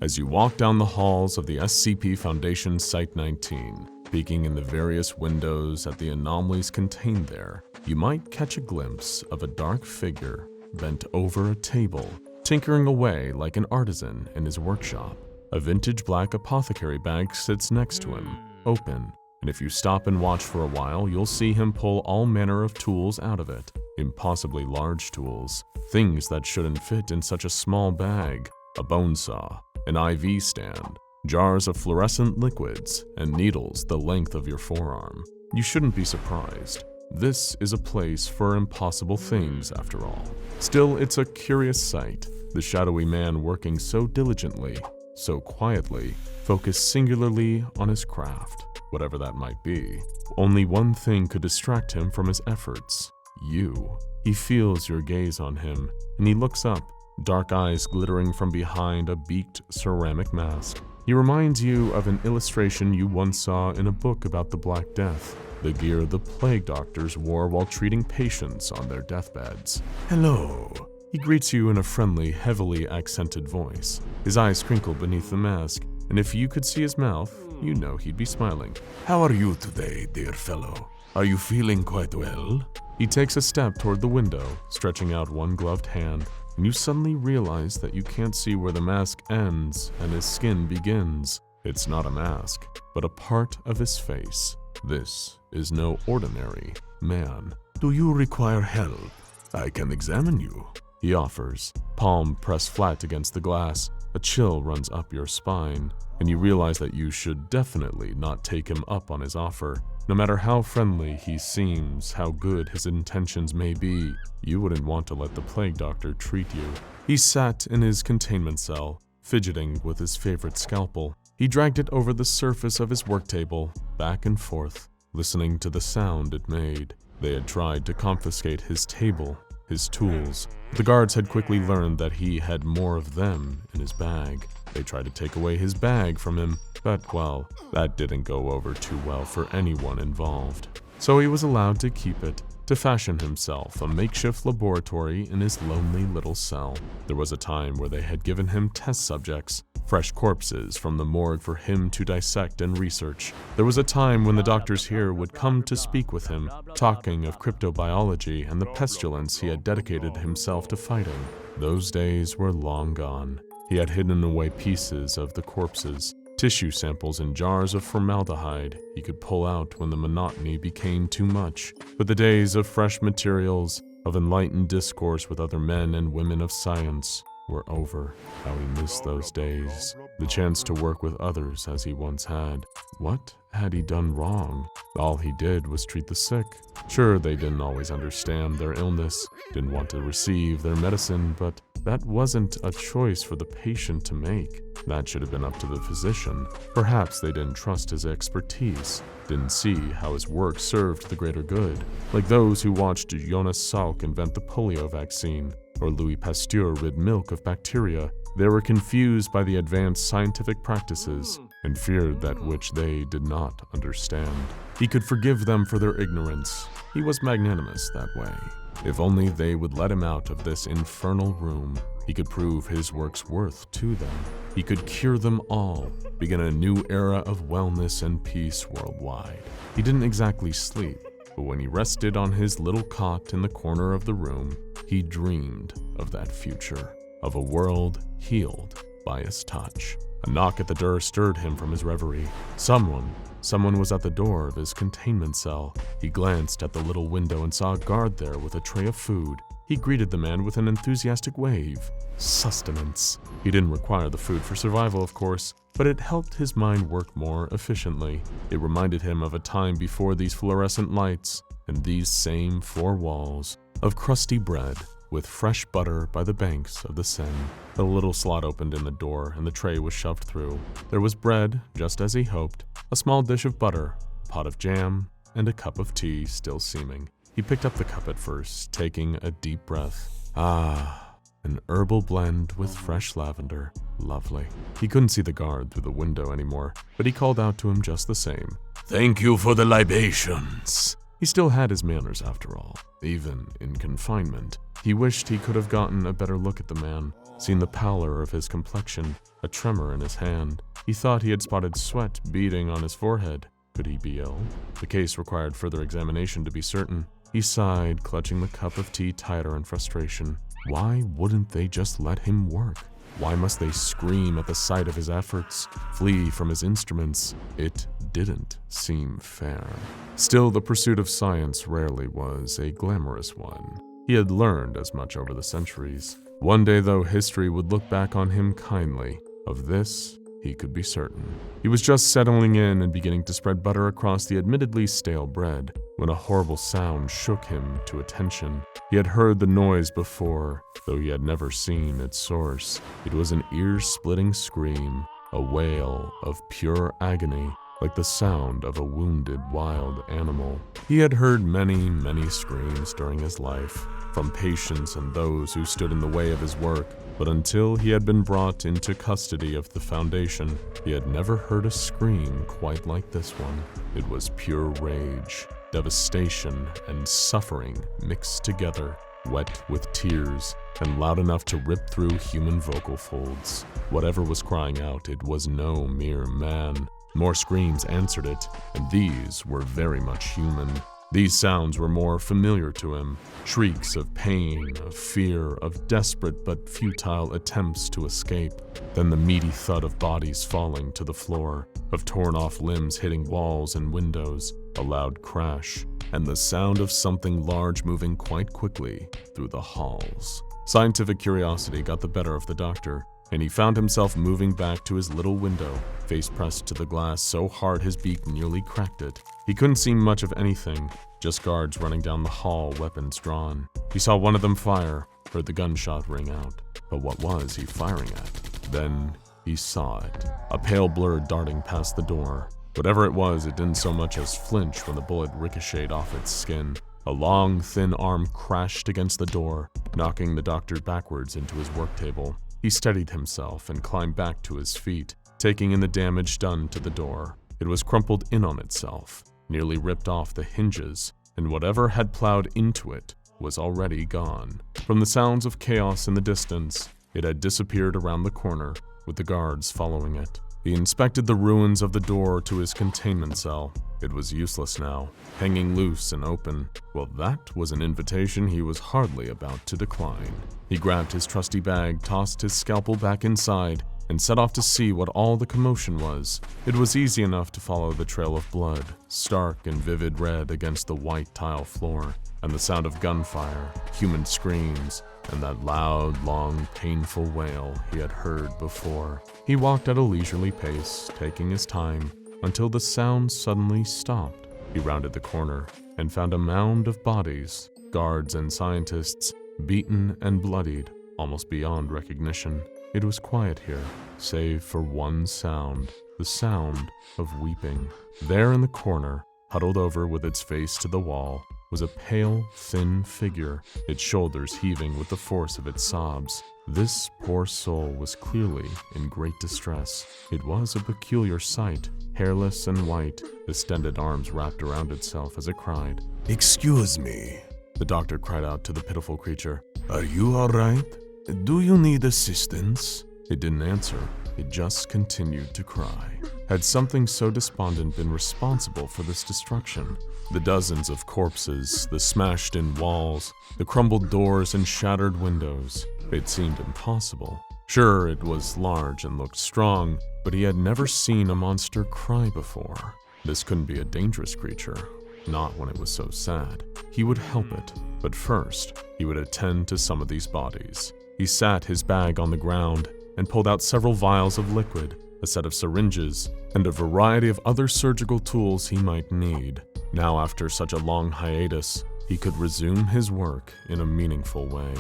As you walk down the halls of the SCP Foundation Site-19, peeking in the various windows at the anomalies contained there, you might catch a glimpse of a dark figure bent over a table, tinkering away like an artisan in his workshop. A vintage black apothecary bag sits next to him, open, and if you stop and watch for a while, you'll see him pull all manner of tools out of it. Impossibly large tools, things that shouldn't fit in such a small bag. A bone saw, an IV stand, jars of fluorescent liquids, and needles the length of your forearm. You shouldn't be surprised. This is a place for impossible things, after all. Still, it's a curious sight. The shadowy man working so diligently, so quietly, focused singularly on his craft, whatever that might be. Only one thing could distract him from his efforts. You. He feels your gaze on him, and he looks up, dark eyes glittering from behind a beaked ceramic mask. He reminds you of an illustration you once saw in a book about the Black Death, the gear the plague doctors wore while treating patients on their deathbeds. "Hello." He greets you in a friendly, heavily accented voice. His eyes crinkle beneath the mask, and if you could see his mouth, you know he'd be smiling. "How are you today, dear fellow? Are you feeling quite well?" He takes a step toward the window, stretching out one gloved hand, and you suddenly realize that you can't see where the mask ends and his skin begins. It's not a mask, but a part of his face. This is no ordinary man. "Do you require help? I can examine you," he offers, palm pressed flat against the glass. A chill runs up your spine, and you realize that you should definitely not take him up on his offer. No matter how friendly he seems, how good his intentions may be, you wouldn't want to let the plague doctor treat you. He sat in his containment cell, fidgeting with his favorite scalpel. He dragged it over the surface of his work table, back and forth, listening to the sound it made. They had tried to confiscate his table, his tools. The guards had quickly learned that he had more of them in his bag. They tried to take away his bag from him, but, well, that didn't go over too well for anyone involved. So he was allowed to keep it, to fashion himself a makeshift laboratory in his lonely little cell. There was a time where they had given him test subjects, fresh corpses from the morgue for him to dissect and research. There was a time when the doctors here would come to speak with him, talking of cryptobiology and the pestilence he had dedicated himself to fighting. Those days were long gone. He had hidden away pieces of the corpses, tissue samples in jars of formaldehyde he could pull out when the monotony became too much. But the days of fresh materials, of enlightened discourse with other men and women of science, were over. How he missed those days. The chance to work with others as he once had. What had he done wrong? All he did was treat the sick. Sure, they didn't always understand their illness, didn't want to receive their medicine, but that wasn't a choice for the patient to make. That should have been up to the physician. Perhaps they didn't trust his expertise, didn't see how his work served the greater good. Like those who watched Jonas Salk invent the polio vaccine, or Louis Pasteur rid milk of bacteria. They were confused by the advanced scientific practices and feared that which they did not understand. He could forgive them for their ignorance. He was magnanimous that way. If only they would let him out of this infernal room, he could prove his work's worth to them. He could cure them all, begin a new era of wellness and peace worldwide. He didn't exactly sleep, but when he rested on his little cot in the corner of the room, he dreamed of that future, of a world healed by his touch. A knock at the door stirred him from his reverie. Someone was at the door of his containment cell. He glanced at the little window and saw a guard there with a tray of food. He greeted the man with an enthusiastic wave. Sustenance. He didn't require the food for survival, of course, but it helped his mind work more efficiently. It reminded him of a time before these fluorescent lights and these same four walls, of crusty bread with fresh butter by the banks of the Seine. The little slot opened in the door and the tray was shoved through. There was bread, just as he hoped, a small dish of butter, a pot of jam, and a cup of tea still steaming. He picked up the cup at first, taking a deep breath. Ah, an herbal blend with fresh lavender. Lovely. He couldn't see the guard through the window anymore, but he called out to him just the same. "Thank you for the libations." He still had his manners after all, even in confinement. He wished he could have gotten a better look at the man. seen the pallor of his complexion, a tremor in his hand. He thought he had spotted sweat beading on his forehead. Could he be ill? The case required further examination to be certain. He sighed, clutching the cup of tea tighter in frustration. Why wouldn't they just let him work? Why must they scream at the sight of his efforts, flee from his instruments? It didn't seem fair. Still, the pursuit of science rarely was a glamorous one. He had learned as much over the centuries. One day, though, history would look back on him kindly. Of this, he could be certain. He was just settling in and beginning to spread butter across the admittedly stale bread when a horrible sound shook him to attention. He had heard the noise before, though he had never seen its source. It was an ear-splitting scream, a wail of pure agony, like the sound of a wounded wild animal. He had heard many screams during his life, from patients and those who stood in the way of his work, but until he had been brought into custody of the Foundation, he had never heard a scream quite like this one. It was pure rage, devastation, and suffering mixed together, wet with tears, and loud enough to rip through human vocal folds. Whatever was crying out, it was no mere man. More screams answered it, and these were very much human. These sounds were more familiar to him, shrieks of pain, of fear, of desperate but futile attempts to escape, than the meaty thud of bodies falling to the floor, of torn-off limbs hitting walls and windows, a loud crash, and the sound of something large moving quite quickly through the halls. Scientific curiosity got the better of the doctor, and he found himself moving back to his little window, face pressed to the glass so hard his beak nearly cracked it. He couldn't see much of anything, just guards running down the hall, weapons drawn. He saw one of them fire, heard the gunshot ring out. But what was he firing at? Then he saw it, a pale blur darting past the door. Whatever it was, it didn't so much as flinch when the bullet ricocheted off its skin. A long, thin arm crashed against the door, knocking the doctor backwards into his work table. He steadied himself and climbed back to his feet, taking in the damage done to the door. It was crumpled in on itself, nearly ripped off the hinges, and whatever had plowed into it was already gone. From the sounds of chaos in the distance, it had disappeared around the corner, with the guards following it. He inspected the ruins of the door to his containment cell. It was useless now, hanging loose and open. Well, that was an invitation he was hardly about to decline. He grabbed his trusty bag, tossed his scalpel back inside, and set off to see what all the commotion was. It was easy enough to follow the trail of blood, stark and vivid red against the white tile floor, and the sound of gunfire, human screams, and that loud, long, painful wail he had heard before. He walked at a leisurely pace, taking his time, until the sound suddenly stopped. He rounded the corner and found a mound of bodies, guards and scientists, beaten and bloodied, almost beyond recognition. It was quiet here, save for one sound, the sound of weeping. There in the corner, huddled over with its face to the wall, was a pale, thin figure, its shoulders heaving with the force of its sobs. This poor soul was clearly in great distress. It was a peculiar sight, hairless and white, distended arms wrapped around itself as it cried. "Excuse me," the doctor cried out to the pitiful creature. "Are you all right? Do you need assistance?" It didn't answer. It just continued to cry. Had something so despondent been responsible for this destruction? The dozens of corpses, the smashed-in walls, the crumbled doors and shattered windows. It seemed impossible. Sure, it was large and looked strong, but he had never seen a monster cry before. This couldn't be a dangerous creature, not when it was so sad. He would help it, but first, he would attend to some of these bodies. He sat his bag on the ground and pulled out several vials of liquid, a set of syringes, and a variety of other surgical tools he might need. Now, after such a long hiatus, he could resume his work in a meaningful way.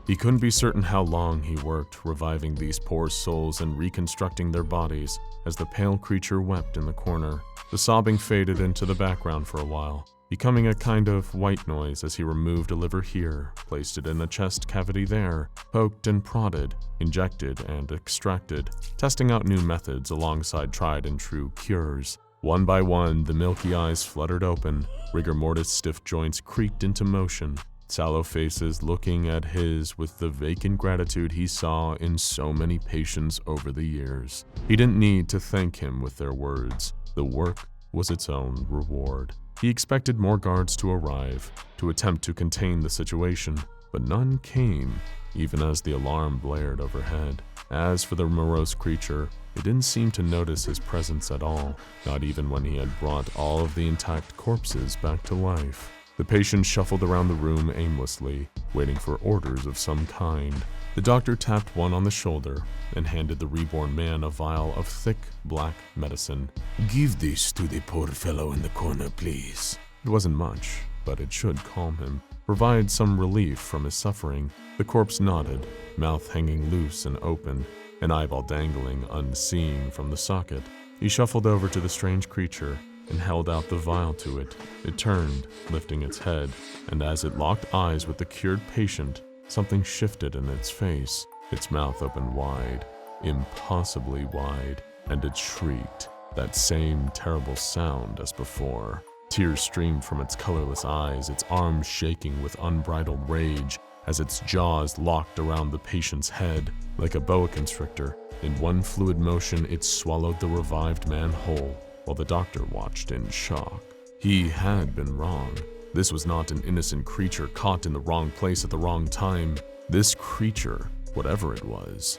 He couldn't be certain how long he worked, reviving these poor souls and reconstructing their bodies as the pale creature wept in the corner. The sobbing faded into the background for a while, becoming a kind of white noise as he removed a liver here, placed it in a chest cavity there, poked and prodded, injected and extracted, testing out new methods alongside tried and true cures. One by one, the milky eyes fluttered open, rigor mortis stiff joints creaked into motion, sallow faces looking at his with the vacant gratitude he saw in so many patients over the years. He didn't need to thank him with their words. The work was its own reward. He expected more guards to arrive, to attempt to contain the situation, but none came, even as the alarm blared overhead. As for the morose creature, it didn't seem to notice his presence at all, not even when he had brought all of the intact corpses back to life. The patient shuffled around the room aimlessly, waiting for orders of some kind. The doctor tapped one on the shoulder and handed the reborn man a vial of thick, black medicine. Give this to the poor fellow in the corner, please. It wasn't much, but it should calm him, provide some relief from his suffering. The corpse nodded, mouth hanging loose and open, an eyeball dangling unseeing from the socket. He shuffled over to the strange creature and held out the vial to it. It turned, lifting its head, and as it locked eyes with the cured patient, something shifted in its face. Its mouth opened wide, impossibly wide, and it shrieked, that same terrible sound as before. Tears streamed from its colorless eyes, its arms shaking with unbridled rage as its jaws locked around the patient's head. Like a boa constrictor, in one fluid motion it swallowed the revived man whole, while the doctor watched in shock. He had been wrong. This was not an innocent creature caught in the wrong place at the wrong time. This creature, whatever it was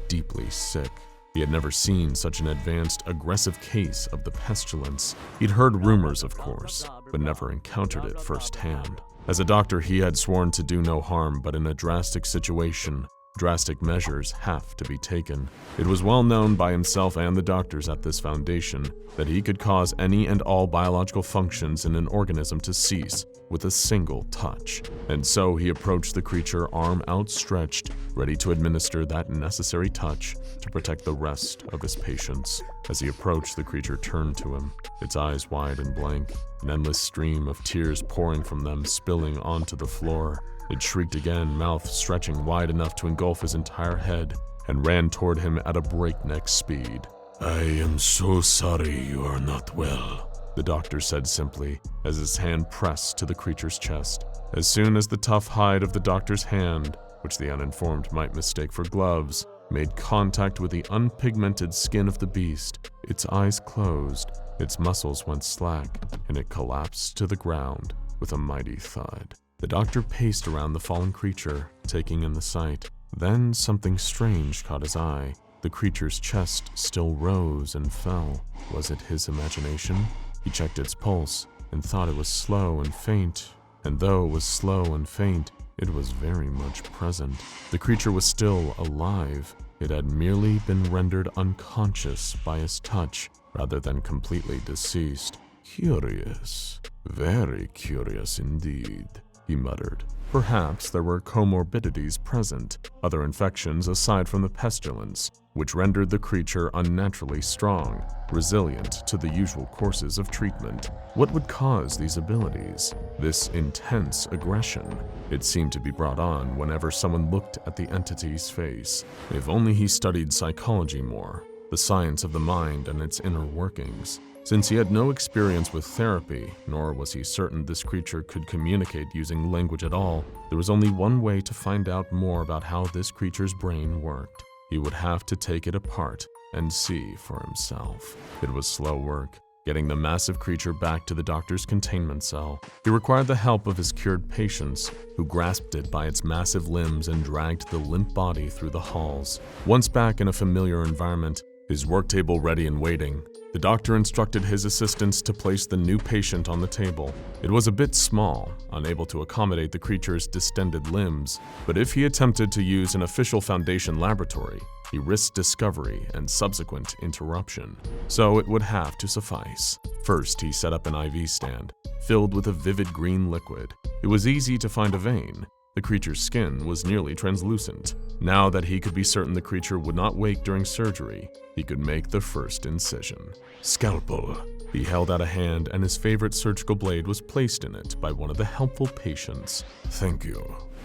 deeply sick. He had never seen such an advanced, aggressive case of the pestilence. He'd heard rumors, of course, but never encountered it firsthand. As a doctor, he had sworn to do no harm, but in a drastic situation, drastic measures have to be taken. It was well known by himself and the doctors at this foundation that he could cause any and all biological functions in an organism to cease with a single touch. And so he approached the creature, arm outstretched, ready to administer that necessary touch to protect the rest of his patients. As he approached, the creature turned to him, its eyes wide and blank, an endless stream of tears pouring from them, spilling onto the floor. It shrieked again, mouth stretching wide enough to engulf his entire head, and ran toward him at a breakneck speed. I am so sorry you are not well, the doctor said simply, as his hand pressed to the creature's chest. As soon as the tough hide of the doctor's hand, which the uninformed might mistake for gloves, made contact with the unpigmented skin of the beast, its eyes closed, its muscles went slack, and it collapsed to the ground with a mighty thud. The doctor paced around the fallen creature, taking in the sight. Then something strange caught his eye. The creature's chest still rose and fell. Was it his imagination? He checked its pulse and thought it was slow and faint. And though it was slow and faint, it was very much present. The creature was still alive. It had merely been rendered unconscious by his touch, rather than completely deceased. Curious. Very curious indeed, he muttered. Perhaps there were comorbidities present, other infections aside from the pestilence, which rendered the creature unnaturally strong, resilient to the usual courses of treatment. What would cause these abilities? This intense aggression? It seemed to be brought on whenever someone looked at the entity's face. If only he studied psychology more, the science of the mind and its inner workings. Since he had no experience with therapy, nor was he certain this creature could communicate using language at all, there was only one way to find out more about how this creature's brain worked. He would have to take it apart and see for himself. It was slow work, getting the massive creature back to the doctor's containment cell. He required the help of his cured patients, who grasped it by its massive limbs and dragged the limp body through the halls. Once back in a familiar environment, his work table ready and waiting, the doctor instructed his assistants to place the new patient on the table. It was a bit small, unable to accommodate the creature's distended limbs, but if he attempted to use an official Foundation laboratory, he risked discovery and subsequent interruption. So it would have to suffice. First, he set up an IV stand, filled with a vivid green liquid. It was easy to find a vein. The creature's skin was nearly translucent. Now that he could be certain the creature would not wake during surgery, he could make the first incision. Scalpel. He held out a hand, and his favorite surgical blade was placed in it by one of the helpful patients. Thank you.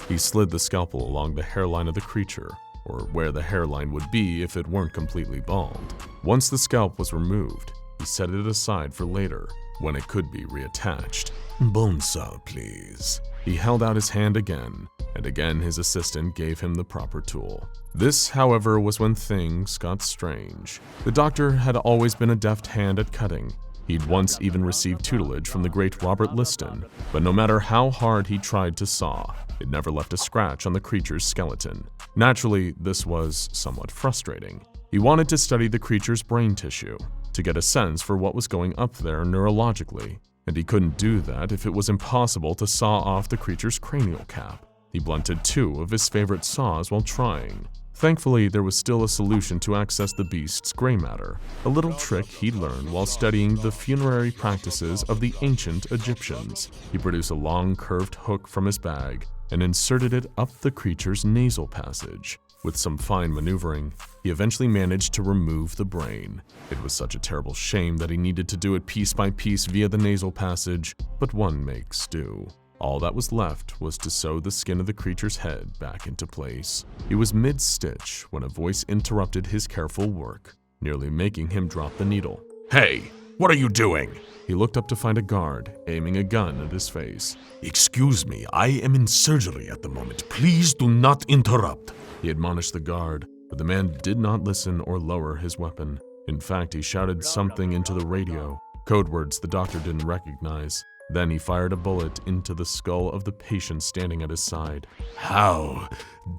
He slid the scalpel along the hairline of the creature, or where the hairline would be if it weren't completely bald. Once the scalp was removed, he set it aside for later, when it could be reattached. Bone saw, please. He held out his hand again, and again his assistant gave him the proper tool. This, however, was when things got strange. The doctor had always been a deft hand at cutting. He'd once even received tutelage from the great Robert Liston, but no matter how hard he tried to saw, it never left a scratch on the creature's skeleton. Naturally, this was somewhat frustrating. He wanted to study the creature's brain tissue, to get a sense for what was going up there neurologically, and he couldn't do that if it was impossible to saw off the creature's cranial cap. He blunted 2 of his favorite saws while trying. Thankfully, there was still a solution to access the beast's gray matter, a little trick he'd learned while studying the funerary practices of the ancient Egyptians. He produced a long, curved hook from his bag and inserted it up the creature's nasal passage. With some fine maneuvering, he eventually managed to remove the brain. It was such a terrible shame that he needed to do it piece by piece via the nasal passage, but one makes do. All that was left was to sew the skin of the creature's head back into place. He was mid-stitch when a voice interrupted his careful work, nearly making him drop the needle. Hey, what are you doing? He looked up to find a guard aiming a gun at his face. Excuse me, I am in surgery at the moment. Please do not interrupt. He admonished the guard, but the man did not listen or lower his weapon. In fact, he shouted something into the radio, code words the doctor didn't recognize. Then he fired a bullet into the skull of the patient standing at his side. How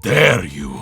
dare you?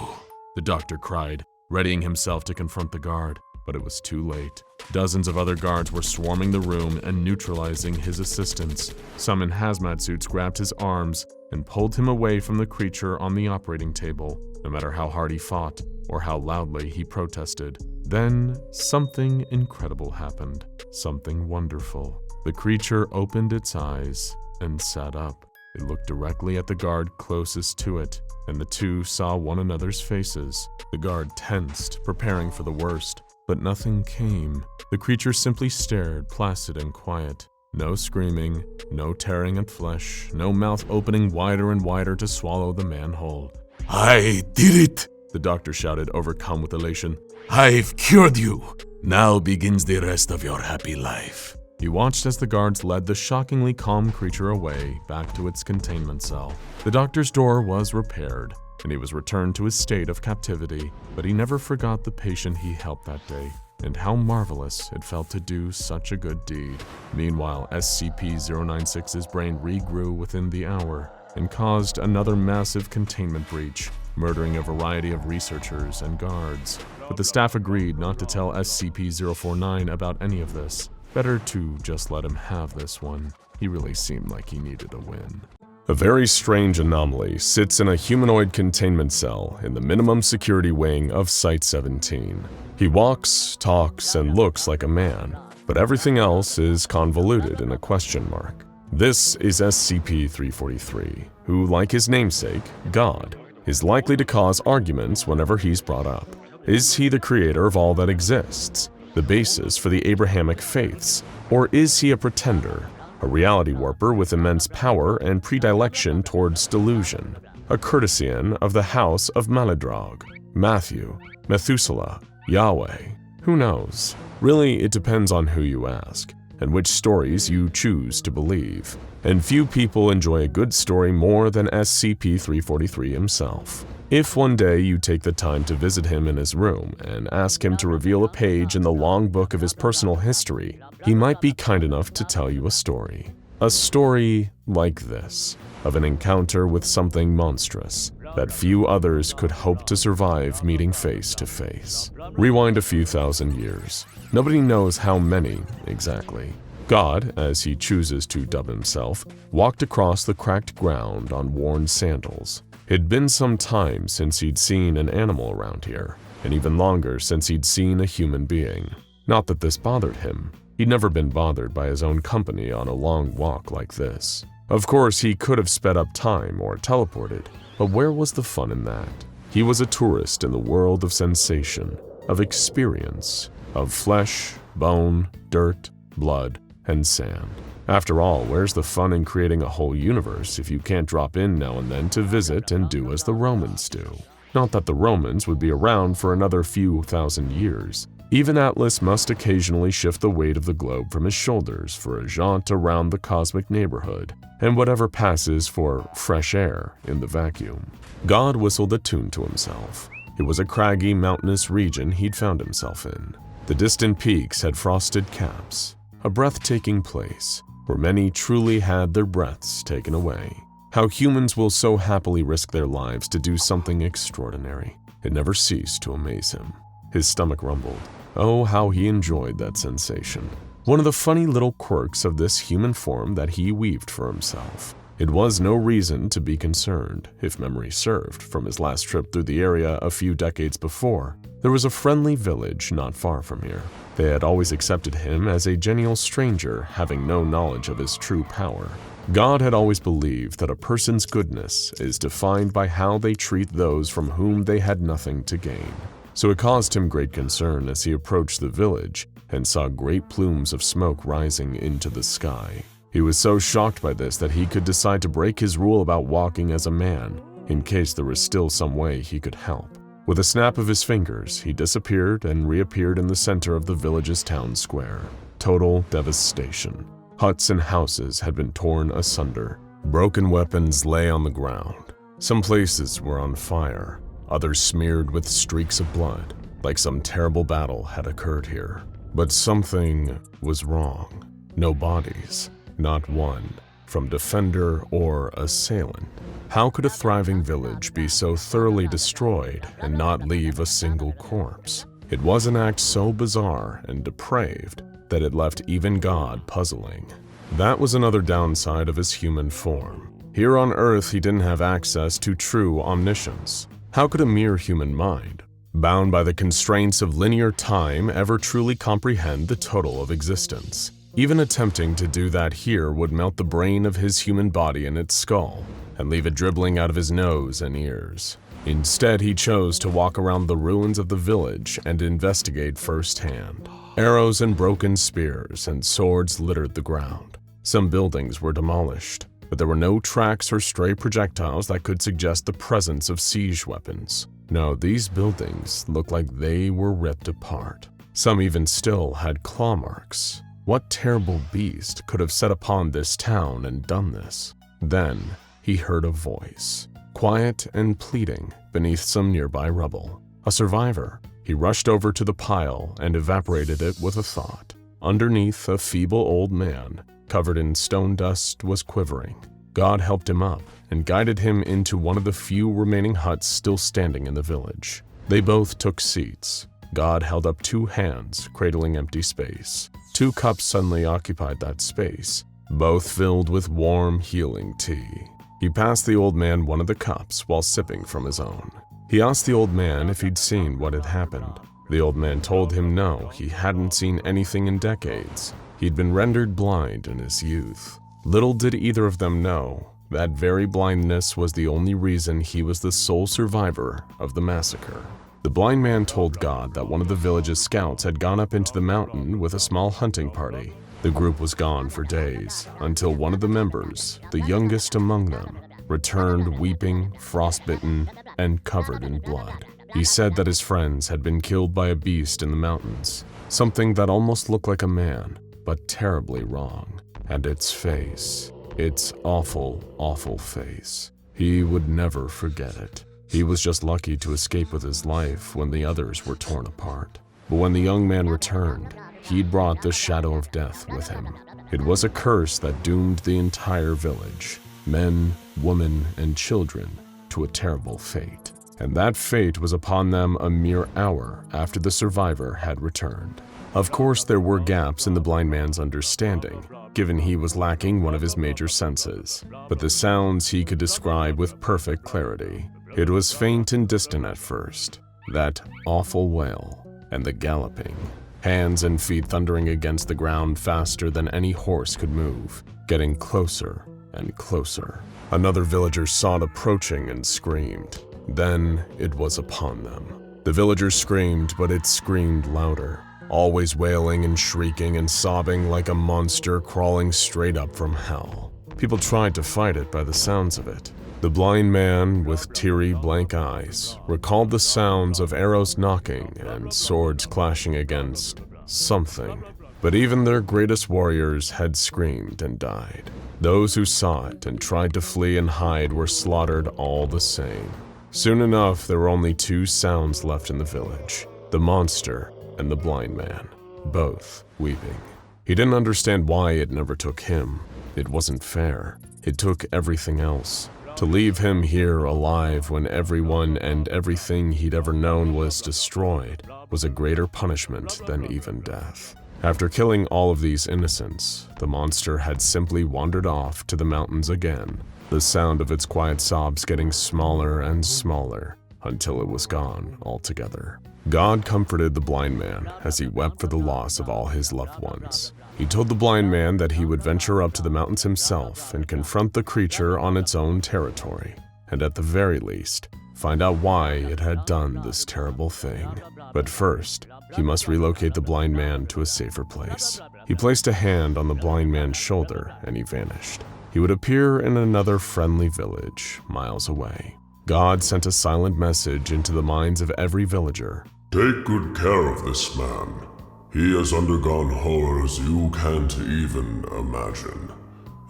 The doctor cried, readying himself to confront the guard, but it was too late. Dozens of other guards were swarming the room and neutralizing his assistants. Some in hazmat suits grabbed his arms and pulled him away from the creature on the operating table, no matter how hard he fought or how loudly he protested. Then something incredible happened, something wonderful. The creature opened its eyes and sat up. It looked directly at the guard closest to it, and the two saw one another's faces. The guard tensed, preparing for the worst, but nothing came. The creature simply stared, placid and quiet. No screaming, no tearing at flesh, no mouth opening wider and wider to swallow the man whole. I did it! The doctor shouted, overcome with elation. I've cured you! Now begins the rest of your happy life. He watched as the guards led the shockingly calm creature away, back to its containment cell. The doctor's door was repaired, and he was returned to his state of captivity, but he never forgot the patient he helped that day, and how marvelous it felt to do such a good deed. Meanwhile, SCP-096's brain regrew within the hour, and caused another massive containment breach, murdering a variety of researchers and guards. But the staff agreed not to tell SCP-049 about any of this. Better to just let him have this one. He really seemed like he needed a win. A very strange anomaly sits in a humanoid containment cell in the minimum security wing of Site-17. He walks, talks, and looks like a man, but everything else is convoluted in a question mark. This is SCP-343, who, like his namesake, God, is likely to cause arguments whenever he's brought up. Is he the creator of all that exists, the basis for the Abrahamic faiths, or is he a pretender, a reality warper with immense power and predilection towards delusion, a courtesian of the house of Maladrog, Matthew, Methuselah, Yahweh? Who knows? Really, it depends on who you ask, and which stories you choose to believe. And few people enjoy a good story more than SCP-343 himself. If one day you take the time to visit him in his room and ask him to reveal a page in the long book of his personal history, he might be kind enough to tell you a story. A story like this, of an encounter with something monstrous that few others could hope to survive meeting face to face. Rewind a few thousand years. Nobody knows how many exactly. God, as he chooses to dub himself, walked across the cracked ground on worn sandals. It'd been some time since he'd seen an animal around here, and even longer since he'd seen a human being. Not that this bothered him. He'd never been bothered by his own company on a long walk like this. Of course, he could have sped up time or teleported, but where was the fun in that? He was a tourist in the world of sensation, of experience, of flesh, bone, dirt, blood, and sand. After all, where's the fun in creating a whole universe if you can't drop in now and then to visit and do as the Romans do? Not that the Romans would be around for another few thousand years, Even Atlas must occasionally shift the weight of the globe from his shoulders for a jaunt around the cosmic neighborhood and whatever passes for fresh air in the vacuum. God whistled a tune to himself. It was a craggy, mountainous region he'd found himself in. The distant peaks had frosted caps, a breathtaking place where many truly had their breaths taken away. How humans will so happily risk their lives to do something extraordinary. It never ceased to amaze him. His stomach rumbled. Oh, how he enjoyed that sensation. One of the funny little quirks of this human form that he weaved for himself. It was no reason to be concerned, if memory served, from his last trip through the area a few decades before. There was a friendly village not far from here. They had always accepted him as a genial stranger, having no knowledge of his true power. God had always believed that a person's goodness is defined by how they treat those from whom they had nothing to gain. So it caused him great concern as he approached the village and saw great plumes of smoke rising into the sky. He was so shocked by this that he could decide to break his rule about walking as a man, in case there was still some way he could help. With a snap of his fingers, he disappeared and reappeared in the center of the village's town square. Total devastation. Huts and houses had been torn asunder. Broken weapons lay on the ground. Some places were on fire, others smeared with streaks of blood, like some terrible battle had occurred here. But something was wrong. No bodies, not one, from defender or assailant. How could a thriving village be so thoroughly destroyed and not leave a single corpse? It was an act so bizarre and depraved that it left even God puzzling. That was another downside of his human form. Here on Earth, he didn't have access to true omniscience. How could a mere human mind, bound by the constraints of linear time, ever truly comprehend the total of existence? Even attempting to do that here would melt the brain of his human body in its skull and leave it dribbling out of his nose and ears. Instead, he chose to walk around the ruins of the village and investigate firsthand. Arrows and broken spears and swords littered the ground. Some buildings were demolished, but there were no tracks or stray projectiles that could suggest the presence of siege weapons. No, these buildings looked like they were ripped apart. Some even still had claw marks. What terrible beast could have set upon this town and done this? Then he heard a voice, quiet and pleading beneath some nearby rubble. A survivor. He rushed over to the pile and evaporated it with a thought. Underneath, a feeble old man, covered in stone dust, was quivering. God helped him up and guided him into one of the few remaining huts still standing in the village. They both took seats. God held up two hands, cradling empty space. Two cups suddenly occupied that space, both filled with warm, healing tea. He passed the old man one of the cups while sipping from his own. He asked the old man if he'd seen what had happened. The old man told him no, he hadn't seen anything in decades. He'd been rendered blind in his youth. Little did either of them know that very blindness was the only reason he was the sole survivor of the massacre. The blind man told God that one of the village's scouts had gone up into the mountain with a small hunting party. The group was gone for days, until one of the members, the youngest among them, returned weeping, frostbitten, and covered in blood. He said that his friends had been killed by a beast in the mountains, something that almost looked like a man, but terribly wrong. And its face, its awful, awful face. He would never forget it. He was just lucky to escape with his life when the others were torn apart. But when the young man returned, he'd brought the shadow of death with him. It was a curse that doomed the entire village, men, women, and children, to a terrible fate. And that fate was upon them a mere hour after the survivor had returned. Of course, there were gaps in the blind man's understanding, given he was lacking one of his major senses, but the sounds he could describe with perfect clarity. It was faint and distant at first, that awful wail, and the galloping, hands and feet thundering against the ground faster than any horse could move, getting closer and closer. Another villager saw it approaching and screamed. Then it was upon them. The villager screamed, but it screamed louder, always wailing and shrieking and sobbing like a monster crawling straight up from hell. People tried to fight it by the sounds of it. The blind man, with teary, blank eyes, recalled the sounds of arrows knocking and swords clashing against something. But even their greatest warriors had screamed and died. Those who saw it and tried to flee and hide were slaughtered all the same. Soon enough, there were only two sounds left in the village: the monster and the blind man, both weeping. He didn't understand why it never took him. It wasn't fair. It took everything else. To leave him here alive when everyone and everything he'd ever known was destroyed was a greater punishment than even death. After killing all of these innocents, the monster had simply wandered off to the mountains again, the sound of its quiet sobs getting smaller and smaller until it was gone altogether. God comforted the blind man as he wept for the loss of all his loved ones. He told the blind man that he would venture up to the mountains himself and confront the creature on its own territory, and at the very least, find out why it had done this terrible thing. But first, he must relocate the blind man to a safer place. He placed a hand on the blind man's shoulder and he vanished. He would appear in another friendly village, miles away. God sent a silent message into the minds of every villager. Take good care of this man. He has undergone horrors you can't even imagine.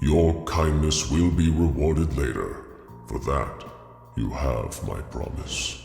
Your kindness will be rewarded later. For that, you have my promise.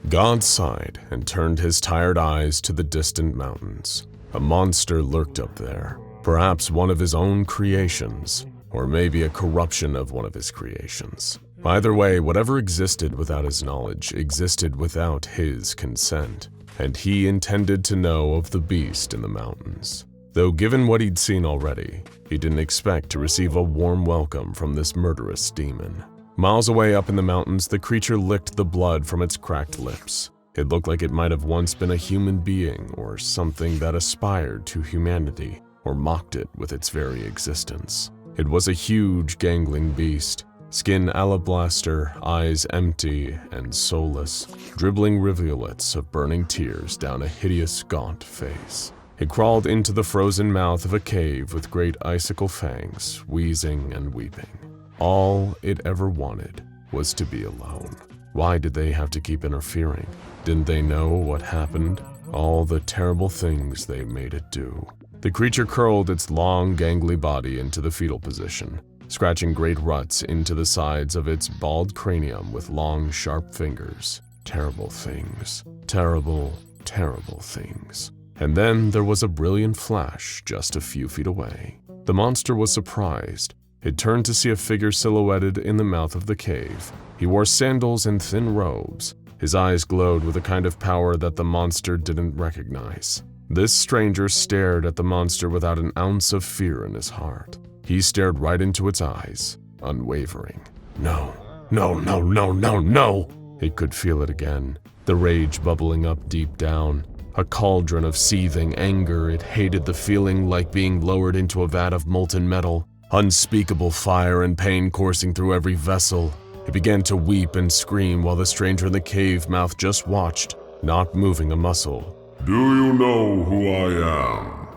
God sighed and turned his tired eyes to the distant mountains. A monster lurked up there, perhaps one of his own creations, or maybe a corruption of one of his creations. Either way, whatever existed without his knowledge existed without his consent, and he intended to know of the beast in the mountains. Though given what he'd seen already, he didn't expect to receive a warm welcome from this murderous demon. Miles away up in the mountains, the creature licked the blood from its cracked lips. It looked like it might have once been a human being or something that aspired to humanity or mocked it with its very existence. It was a huge, gangling beast, skin alabaster, eyes empty and soulless, dribbling rivulets of burning tears down a hideous, gaunt face. It crawled into the frozen mouth of a cave with great icicle fangs, wheezing and weeping. All it ever wanted was to be alone. Why did they have to keep interfering? Didn't they know what happened? All the terrible things they made it do. The creature curled its long, gangly body into the fetal position, scratching great ruts into the sides of its bald cranium with long, sharp fingers. Terrible things. Terrible, terrible things. And then there was a brilliant flash just a few feet away. The monster was surprised. It turned to see a figure silhouetted in the mouth of the cave. He wore sandals and thin robes. His eyes glowed with a kind of power that the monster didn't recognize. This stranger stared at the monster without an ounce of fear in his heart. He stared right into its eyes, unwavering. No, no, no, no, no, no! It could feel it again, the rage bubbling up deep down. A cauldron of seething anger. It hated the feeling like being lowered into a vat of molten metal. Unspeakable fire and pain coursing through every vessel. It began to weep and scream while the stranger in the cave mouth just watched, not moving a muscle. Do you know who I am?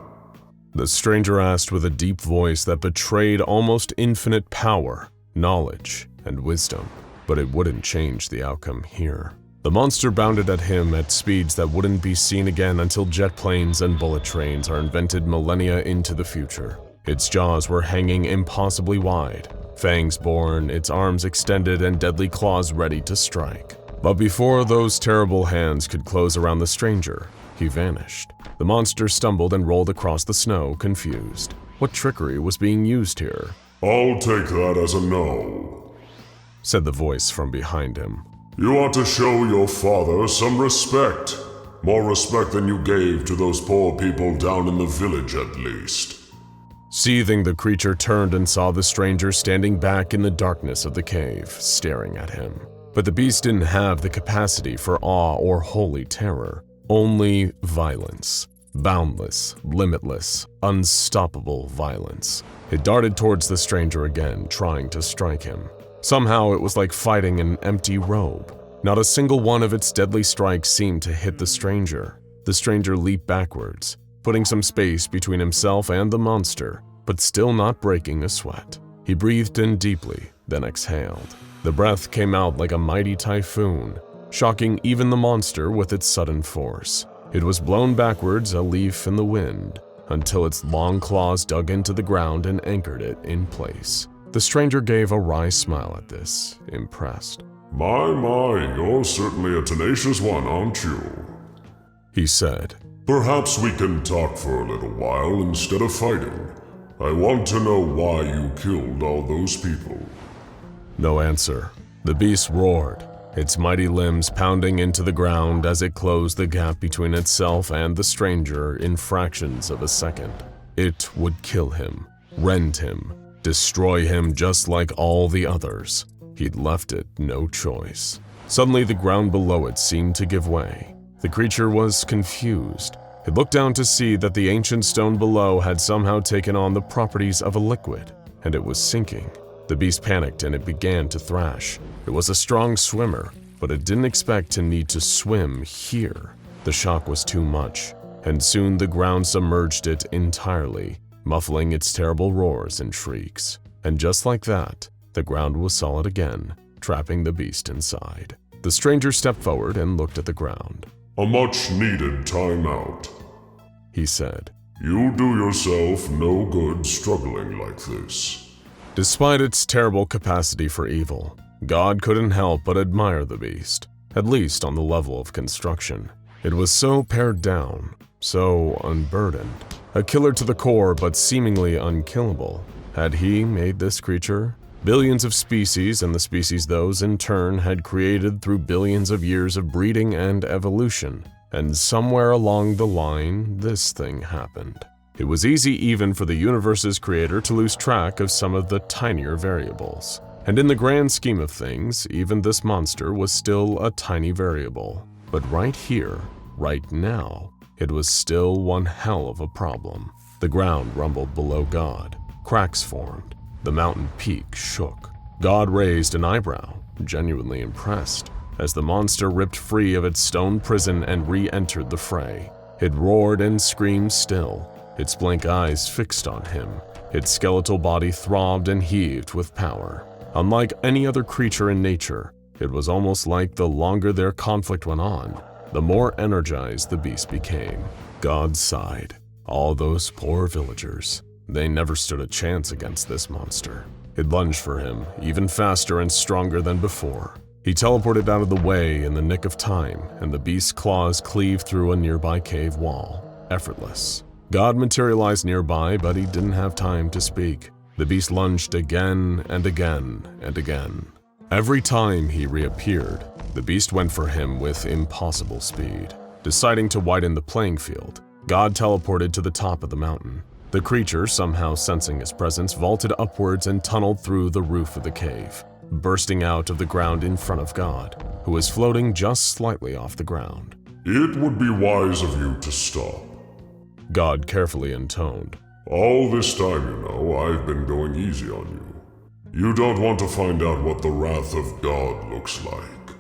The stranger asked with a deep voice that betrayed almost infinite power, knowledge, and wisdom. But it wouldn't change the outcome here. The monster bounded at him at speeds that wouldn't be seen again until jet planes and bullet trains are invented millennia into the future. Its jaws were hanging impossibly wide, fangs borne, its arms extended, and deadly claws ready to strike. But before those terrible hands could close around the stranger, he vanished. The monster stumbled and rolled across the snow, confused. What trickery was being used here? I'll take that as a no, said the voice from behind him. You ought to show your father some respect. More respect than you gave to those poor people down in the village, at least. Seething, the creature turned and saw the stranger standing back in the darkness of the cave, staring at him. But the beast didn't have the capacity for awe or holy terror, only violence. Boundless, limitless, unstoppable violence. It darted towards the stranger again, trying to strike him. Somehow it was like fighting an empty robe. Not a single one of its deadly strikes seemed to hit the stranger. The stranger leaped backwards, putting some space between himself and the monster, but still not breaking a sweat. He breathed in deeply, then exhaled. The breath came out like a mighty typhoon, shocking even the monster with its sudden force. It was blown backwards, a leaf in the wind, until its long claws dug into the ground and anchored it in place. The stranger gave a wry smile at this, impressed. My, you're certainly a tenacious one, aren't you? He said. Perhaps we can talk for a little while instead of fighting. I want to know why you killed all those people. No answer. The beast roared, its mighty limbs pounding into the ground as it closed the gap between itself and the stranger in fractions of a second. It would kill him, rend him, destroy him just like all the others. He'd left it no choice. Suddenly, the ground below it seemed to give way. The creature was confused. It looked down to see that the ancient stone below had somehow taken on the properties of a liquid, and it was sinking. The beast panicked and it began to thrash. It was a strong swimmer, but it didn't expect to need to swim here. The shock was too much, and soon the ground submerged it entirely, muffling its terrible roars and shrieks. And just like that, the ground was solid again, trapping the beast inside. The stranger stepped forward and looked at the ground. A much-needed timeout, he said. You do yourself no good struggling like this. Despite its terrible capacity for evil, God couldn't help but admire the beast, at least on the level of construction. It was so pared down, so unburdened. A killer to the core, but seemingly unkillable. Had he made this creature? Billions of species, and the species those in turn had created through billions of years of breeding and evolution. And somewhere along the line, this thing happened. It was easy even for the universe's creator to lose track of some of the tinier variables. And in the grand scheme of things, even this monster was still a tiny variable. But right here, right now, it was still one hell of a problem. The ground rumbled below God. Cracks formed. The mountain peak shook. God raised an eyebrow, genuinely impressed, as the monster ripped free of its stone prison and re-entered the fray. It roared and screamed still, its blank eyes fixed on him. Its skeletal body throbbed and heaved with power. Unlike any other creature in nature, it was almost like the longer their conflict went on, the more energized the beast became. God sighed. All those poor villagers. They never stood a chance against this monster. It lunged for him, even faster and stronger than before. He teleported out of the way in the nick of time, and the beast's claws cleaved through a nearby cave wall, effortless. God materialized nearby, but he didn't have time to speak. The beast lunged again and again and again. Every time he reappeared, the beast went for him with impossible speed. Deciding to widen the playing field, God teleported to the top of the mountain. The creature, somehow sensing his presence, vaulted upwards and tunneled through the roof of the cave, bursting out of the ground in front of God, who was floating just slightly off the ground. It would be wise of you to stop, God carefully intoned. All this time, I've been going easy on you. You don't want to find out what the wrath of God looks like.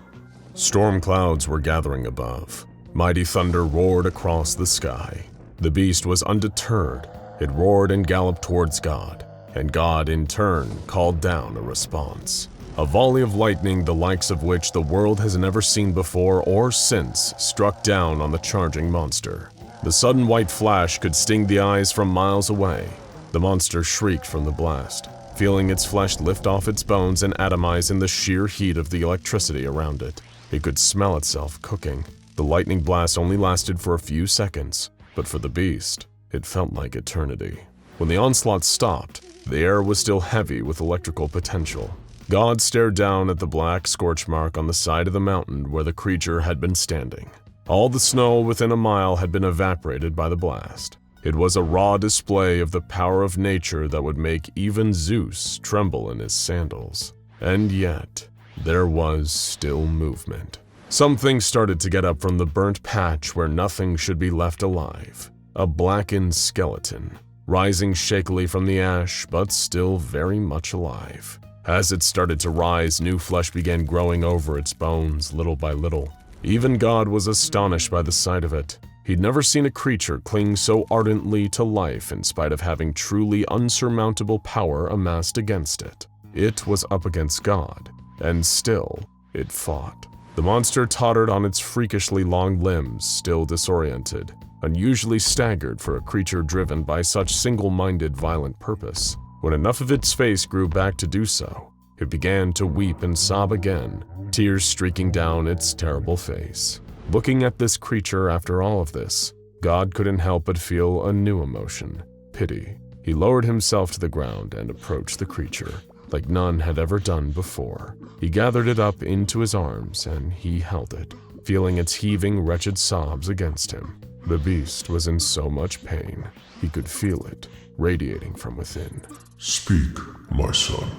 Storm clouds were gathering above. Mighty thunder roared across the sky. The beast was undeterred. It roared and galloped towards God, and God, in turn, called down a response. A volley of lightning, the likes of which the world has never seen before or since, struck down on the charging monster. The sudden white flash could sting the eyes from miles away. The monster shrieked from the blast, feeling its flesh lift off its bones and atomize in the sheer heat of the electricity around it. It could smell itself cooking. The lightning blast only lasted for a few seconds, but for the beast, it felt like eternity. When the onslaught stopped, the air was still heavy with electrical potential. God stared down at the black scorch mark on the side of the mountain where the creature had been standing. All the snow within a mile had been evaporated by the blast. It was a raw display of the power of nature that would make even Zeus tremble in his sandals. And yet, there was still movement. Something started to get up from the burnt patch where nothing should be left alive. A blackened skeleton, rising shakily from the ash, but still very much alive. As it started to rise, new flesh began growing over its bones little by little. Even God was astonished by the sight of it. He'd never seen a creature cling so ardently to life in spite of having truly unsurmountable power amassed against it. It was up against God, and still, it fought. The monster tottered on its freakishly long limbs, still disoriented, unusually staggered for a creature driven by such single-minded violent purpose. When enough of its face grew back to do so, it began to weep and sob again, tears streaking down its terrible face. Looking at this creature after all of this, God couldn't help but feel a new emotion, pity. He lowered himself to the ground and approached the creature, like none had ever done before. He gathered it up into his arms and he held it, feeling its heaving, wretched sobs against him. The beast was in so much pain, he could feel it, radiating from within. "Speak, my son,"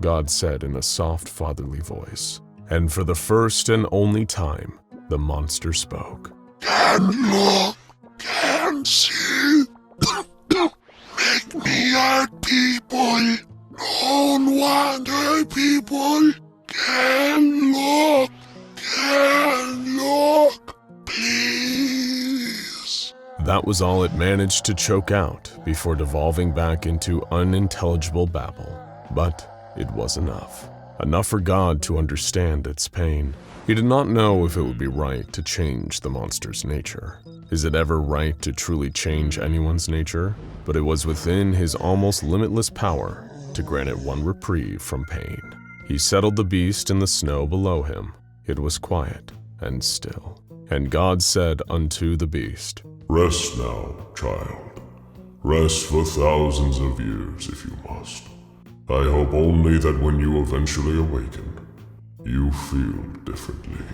God said in a soft, fatherly voice. And for the first and only time, the monster spoke. "Can look, can see. Make me hurt people. Don't want hurt people. Can look, please." That was all it managed to choke out before devolving back into unintelligible babble. But it was enough. Enough for God to understand its pain. He did not know if it would be right to change the monster's nature. Is it ever right to truly change anyone's nature? But it was within his almost limitless power to grant it one reprieve from pain. He settled the beast in the snow below him. It was quiet and still. And God said unto the beast, "Rest now, child. Rest for thousands of years if you must. I hope only that when you eventually awaken, you feel differently."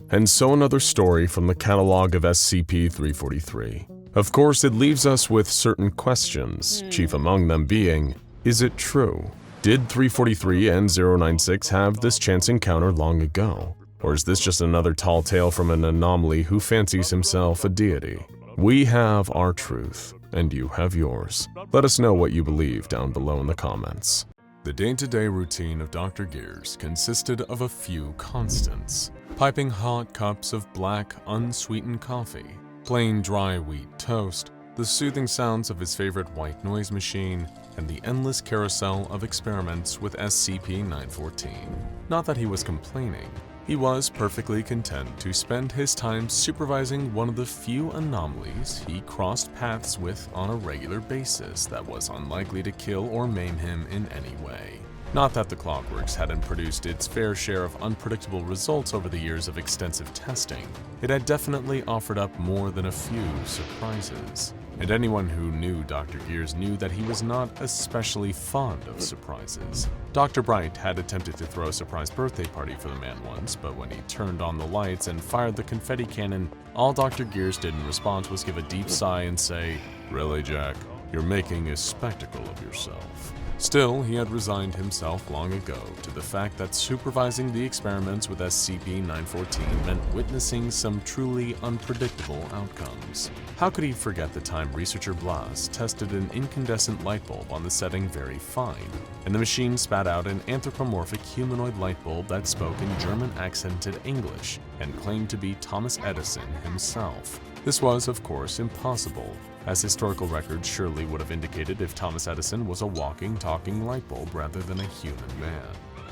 And so another story from the catalog of SCP-343. Of course, it leaves us with certain questions, chief among them being, is it true? Did 343 and 096 have this chance encounter long ago? Or is this just another tall tale from an anomaly who fancies himself a deity? We have our truth, and you have yours. Let us know what you believe down below in the comments. The day-to-day routine of Dr. Gears consisted of a few constants. Piping hot cups of black, unsweetened coffee, plain dry wheat toast, the soothing sounds of his favorite white noise machine, and the endless carousel of experiments with SCP-014. Not that he was complaining. He was perfectly content to spend his time supervising one of the few anomalies he crossed paths with on a regular basis that was unlikely to kill or maim him in any way. Not that the Clockworks hadn't produced its fair share of unpredictable results over the years of extensive testing. It had definitely offered up more than a few surprises. And anyone who knew Dr. Gears knew that he was not especially fond of surprises. Dr. Bright had attempted to throw a surprise birthday party for the man once, but when he turned on the lights and fired the confetti cannon, all Dr. Gears did in response was give a deep sigh and say, "Really, Jack? You're making a spectacle of yourself." Still, he had resigned himself long ago to the fact that supervising the experiments with SCP-014 meant witnessing some truly unpredictable outcomes. How could he forget the time researcher Blas tested an incandescent light bulb on the setting Very Fine, and the machine spat out an anthropomorphic humanoid light bulb that spoke in German accented English and claimed to be Thomas Edison himself? This was, of course, impossible, as historical records surely would have indicated if Thomas Edison was a walking, talking light bulb rather than a human man.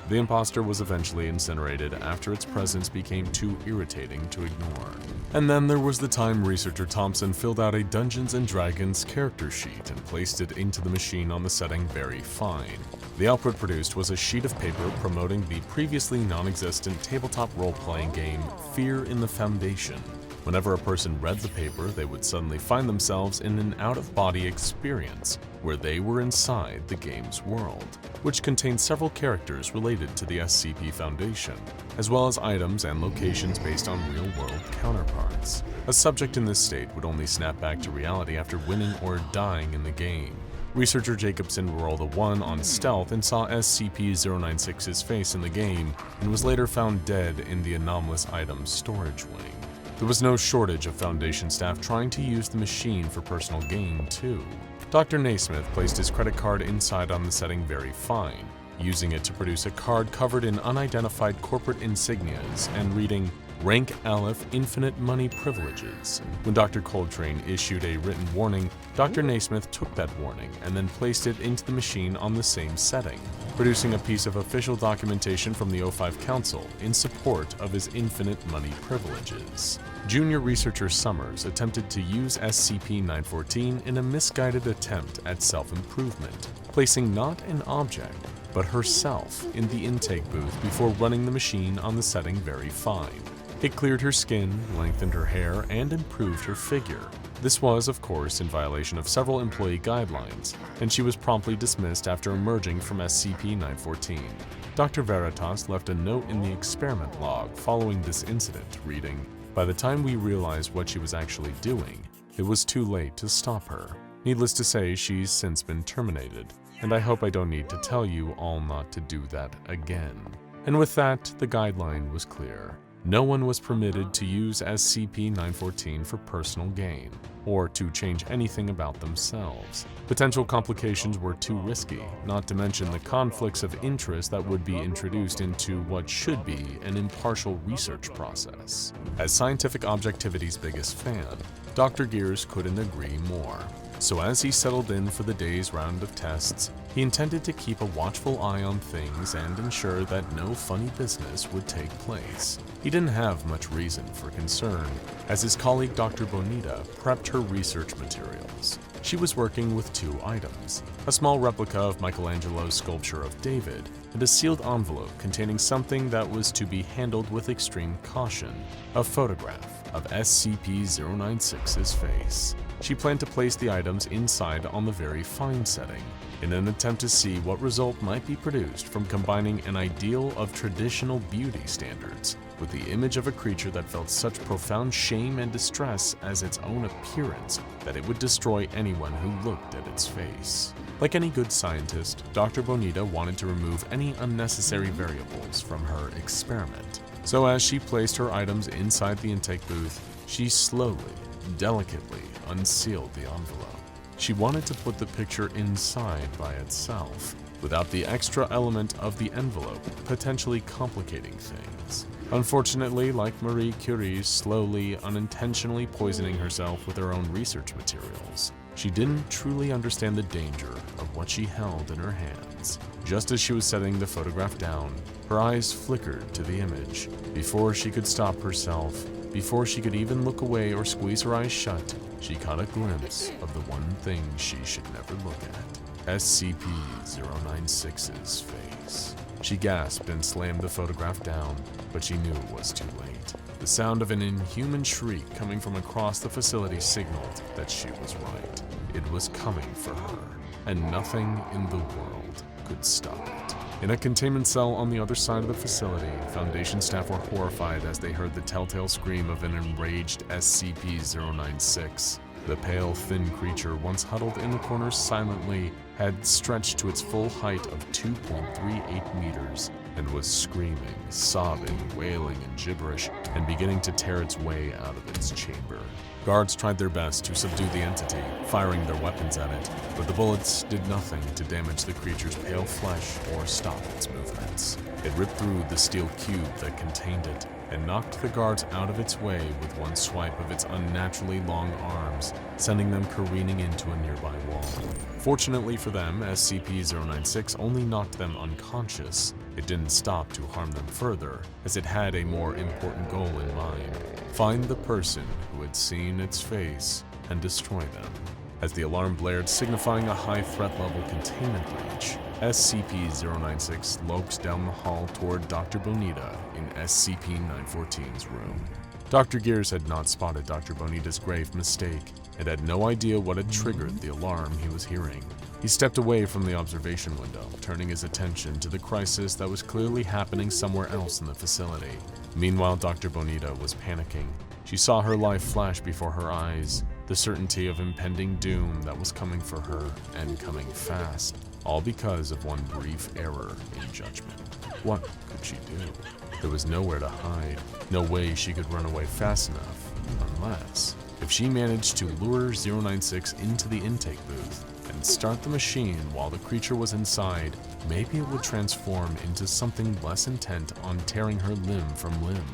The imposter was eventually incinerated after its presence became too irritating to ignore. And then there was the time researcher Thompson filled out a Dungeons & Dragons character sheet and placed it into the machine on the setting Very Fine. The output produced was a sheet of paper promoting the previously non-existent tabletop role-playing game Fear in the Foundation. Whenever a person read the paper, they would suddenly find themselves in an out-of-body experience where they were inside the game's world, which contained several characters related to the SCP Foundation, as well as items and locations based on real-world counterparts. A subject in this state would only snap back to reality after winning or dying in the game. Researcher Jacobson rolled a 1 on stealth and saw SCP-096's face in the game, and was later found dead in the anomalous item's storage wing. There was no shortage of Foundation staff trying to use the machine for personal gain, too. Dr. Naismith placed his credit card inside on the setting Very Fine, using it to produce a card covered in unidentified corporate insignias and reading, Rank Aleph Infinite Money Privileges. When Dr. Coltrane issued a written warning, Dr. Naismith took that warning and then placed it into the machine on the same setting, producing a piece of official documentation from the O5 Council in support of his infinite money privileges. Junior researcher Summers attempted to use SCP-014 in a misguided attempt at self-improvement, placing not an object, but herself in the intake booth before running the machine on the setting very fine. It cleared her skin, lengthened her hair, and improved her figure. This was, of course, in violation of several employee guidelines, and she was promptly dismissed after emerging from SCP-014. Dr. Veritas left a note in the experiment log following this incident, reading, "By the time we realized what she was actually doing, it was too late to stop her. Needless to say, she's since been terminated, and I hope I don't need to tell you all not to do that again." And with that, the guideline was clear. No one was permitted to use SCP-014 for personal gain, or to change anything about themselves. Potential complications were too risky, not to mention the conflicts of interest that would be introduced into what should be an impartial research process. As Scientific Objectivity's biggest fan, Dr. Gears couldn't agree more. So as he settled in for the day's round of tests, he intended to keep a watchful eye on things and ensure that no funny business would take place. He didn't have much reason for concern, as his colleague Dr. Bonita prepped her research materials. She was working with two items, a small replica of Michelangelo's sculpture of David, and a sealed envelope containing something that was to be handled with extreme caution, a photograph of SCP-096's face. She planned to place the items inside on the very fine setting, in an attempt to see what result might be produced from combining an ideal of traditional beauty standards with the image of a creature that felt such profound shame and distress as its own appearance that it would destroy anyone who looked at its face. Like any good scientist, Dr. Bonita wanted to remove any unnecessary variables from her experiment. So as she placed her items inside the intake booth, she slowly, delicately unsealed the envelope. She wanted to put the picture inside by itself, without the extra element of the envelope potentially complicating things. Unfortunately, like Marie Curie's slowly, unintentionally poisoning herself with her own research materials, she didn't truly understand the danger of what she held in her hands. Just as she was setting the photograph down, her eyes flickered to the image. Before she could stop herself, before she could even look away or squeeze her eyes shut, she caught a glimpse of the one thing she should never look at, SCP-096's face. She gasped and slammed the photograph down, but she knew it was too late. The sound of an inhuman shriek coming from across the facility signaled that she was right. It was coming for her, and nothing in the world could stop it. In a containment cell on the other side of the facility, Foundation staff were horrified as they heard the telltale scream of an enraged SCP-096. The pale, thin creature, once huddled in the corner silently, had stretched to its full height of 2.38 meters and was screaming, sobbing, wailing in gibberish, and beginning to tear its way out of its chamber. Guards tried their best to subdue the entity, firing their weapons at it, but the bullets did nothing to damage the creature's pale flesh or stop its movements. It ripped through the steel cube that contained it and knocked the guards out of its way with one swipe of its unnaturally long arms, sending them careening into a nearby wall. Fortunately for them, SCP-096 only knocked them unconscious. It didn't stop to harm them further, as it had a more important goal in mind: find the person who had seen its face and destroy them. As the alarm blared, signifying a high threat level containment breach, SCP-096 loped down the hall toward Dr. Bonita in SCP-914's room. Dr. Gears had not spotted Dr. Bonita's grave mistake and had no idea what had triggered the alarm he was hearing. He stepped away from the observation window, turning his attention to the crisis that was clearly happening somewhere else in the facility. Meanwhile, Dr. Bonita was panicking. She saw her life flash before her eyes, the certainty of impending doom that was coming for her, and coming fast, all because of one brief error in judgment. What could she do? There was nowhere to hide, no way she could run away fast enough, unless if she managed to lure 096 into the intake booth and start the machine while the creature was inside, maybe it would transform into something less intent on tearing her limb from limb.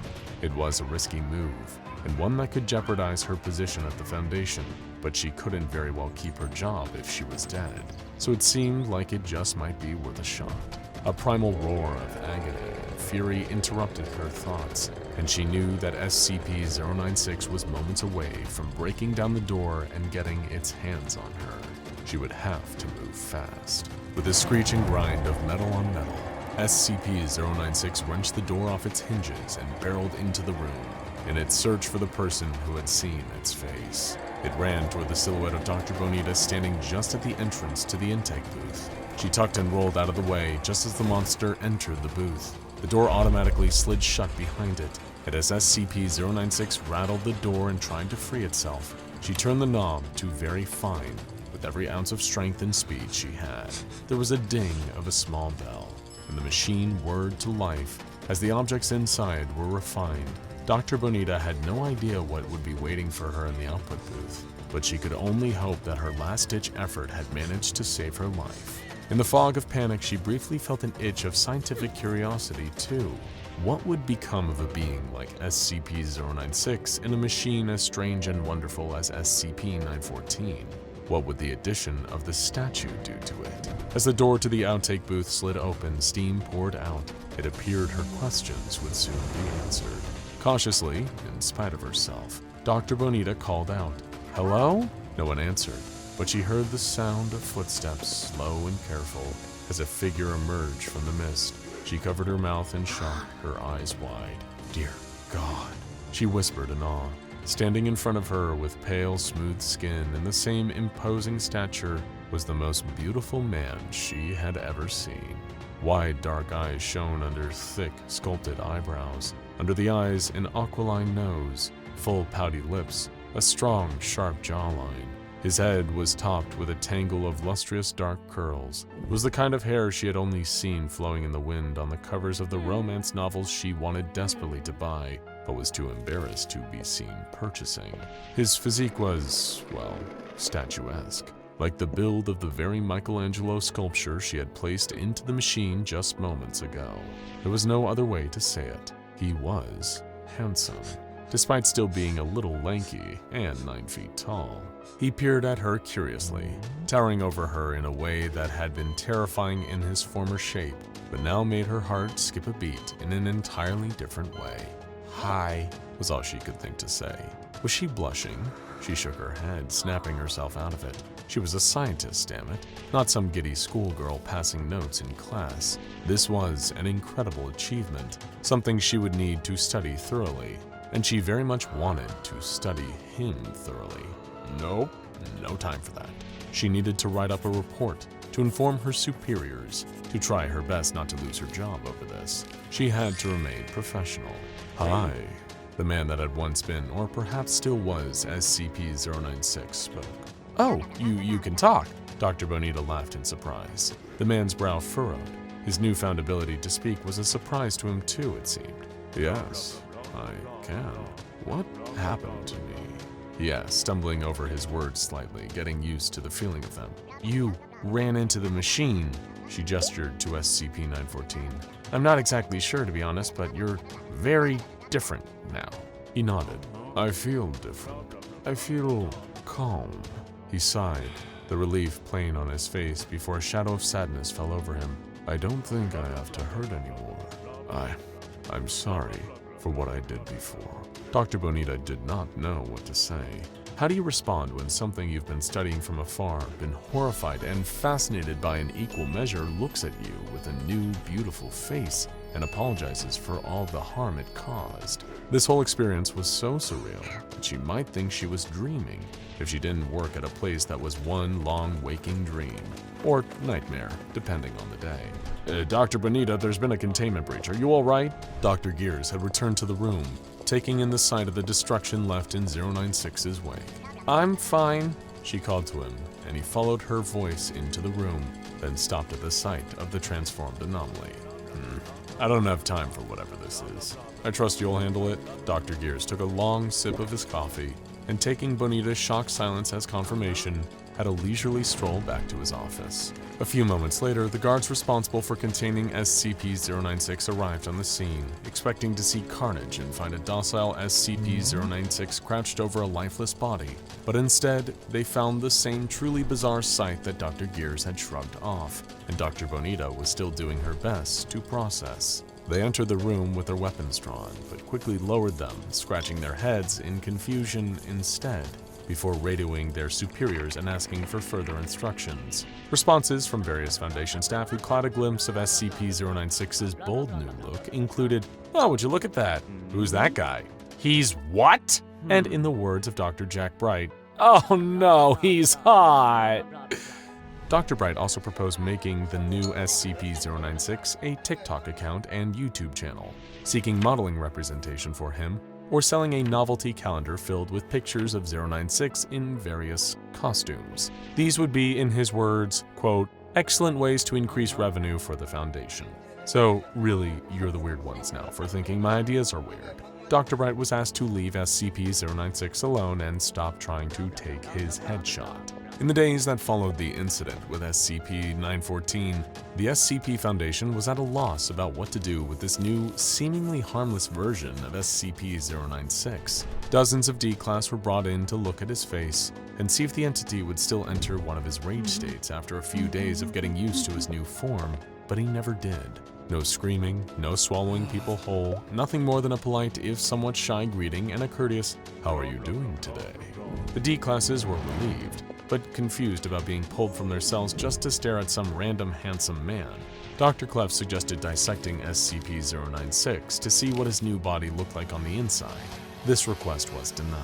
It was a risky move, and one that could jeopardize her position at the Foundation, but she couldn't very well keep her job if she was dead, so it seemed like it just might be worth a shot. A primal roar of agony and fury interrupted her thoughts, and she knew that SCP-096 was moments away from breaking down the door and getting its hands on her. She would have to move fast. With a screeching grind of metal on metal, SCP-096 wrenched the door off its hinges and barreled into the room in its search for the person who had seen its face. It ran toward the silhouette of Dr. Bonita standing just at the entrance to the intake booth. She tucked and rolled out of the way just as the monster entered the booth. The door automatically slid shut behind it, and as SCP-096 rattled the door and tried to free itself, she turned the knob to very fine with every ounce of strength and speed she had. There was a ding of a small bell, and the machine whirred to life as the objects inside were refined. Dr. Bonita had no idea what would be waiting for her in the output booth, but she could only hope that her last-ditch effort had managed to save her life. In the fog of panic, she briefly felt an itch of scientific curiosity, too. What would become of a being like SCP-096 in a machine as strange and wonderful as SCP-914? What would the addition of the statue do to it? As the door to the outtake booth slid open, steam poured out. It appeared her questions would soon be answered. Cautiously, in spite of herself, Dr. Bonita called out, "Hello?" No one answered, but she heard the sound of footsteps, slow and careful, as a figure emerged from the mist. She covered her mouth in shock, her eyes wide. "Dear God," she whispered in awe. Standing in front of her with pale, smooth skin and the same imposing stature was the most beautiful man she had ever seen. Wide, dark eyes shone under thick, sculpted eyebrows. Under the eyes, an aquiline nose, full, pouty lips, a strong, sharp jawline. His head was topped with a tangle of lustrous dark curls. It was the kind of hair she had only seen flowing in the wind on the covers of the romance novels she wanted desperately to buy, but was too embarrassed to be seen purchasing. His physique was, well, statuesque, like the build of the very Michelangelo sculpture she had placed into the machine just moments ago. There was no other way to say it. He was handsome, despite still being a little lanky and 9 feet tall. He peered at her curiously, towering over her in a way that had been terrifying in his former shape, but now made her heart skip a beat in an entirely different way. "Hi," was all she could think to say. Was she blushing? She shook her head, snapping herself out of it. She was a scientist, damn it, not some giddy schoolgirl passing notes in class. This was an incredible achievement, something she would need to study thoroughly, and she very much wanted to study him thoroughly. Nope, no time for that. She needed to write up a report, to inform her superiors, to try her best not to lose her job over this. She had to remain professional. "Hi," the man that had once been, or perhaps still was, SCP-096 spoke. "Oh, you can talk." Dr. Bonita laughed in surprise. The man's brow furrowed. His newfound ability to speak was a surprise to him too, it seemed. "Yes, I can. What happened to me?" he asked, stumbling over his words slightly, getting used to the feeling of them. "You ran into the machine," she gestured to SCP-914. "I'm not exactly sure, to be honest, but you're very different now." He nodded. "I feel different. I feel calm." He sighed, the relief plain on his face before a shadow of sadness fell over him. "I don't think I have to hurt anymore. I'm sorry for what I did before." Dr. Bonita did not know what to say. How do you respond when something you've been studying from afar, been horrified and fascinated by in equal measure, looks at you with a new, beautiful face and apologizes for all the harm it caused? This whole experience was so surreal that she might think she was dreaming if she didn't work at a place that was one long waking dream, or nightmare, depending on the day. Dr. Bonita, there's been a containment breach. Are you all right?" Dr. Gears had returned to the room, taking in the sight of the destruction left in 096's wake. "I'm fine," she called to him, and he followed her voice into the room, then stopped at the sight of the transformed anomaly. I don't have time for whatever this is. I trust you'll handle it." Dr. Gears took a long sip of his coffee, and taking Bonita's shocked silence as confirmation, had a leisurely stroll back to his office. A few moments later, the guards responsible for containing SCP-096 arrived on the scene, expecting to see carnage and find a docile SCP-096 crouched over a lifeless body, but instead, they found the same truly bizarre sight that Dr. Gears had shrugged off, and Dr. Bonita was still doing her best to process. They entered the room with their weapons drawn, but quickly lowered them, scratching their heads in confusion instead, before radioing their superiors and asking for further instructions. Responses from various Foundation staff who caught a glimpse of SCP-096's bold new look included, "Oh, would you look at that? Who's that guy? He's what?" And in the words of Dr. Jack Bright, "Oh no, he's hot!" Dr. Bright also proposed making the new SCP-096 a TikTok account and YouTube channel, seeking modeling representation for him, or selling a novelty calendar filled with pictures of 096 in various costumes. These would be, in his words, quote, "excellent ways to increase revenue for the Foundation." So really, you're the weird ones now for thinking my ideas are weird. Dr. Bright was asked to leave SCP-096 alone and stop trying to take his headshot. In the days that followed the incident with SCP-914, the SCP Foundation was at a loss about what to do with this new, seemingly harmless version of SCP-096. Dozens of D-Class were brought in to look at his face and see if the entity would still enter one of his rage states after a few days of getting used to his new form, but he never did. No screaming, no swallowing people whole, nothing more than a polite, if somewhat shy greeting and a courteous, "How are you doing today?" The D-Classes were relieved, but confused about being pulled from their cells just to stare at some random handsome man. Dr. Clef suggested dissecting SCP-096 to see what his new body looked like on the inside. This request was denied.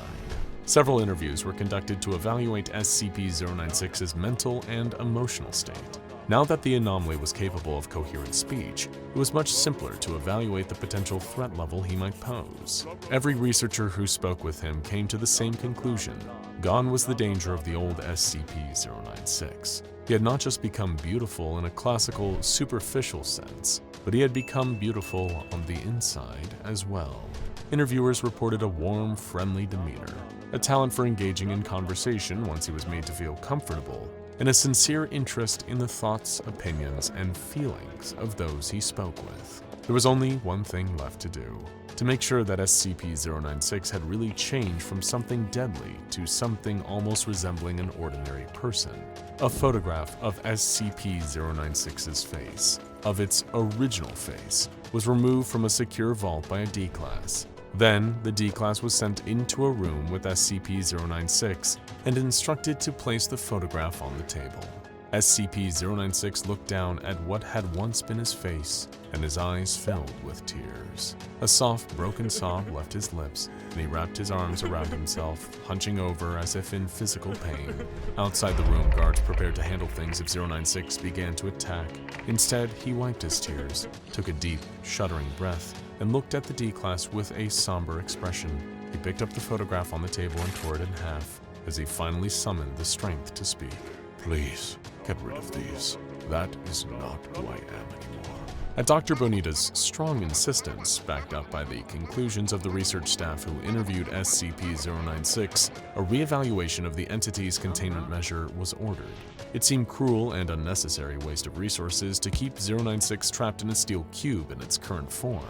Several interviews were conducted to evaluate SCP-096's mental and emotional state. Now that the anomaly was capable of coherent speech, it was much simpler to evaluate the potential threat level he might pose. Every researcher who spoke with him came to the same conclusion. Gone was the danger of the old SCP-096. He had not just become beautiful in a classical, superficial sense, but he had become beautiful on the inside as well. Interviewers reported a warm, friendly demeanor, a talent for engaging in conversation once he was made to feel comfortable, and a sincere interest in the thoughts, opinions, and feelings of those he spoke with. There was only one thing left to do: to make sure that SCP-096 had really changed from something deadly to something almost resembling an ordinary person. A photograph of SCP-096's face, of its original face, was removed from a secure vault by a D-Class. Then, the D-Class was sent into a room with SCP-096 and instructed to place the photograph on the table. SCP-096 looked down at what had once been his face, and his eyes filled with tears. A soft, broken sob left his lips, and he wrapped his arms around himself, hunching over as if in physical pain. Outside the room, guards prepared to handle things if 096 began to attack. Instead, he wiped his tears, took a deep, shuddering breath, and looked at the D-Class with a somber expression. He picked up the photograph on the table and tore it in half, as he finally summoned the strength to speak. "Please, get rid of these. That is not who I am anymore." At Dr. Bonita's strong insistence, backed up by the conclusions of the research staff who interviewed SCP-096, a reevaluation of the entity's containment measure was ordered. It seemed cruel and unnecessary waste of resources to keep 096 trapped in a steel cube in its current form.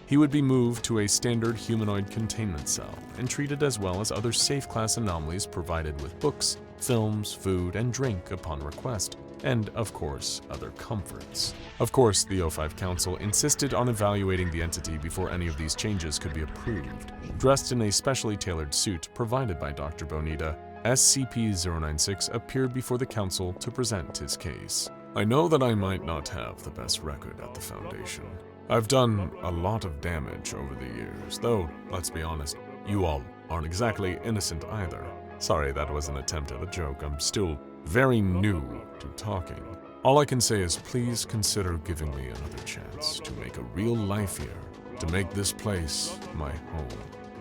He would be moved to a standard humanoid containment cell and treated as well as other safe-class anomalies, provided with books, films, food, and drink upon request, and, of course, other comforts. Of course, the O5 Council insisted on evaluating the entity before any of these changes could be approved. Dressed in a specially tailored suit provided by Dr. Bonita, SCP-096 appeared before the Council to present his case. "I know that I might not have the best record at the Foundation. I've done a lot of damage over the years, though, let's be honest, you all aren't exactly innocent either. Sorry, that was an attempt at a joke. I'm still very new to talking. All I can say is please consider giving me another chance to make a real life here, to make this place my home.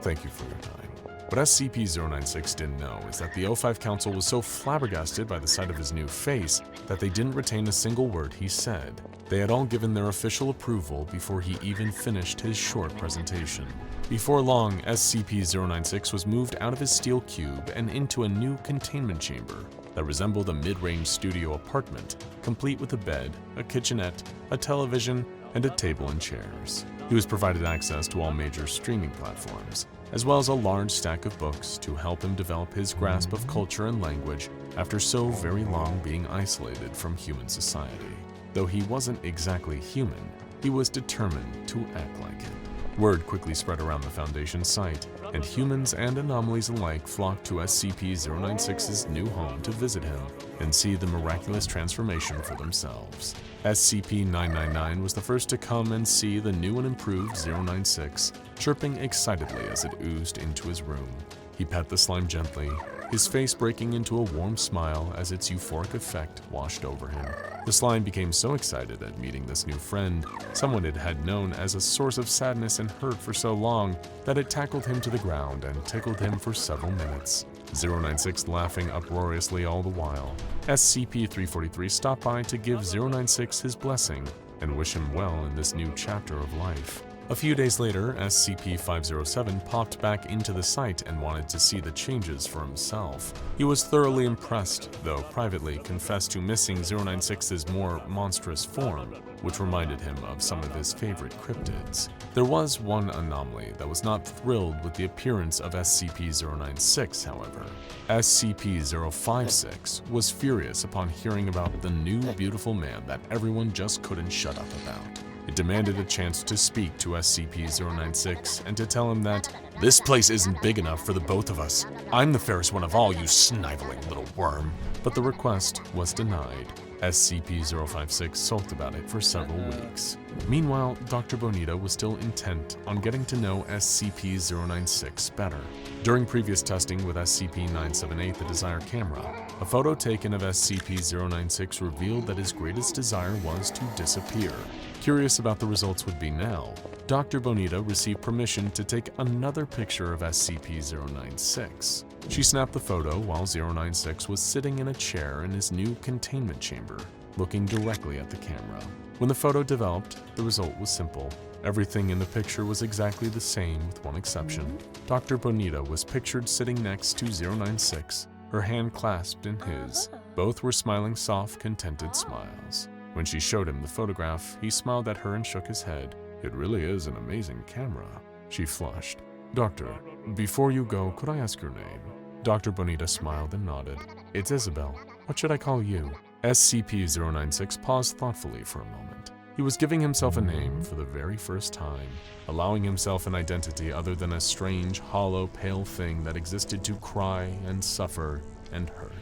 Thank you for your time." What SCP-096 didn't know is that the O5 Council was so flabbergasted by the sight of his new face that they didn't retain a single word he said. They had all given their official approval before he even finished his short presentation. Before long, SCP-096 was moved out of his steel cube and into a new containment chamber that resembled a mid-range studio apartment, complete with a bed, a kitchenette, a television, and a table and chairs. He was provided access to all major streaming platforms, as well as a large stack of books to help him develop his grasp of culture and language after so very long being isolated from human society. Though he wasn't exactly human, he was determined to act like it. Word quickly spread around the Foundation site, and humans and anomalies alike flocked to SCP-096's new home to visit him and see the miraculous transformation for themselves. SCP-999 was the first to come and see the new and improved 096, chirping excitedly as it oozed into his room. He pet the slime gently, his face breaking into a warm smile as its euphoric effect washed over him. The slime became so excited at meeting this new friend, someone it had known as a source of sadness and hurt for so long, that it tackled him to the ground and tickled him for several minutes. 096 laughing uproariously all the while. SCP-343 stopped by to give 096 his blessing and wish him well in this new chapter of life. A few days later, SCP-507 popped back into the site and wanted to see the changes for himself. He was thoroughly impressed, though privately confessed to missing 096's more monstrous form, which reminded him of some of his favorite cryptids. There was one anomaly that was not thrilled with the appearance of SCP-096, however. SCP-056 was furious upon hearing about the new beautiful man that everyone just couldn't shut up about. It demanded a chance to speak to SCP-096 and to tell him that, "This place isn't big enough for the both of us. I'm the fairest one of all, you sniveling little worm." But the request was denied. SCP-056 sulked about it for several weeks. Meanwhile, Dr. Bonita was still intent on getting to know SCP-096 better. During previous testing with SCP-978, the Desire camera, a photo taken of SCP-096 revealed that his greatest desire was to disappear. Curious about the results would be now, Dr. Bonita received permission to take another picture of SCP-096. She snapped the photo while 096 was sitting in a chair in his new containment chamber, looking directly at the camera. When the photo developed, the result was simple. Everything in the picture was exactly the same with one exception. Dr. Bonita was pictured sitting next to 096, her hand clasped in his. Both were smiling soft, contented smiles. When she showed him the photograph, he smiled at her and shook his head. "It really is an amazing camera." She flushed. "Doctor, before you go, could I ask your name?" Dr. Bonita smiled and nodded. "It's Isabel. What should I call you?" SCP-096 paused thoughtfully for a moment. He was giving himself a name for the very first time, allowing himself an identity other than a strange, hollow, pale thing that existed to cry and suffer and hurt.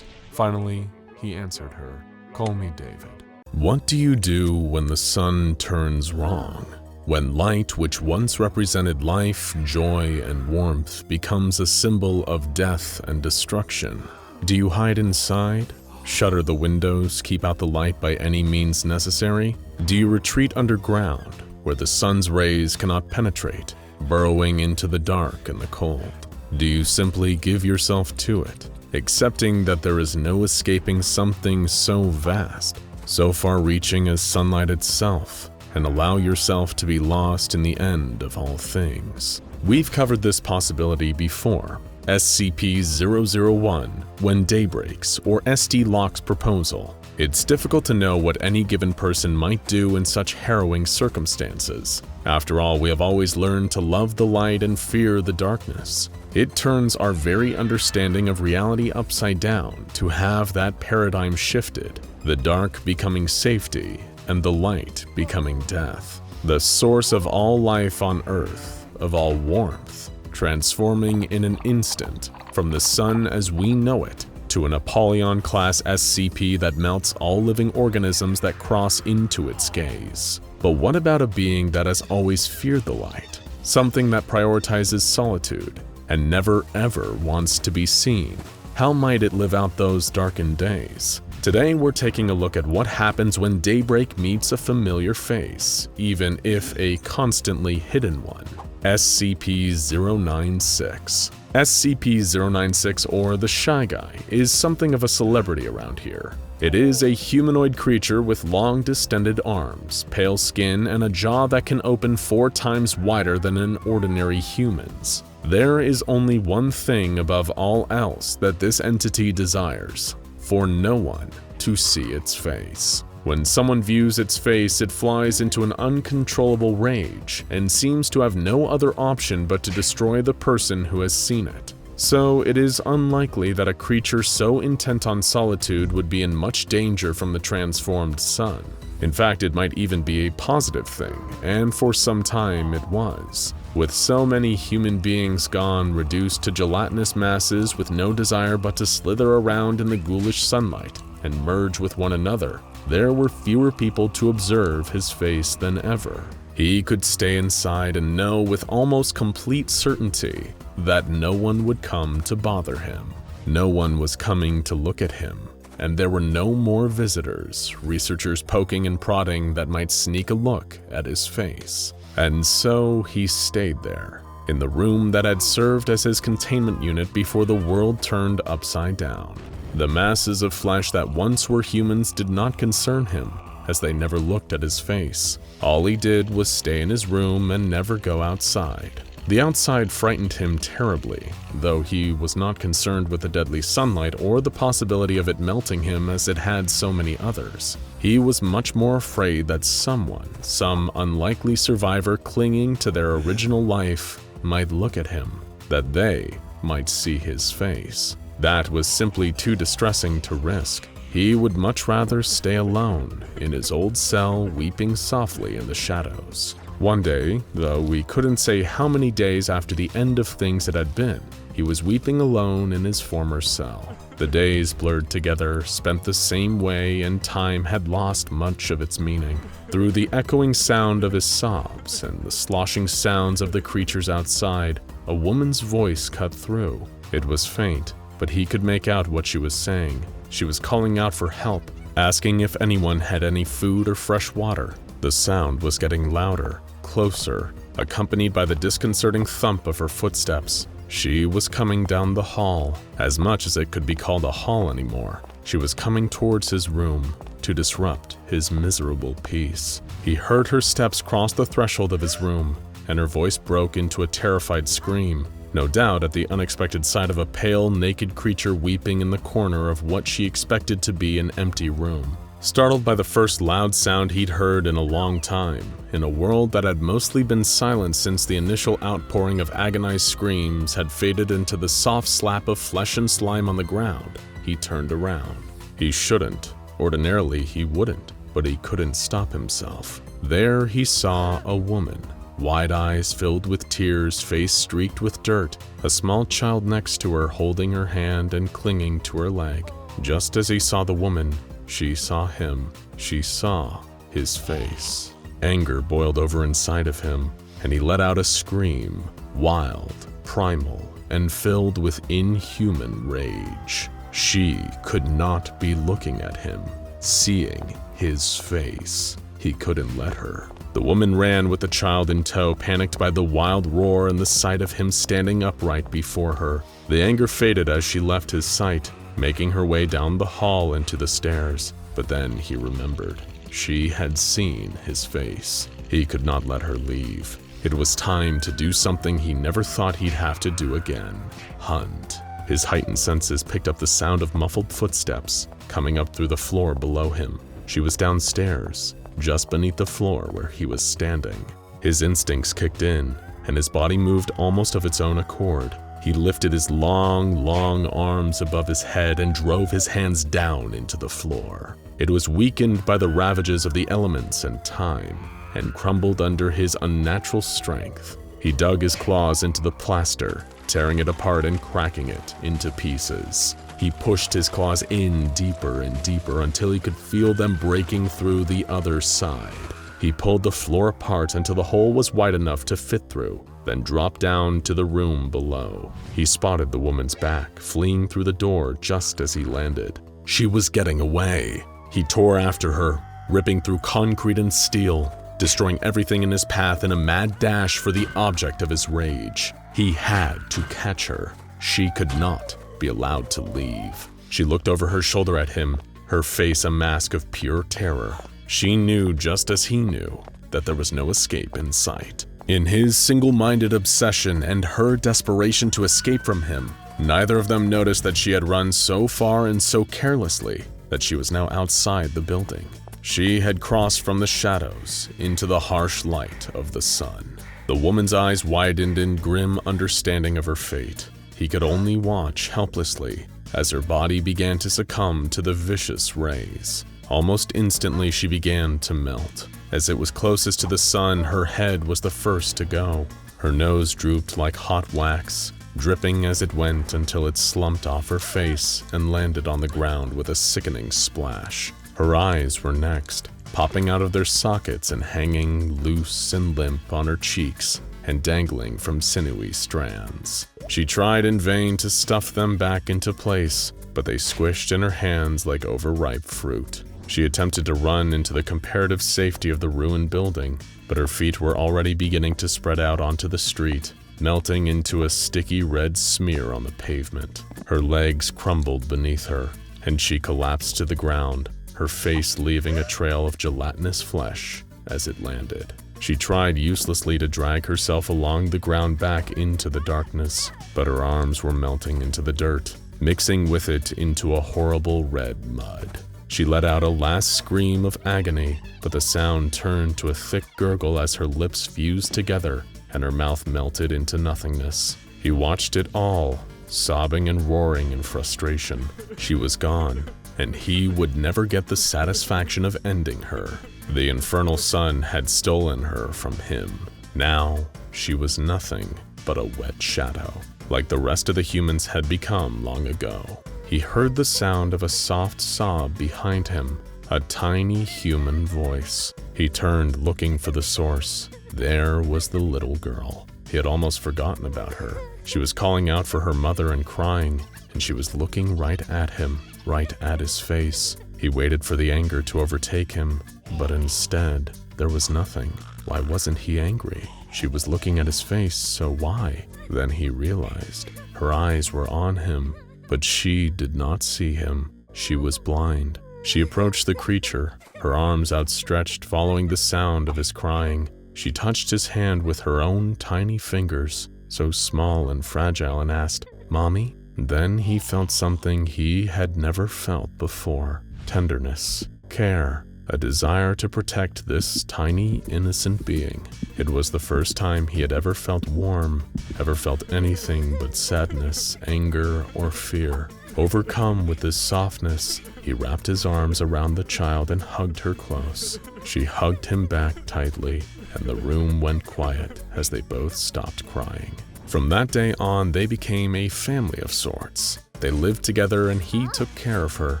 Finally, he answered her. "Call me David." What do you do when the sun turns wrong? When light, which once represented life, joy, and warmth, becomes a symbol of death and destruction? Do you hide inside? Shutter the windows, keep out the light by any means necessary? Do you retreat underground, where the sun's rays cannot penetrate, burrowing into the dark and the cold? Do you simply give yourself to it, accepting that there is no escaping something so vast, so far-reaching as sunlight itself, and allow yourself to be lost in the end of all things? We've covered this possibility before. SCP-001, When Day Breaks, or SD Locke's proposal. It's difficult to know what any given person might do in such harrowing circumstances. After all, we have always learned to love the light and fear the darkness. It turns our very understanding of reality upside down to have that paradigm shifted, the dark becoming safety and the light becoming death. The source of all life on Earth, of all warmth, transforming in an instant from the sun as we know it to an Apollyon-class SCP that melts all living organisms that cross into its gaze. But what about a being that has always feared the light? Something that prioritizes solitude and never ever wants to be seen? How might it live out those darkened days? Today we're taking a look at what happens when daybreak meets a familiar face, even if a constantly hidden one. SCP-096. SCP-096, or the Shy Guy, is something of a celebrity around here. It is a humanoid creature with long distended arms, pale skin, and a jaw that can open 4 times wider than an ordinary human's. There is only one thing above all else that this entity desires: for no one to see its face. When someone views its face, it flies into an uncontrollable rage and seems to have no other option but to destroy the person who has seen it. So it is unlikely that a creature so intent on solitude would be in much danger from the transformed sun. In fact, it might even be a positive thing, and for some time it was. With so many human beings gone, reduced to gelatinous masses with no desire but to slither around in the ghoulish sunlight and merge with one another, there were fewer people to observe his face than ever. He could stay inside and know with almost complete certainty that no one would come to bother him. No one was coming to look at him, and there were no more visitors, researchers poking and prodding that might sneak a look at his face. And so he stayed there, in the room that had served as his containment unit before the world turned upside down. The masses of flesh that once were humans did not concern him, as they never looked at his face. All he did was stay in his room and never go outside. The outside frightened him terribly, though he was not concerned with the deadly sunlight or the possibility of it melting him as it had so many others. He was much more afraid that someone, some unlikely survivor clinging to their original life, might look at him, that they might see his face. That was simply too distressing to risk. He would much rather stay alone in his old cell, weeping softly in the shadows. One day, though we couldn't say how many days after the end of things it had been, he was weeping alone in his former cell. The days blurred together, spent the same way, and time had lost much of its meaning. Through the echoing sound of his sobs and the sloshing sounds of the creatures outside, a woman's voice cut through. It was faint, but he could make out what she was saying. She was calling out for help, asking if anyone had any food or fresh water. The sound was getting louder, closer, accompanied by the disconcerting thump of her footsteps. She was coming down the hall, as much as it could be called a hall anymore. She was coming towards his room to disrupt his miserable peace. He heard her steps cross the threshold of his room, and her voice broke into a terrified scream. No doubt at the unexpected sight of a pale, naked creature weeping in the corner of what she expected to be an empty room. Startled by the first loud sound he'd heard in a long time, in a world that had mostly been silent since the initial outpouring of agonized screams had faded into the soft slap of flesh and slime on the ground, he turned around. He shouldn't. Ordinarily he wouldn't, but he couldn't stop himself. There he saw a woman. Wide eyes filled with tears, face streaked with dirt, a small child next to her holding her hand and clinging to her leg. Just as he saw the woman, she saw him. She saw his face. Anger boiled over inside of him, and he let out a scream, wild, primal, and filled with inhuman rage. She could not be looking at him, seeing his face. He couldn't let her. The woman ran with the child in tow, panicked by the wild roar and the sight of him standing upright before her. The anger faded as she left his sight, making her way down the hall and to the stairs. But then he remembered. She had seen his face. He could not let her leave. It was time to do something he never thought he'd have to do again. Hunt. His heightened senses picked up the sound of muffled footsteps coming up through the floor below him. She was downstairs, just beneath the floor where he was standing. His instincts kicked in, and his body moved almost of its own accord. He lifted his long arms above his head and drove his hands down into the floor. It was weakened by the ravages of the elements and time, and crumbled under his unnatural strength. He dug his claws into the plaster, tearing it apart and cracking it into pieces. He pushed his claws in deeper and deeper until he could feel them breaking through the other side. He pulled the floor apart until the hole was wide enough to fit through, then dropped down to the room below. He spotted the woman's back, fleeing through the door just as he landed. She was getting away. He tore after her, ripping through concrete and steel, destroying everything in his path in a mad dash for the object of his rage. He had to catch her. She could not be allowed to leave. She looked over her shoulder at him, her face a mask of pure terror. She knew, just as he knew, that there was no escape in sight. In his single-minded obsession and her desperation to escape from him, neither of them noticed that she had run so far and so carelessly that she was now outside the building. She had crossed from the shadows into the harsh light of the sun. The woman's eyes widened in grim understanding of her fate. He could only watch helplessly as her body began to succumb to the vicious rays. Almost instantly, she began to melt. As it was closest to the sun, her head was the first to go. Her nose drooped like hot wax, dripping as it went until it slumped off her face and landed on the ground with a sickening splash. Her eyes were next, popping out of their sockets and hanging loose and limp on her cheeks and dangling from sinewy strands. She tried in vain to stuff them back into place, but they squished in her hands like overripe fruit. She attempted to run into the comparative safety of the ruined building, but her feet were already beginning to spread out onto the street, melting into a sticky red smear on the pavement. Her legs crumbled beneath her, and she collapsed to the ground, her face leaving a trail of gelatinous flesh as it landed. She tried uselessly to drag herself along the ground back into the darkness, but her arms were melting into the dirt, mixing with it into a horrible red mud. She let out a last scream of agony, but the sound turned to a thick gurgle as her lips fused together and her mouth melted into nothingness. He watched it all, sobbing and roaring in frustration. She was gone, and he would never get the satisfaction of ending her. The infernal sun had stolen her from him. Now, she was nothing but a wet shadow, like the rest of the humans had become long ago. He heard the sound of a soft sob behind him, a tiny human voice. He turned, looking for the source. There was the little girl. He had almost forgotten about her. She was calling out for her mother and crying, and she was looking right at him, right at his face. He waited for the anger to overtake him, but instead, there was nothing. Why wasn't he angry? She was looking at his face, so why? Then he realized. Her eyes were on him, but she did not see him. She was blind. She approached the creature, her arms outstretched following the sound of his crying. She touched his hand with her own tiny fingers, so small and fragile, and asked, "Mommy?" Then he felt something he had never felt before. Tenderness, care, a desire to protect this tiny, innocent being. It was the first time he had ever felt warm, ever felt anything but sadness, anger, or fear. Overcome with this softness, he wrapped his arms around the child and hugged her close. She hugged him back tightly, and the room went quiet as they both stopped crying. From that day on, they became a family of sorts. They lived together and he took care of her.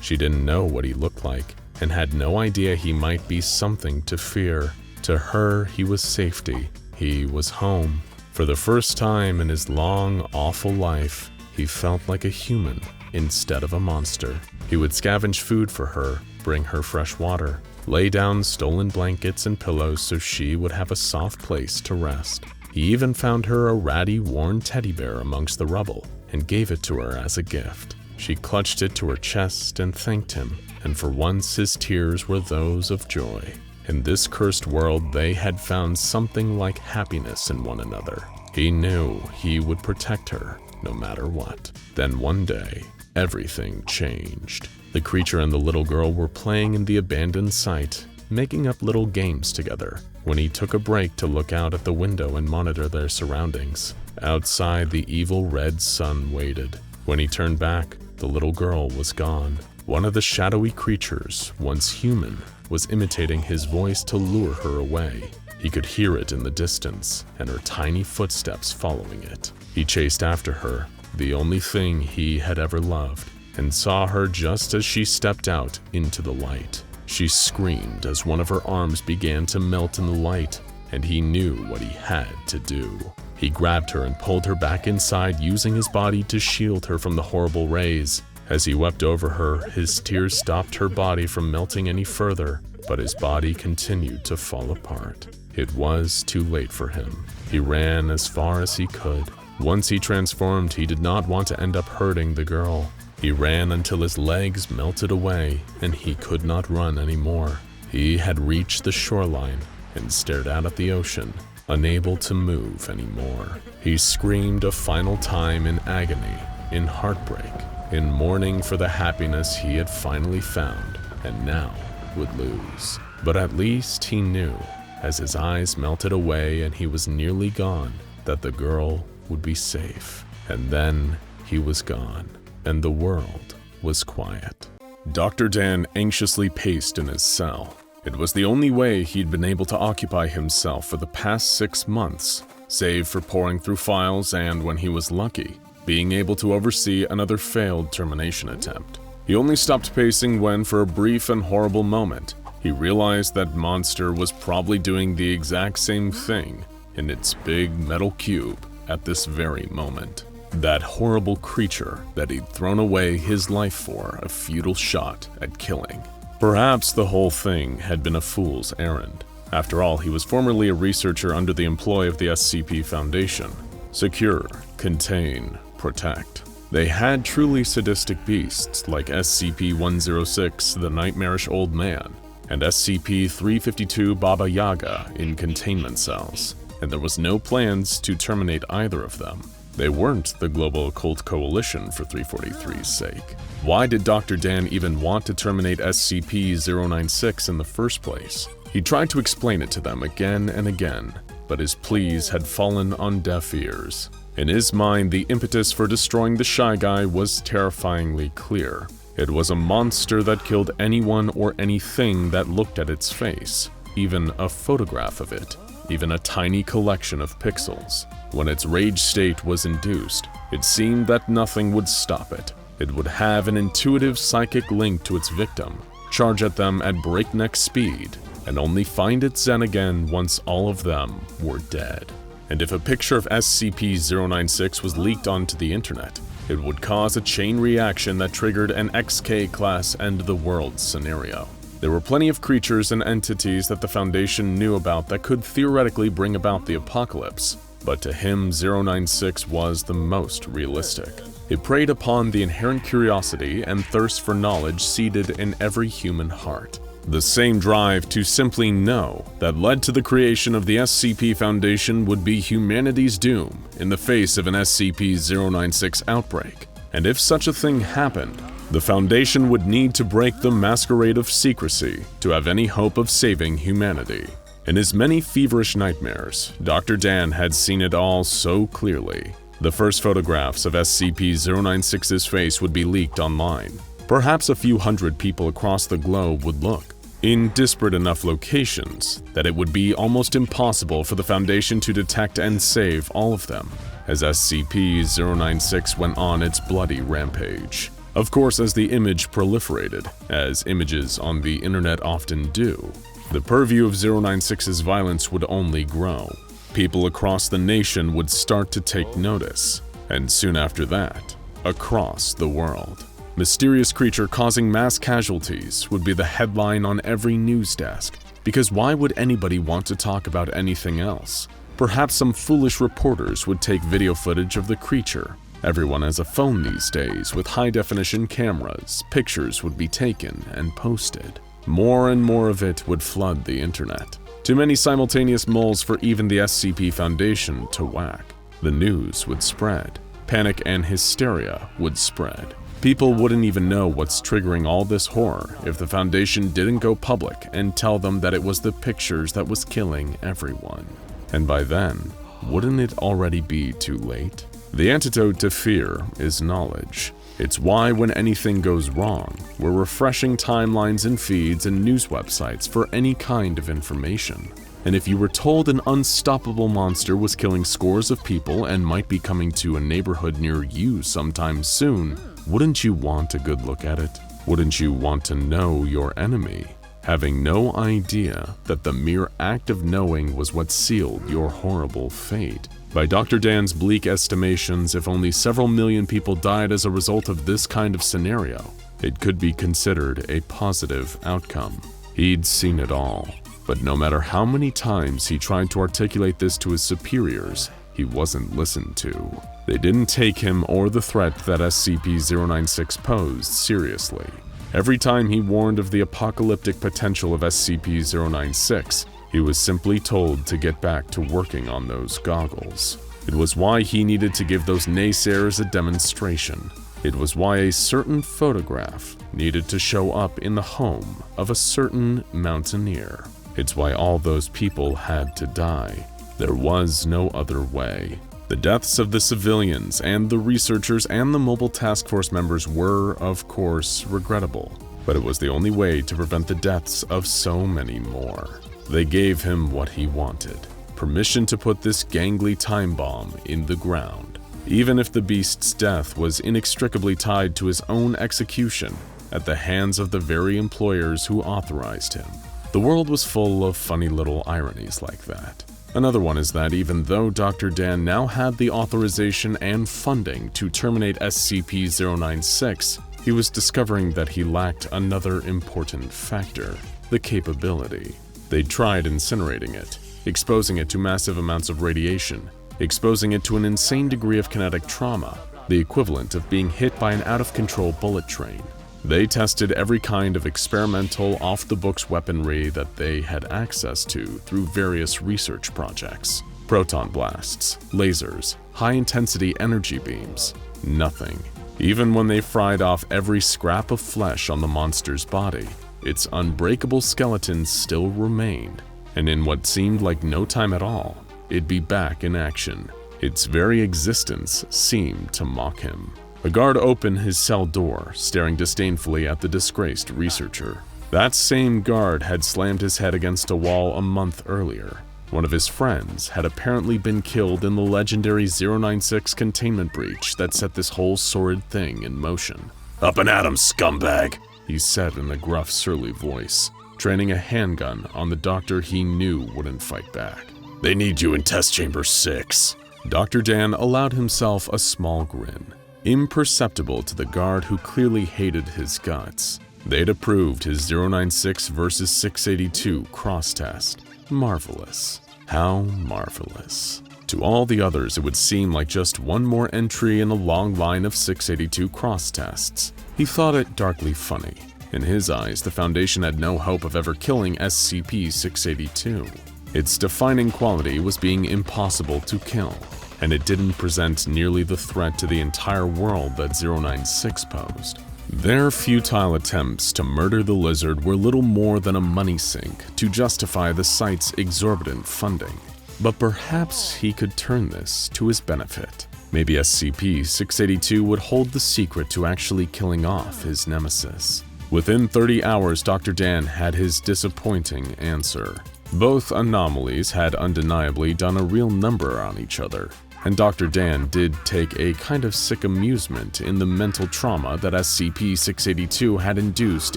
She didn't know what he looked like and had no idea he might be something to fear. To her, he was safety. He was home. For the first time in his long, awful life, he felt like a human instead of a monster. He would scavenge food for her, bring her fresh water, lay down stolen blankets and pillows so she would have a soft place to rest. He even found her a ratty, worn teddy bear amongst the rubble and gave it to her as a gift. She clutched it to her chest and thanked him, and for once his tears were those of joy. In this cursed world, they had found something like happiness in one another. He knew he would protect her, no matter what. Then one day, everything changed. The creature and the little girl were playing in the abandoned site, making up little games together, when he took a break to look out at the window and monitor their surroundings. Outside, the evil red sun waited. When he turned back, the little girl was gone. One of the shadowy creatures, once human, was imitating his voice to lure her away. He could hear it in the distance, and her tiny footsteps following it. He chased after her, the only thing he had ever loved, and saw her just as she stepped out into the light. She screamed as one of her arms began to melt in the light, and he knew what he had to do. He grabbed her and pulled her back inside, using his body to shield her from the horrible rays. As he wept over her, his tears stopped her body from melting any further, but his body continued to fall apart. It was too late for him. He ran as far as he could, Once he transformed, he did not want to end up hurting the girl. He ran until his legs melted away and he could not run anymore. He had reached the shoreline and stared out at the ocean, unable to move anymore. He screamed a final time in agony, in heartbreak, in mourning for the happiness he had finally found and now would lose. But at least he knew, as his eyes melted away and he was nearly gone, that the girl would be safe. And then he was gone, and the world was quiet. Dr. Dan anxiously paced in his cell. It was the only way he'd been able to occupy himself for the past 6 months, save for poring through files and, when he was lucky, being able to oversee another failed termination attempt. He only stopped pacing when, for a brief and horrible moment, he realized that monster was probably doing the exact same thing in its big metal cube at this very moment. That horrible creature that he'd thrown away his life for a futile shot at killing. Perhaps the whole thing had been a fool's errand. After all, he was formerly a researcher under the employ of the SCP Foundation. Secure, contain, protect. They had truly sadistic beasts like SCP-096, the Nightmarish Old Man, and SCP-352 Baba Yaga in containment cells, and there was no plans to terminate either of them. They weren't the Global Occult Coalition for 343's sake. Why did Dr. Dan even want to terminate SCP-096 in the first place? He tried to explain it to them again and again, but his pleas had fallen on deaf ears. In his mind, the impetus for destroying the Shy Guy was terrifyingly clear. It was a monster that killed anyone or anything that looked at its face, even a photograph of it, even a tiny collection of pixels. When its rage state was induced, it seemed that nothing would stop it. It would have an intuitive psychic link to its victim, charge at them at breakneck speed, and only find its zen again once all of them were dead. And if a picture of SCP-096 was leaked onto the internet, it would cause a chain reaction that triggered an XK-class end-of-the-world scenario. There were plenty of creatures and entities that the Foundation knew about that could theoretically bring about the apocalypse, but to him, 096 was the most realistic. It preyed upon the inherent curiosity and thirst for knowledge seated in every human heart. The same drive to simply know that led to the creation of the SCP Foundation would be humanity's doom in the face of an SCP-096 outbreak. And if such a thing happened, the Foundation would need to break the masquerade of secrecy to have any hope of saving humanity. In his many feverish nightmares, Dr. Dan had seen it all so clearly. The first photographs of SCP-096's face would be leaked online. Perhaps a few hundred people across the globe would look, in disparate enough locations that it would be almost impossible for the Foundation to detect and save all of them, as SCP-096 went on its bloody rampage. Of course, as the image proliferated, as images on the internet often do, the purview of 096's violence would only grow. People across the nation would start to take notice, and soon after that, across the world. Mysterious creature causing mass casualties would be the headline on every news desk, because why would anybody want to talk about anything else? Perhaps some foolish reporters would take video footage of the creature. Everyone has a phone these days with high-definition cameras. Pictures would be taken and posted. More and more of it would flood the internet. Too many simultaneous moles for even the SCP Foundation to whack. The news would spread. Panic and hysteria would spread. People wouldn't even know what's triggering all this horror if the Foundation didn't go public and tell them that it was the pictures that was killing everyone. And by then, wouldn't it already be too late? The antidote to fear is knowledge. It's why when anything goes wrong, we're refreshing timelines and feeds and news websites for any kind of information. And if you were told an unstoppable monster was killing scores of people and might be coming to a neighborhood near you sometime soon, wouldn't you want a good look at it? Wouldn't you want to know your enemy? Having no idea that the mere act of knowing was what sealed your horrible fate. By Dr. Dan's bleak estimations, if only several million people died as a result of this kind of scenario, it could be considered a positive outcome. He'd seen it all, but no matter how many times he tried to articulate this to his superiors, he wasn't listened to. They didn't take him or the threat that SCP-096 posed seriously. Every time he warned of the apocalyptic potential of SCP-096, he was simply told to get back to working on those goggles. It was why he needed to give those naysayers a demonstration. It was why a certain photograph needed to show up in the home of a certain mountaineer. It's why all those people had to die. There was no other way. The deaths of the civilians and the researchers and the Mobile Task Force members were, of course, regrettable, but it was the only way to prevent the deaths of so many more. They gave him what he wanted: permission to put this gangly time bomb in the ground, even if the beast's death was inextricably tied to his own execution at the hands of the very employers who authorized him. The world was full of funny little ironies like that. Another one is that even though Dr. Dan now had the authorization and funding to terminate SCP-096, he was discovering that he lacked another important factor: the capability. They tried incinerating it, exposing it to massive amounts of radiation, exposing it to an insane degree of kinetic trauma, the equivalent of being hit by an out-of-control bullet train. They tested every kind of experimental, off-the-books weaponry that they had access to through various research projects. Proton blasts, lasers, high-intensity energy beams. Nothing. Even when they fried off every scrap of flesh on the monster's body, its unbreakable skeleton still remained, and in what seemed like no time at all, it'd be back in action. Its very existence seemed to mock him. A guard opened his cell door, staring disdainfully at the disgraced researcher. That same guard had slammed his head against a wall a month earlier. One of his friends had apparently been killed in the legendary 096 containment breach that set this whole sordid thing in motion. "Up and at 'em, scumbag," he said in a gruff, surly voice, training a handgun on the doctor he knew wouldn't fight back. "They need you in test chamber 6. Dr. Dan allowed himself a small grin, imperceptible to the guard who clearly hated his guts. They'd approved his 096 versus 682 cross-test. Marvelous. How marvelous. To all the others, it would seem like just one more entry in a long line of 682 cross-tests. He thought it darkly funny. In his eyes, the Foundation had no hope of ever killing SCP-682. Its defining quality was being impossible to kill, and it didn't present nearly the threat to the entire world that 096 posed. Their futile attempts to murder the lizard were little more than a money sink to justify the site's exorbitant funding. But perhaps he could turn this to his benefit. Maybe SCP-682 would hold the secret to actually killing off his nemesis. Within 30 hours, Dr. Dan had his disappointing answer. Both anomalies had undeniably done a real number on each other, and Dr. Dan did take a kind of sick amusement in the mental trauma that SCP-682 had induced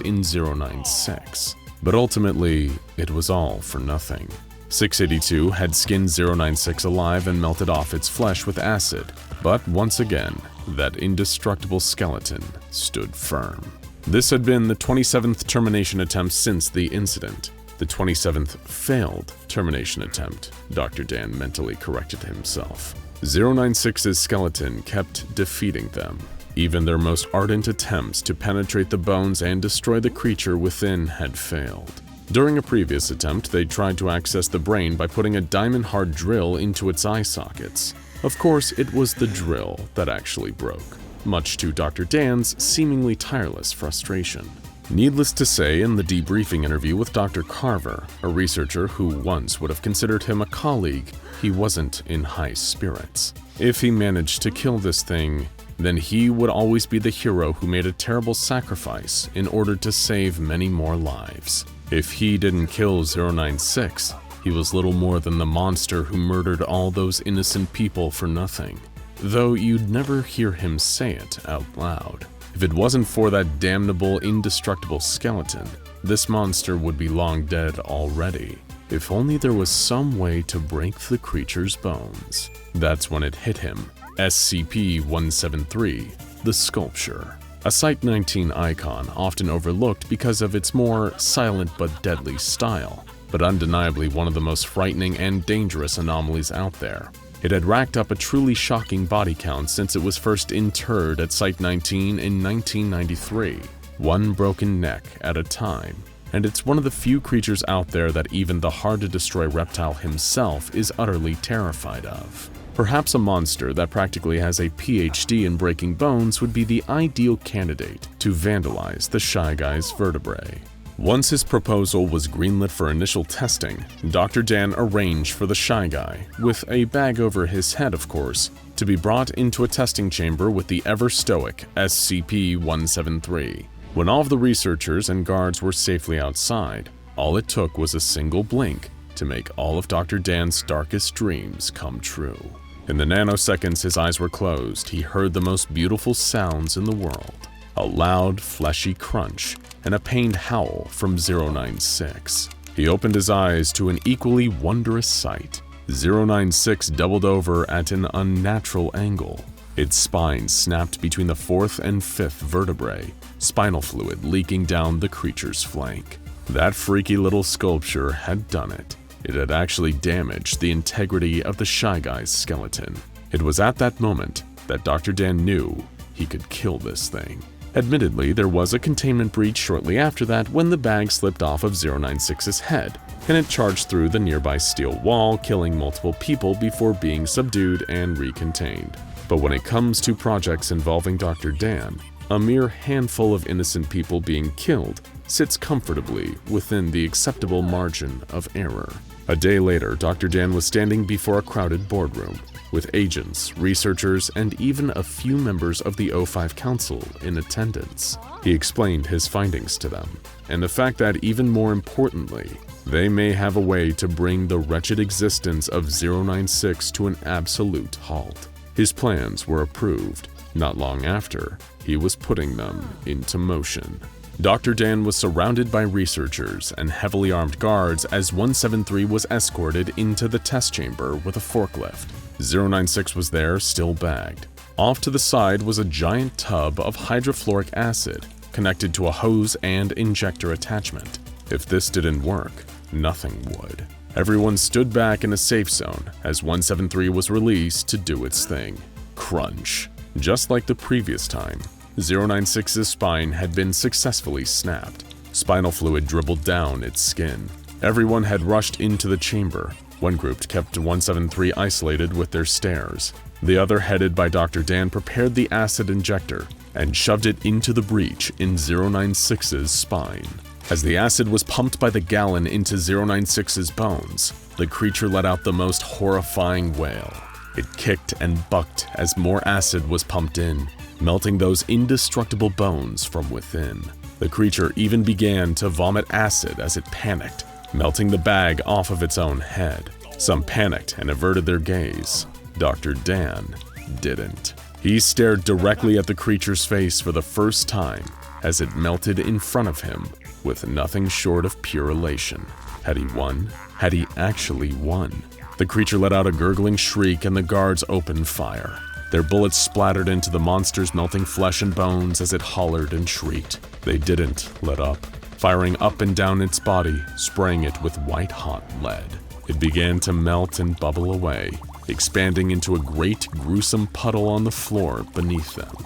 in 096. But ultimately, it was all for nothing. 682 had skinned 096 alive and melted off its flesh with acid, but once again, that indestructible skeleton stood firm. This had been the 27th termination attempt since the incident. The 27th failed termination attempt, Dr. Dan mentally corrected himself. 096's skeleton kept defeating them. Even their most ardent attempts to penetrate the bones and destroy the creature within had failed. During a previous attempt, they tried to access the brain by putting a diamond-hard drill into its eye sockets. Of course, it was the drill that actually broke, much to Dr. Dan's seemingly tireless frustration. Needless to say, in the debriefing interview with Dr. Carver, a researcher who once would have considered him a colleague, he wasn't in high spirits. If he managed to kill this thing, then he would always be the hero who made a terrible sacrifice in order to save many more lives. If he didn't kill 096, he was little more than the monster who murdered all those innocent people for nothing. Though you'd never hear him say it out loud. If it wasn't for that damnable, indestructible skeleton, this monster would be long dead already. If only there was some way to break the creature's bones. That's when it hit him. SCP-173, the sculpture. A Site-19 icon often overlooked because of its more silent but deadly style, but undeniably one of the most frightening and dangerous anomalies out there. It had racked up a truly shocking body count since it was first interred at Site-19 in 1993, one broken neck at a time. And it's one of the few creatures out there that even the hard-to-destroy reptile himself is utterly terrified of. Perhaps a monster that practically has a PhD in breaking bones would be the ideal candidate to vandalize the Shy Guy's vertebrae. Once his proposal was greenlit for initial testing, Dr. Dan arranged for the Shy Guy, with a bag over his head of course, to be brought into a testing chamber with the ever-stoic SCP-093. When all of the researchers and guards were safely outside, all it took was a single blink to make all of Dr. Dan's darkest dreams come true. In the nanoseconds his eyes were closed, he heard the most beautiful sounds in the world. A loud, fleshy crunch and a pained howl from 096. He opened his eyes to an equally wondrous sight. 096 doubled over at an unnatural angle. Its spine snapped between the fourth and fifth vertebrae, spinal fluid leaking down the creature's flank. That freaky little sculpture had done it. It had actually damaged the integrity of the Shy Guy's skeleton. It was at that moment that Dr. Dan knew he could kill this thing. Admittedly, there was a containment breach shortly after that when the bag slipped off of 096's head, and it charged through the nearby steel wall, killing multiple people before being subdued and recontained. But when it comes to projects involving Dr. Dan, a mere handful of innocent people being killed sits comfortably within the acceptable margin of error. A day later, Dr. Dan was standing before a crowded boardroom, with agents, researchers, and even a few members of the O5 Council in attendance. He explained his findings to them, and the fact that, even more importantly, they may have a way to bring the wretched existence of 096 to an absolute halt. His plans were approved. Not long after, he was putting them into motion. Dr. Dan was surrounded by researchers and heavily armed guards as 173 was escorted into the test chamber with a forklift. 096 was there, still bagged. Off to the side was a giant tub of hydrofluoric acid connected to a hose and injector attachment. If this didn't work, nothing would. Everyone stood back in a safe zone as 173 was released to do its thing. Crunch. Just like the previous time, 096's spine had been successfully snapped. Spinal fluid dribbled down its skin. Everyone had rushed into the chamber. One group kept 173 isolated with their stares. The other, headed by Dr. Dan, prepared the acid injector and shoved it into the breach in 096's spine. As the acid was pumped by the gallon into 096's bones, the creature let out the most horrifying wail. It kicked and bucked as more acid was pumped in, melting those indestructible bones from within. The creature even began to vomit acid as it panicked, melting the bag off of its own head. Some panicked and averted their gaze. Dr. Dan didn't. He stared directly at the creature's face for the first time as it melted in front of him with nothing short of pure elation. Had he won? Had he actually won? The creature let out a gurgling shriek and the guards opened fire. Their bullets splattered into the monster's melting flesh and bones as it hollered and shrieked. They didn't let up, firing up and down its body, spraying it with white-hot lead. It began to melt and bubble away, expanding into a great, gruesome puddle on the floor beneath them.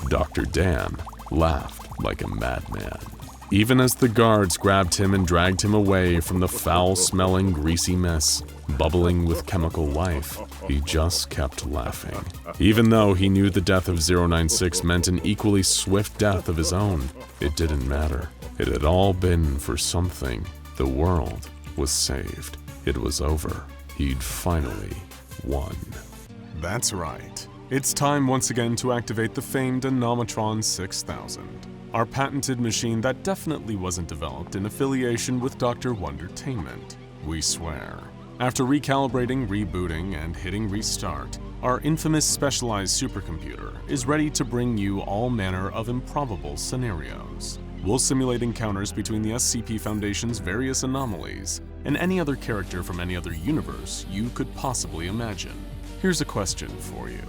Dr. Dan laughed like a madman. Even as the guards grabbed him and dragged him away from the foul-smelling, greasy mess, bubbling with chemical life, he just kept laughing. Even though he knew the death of 096 meant an equally swift death of his own, it didn't matter. It had all been for something. The world was saved. It was over. He'd finally won. That's right. It's time once again to activate the famed Anomatron 6000. Our patented machine that definitely wasn't developed in affiliation with Dr. Wondertainment. We swear. After recalibrating, rebooting, and hitting restart, our infamous specialized supercomputer is ready to bring you all manner of improbable scenarios. We'll simulate encounters between the SCP Foundation's various anomalies and any other character from any other universe you could possibly imagine. Here's a question for you.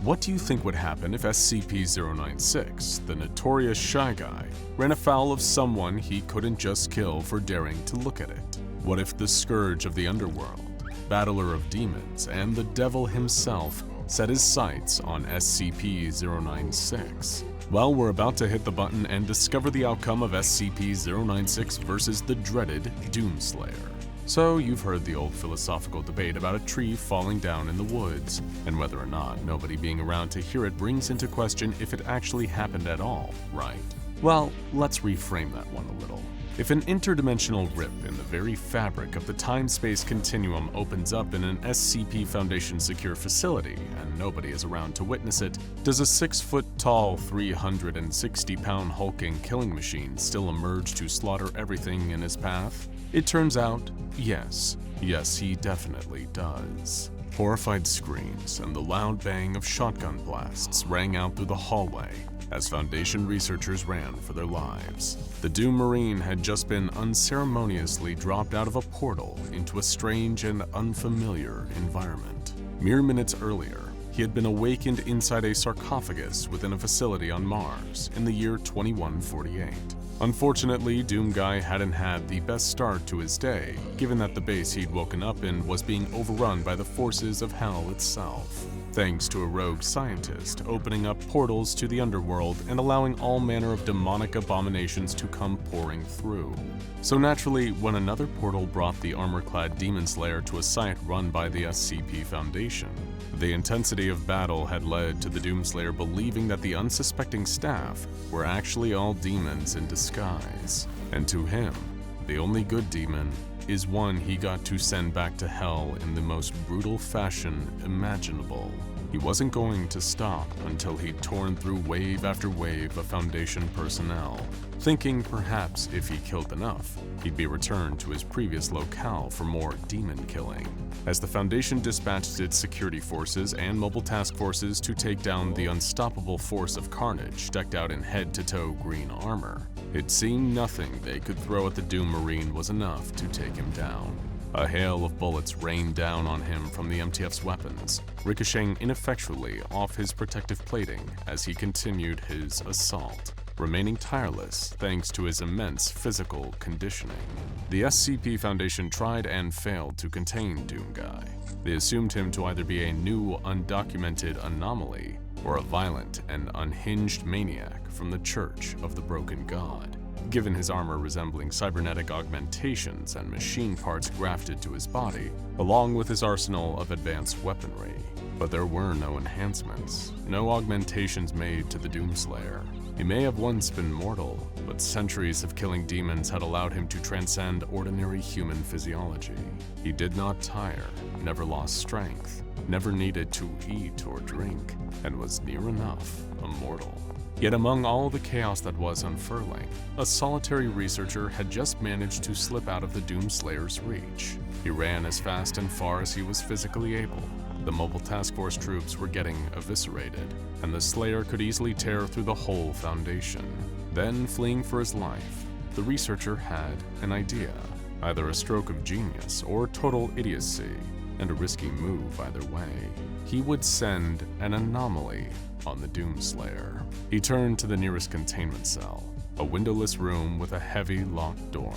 What do you think would happen if SCP-096, the notorious Shy Guy, ran afoul of someone he couldn't just kill for daring to look at it? What if the scourge of the underworld, battler of demons and the devil himself, set his sights on SCP-096. Well, we're about to hit the button and discover the outcome of SCP-096 versus the dreaded Doomslayer. So you've heard the old philosophical debate about a tree falling down in the woods, and whether or not nobody being around to hear it brings into question if it actually happened at all, right? Well, let's reframe that one a little. If an interdimensional rip in the very fabric of the time-space continuum opens up in an SCP Foundation secure facility and nobody is around to witness it, does a 6-foot-tall, 360-pound hulking killing machine still emerge to slaughter everything in his path? It turns out, yes. Yes, he definitely does. Horrified screams and the loud bang of shotgun blasts rang out through the hallway as Foundation researchers ran for their lives. The Doom Marine had just been unceremoniously dropped out of a portal into a strange and unfamiliar environment. Mere minutes earlier, he had been awakened inside a sarcophagus within a facility on Mars in the year 2148. Unfortunately, Doom Guy hadn't had the best start to his day, given that the base he'd woken up in was being overrun by the forces of hell itself, thanks to a rogue scientist opening up portals to the underworld and allowing all manner of demonic abominations to come pouring through. So naturally, when another portal brought the armor-clad Demon Slayer to a site run by the SCP Foundation, the intensity of battle had led to the Doomslayer believing that the unsuspecting staff were actually all demons in disguise. And to him, the only good demon is one he got to send back to hell in the most brutal fashion imaginable. He wasn't going to stop until he'd torn through wave after wave of Foundation personnel, thinking perhaps if he killed enough, he'd be returned to his previous locale for more demon killing. As the Foundation dispatched its security forces and mobile task forces to take down the unstoppable force of carnage decked out in head-to-toe green armor, it seemed nothing they could throw at the Doom Marine was enough to take him down. A hail of bullets rained down on him from the MTF's weapons, ricocheting ineffectually off his protective plating as he continued his assault, remaining tireless thanks to his immense physical conditioning. The SCP Foundation tried and failed to contain Doom Guy. They assumed him to either be a new, undocumented anomaly or a violent and unhinged maniac from the Church of the Broken God, given his armor resembling cybernetic augmentations and machine parts grafted to his body, along with his arsenal of advanced weaponry. But there were no enhancements, no augmentations made to the Doomslayer. He may have once been mortal, but centuries of killing demons had allowed him to transcend ordinary human physiology. He did not tire, never lost strength, never needed to eat or drink, and was near enough immortal. Yet among all the chaos that was unfurling, a solitary researcher had just managed to slip out of the Doomslayer's reach. He ran as fast and far as he was physically able. The mobile task force troops were getting eviscerated, and the Slayer could easily tear through the whole Foundation. Then, fleeing for his life, the researcher had an idea, either a stroke of genius or total idiocy, and a risky move either way. He would send an anomaly on the Doomslayer. He turned to the nearest containment cell, a windowless room with a heavy locked door.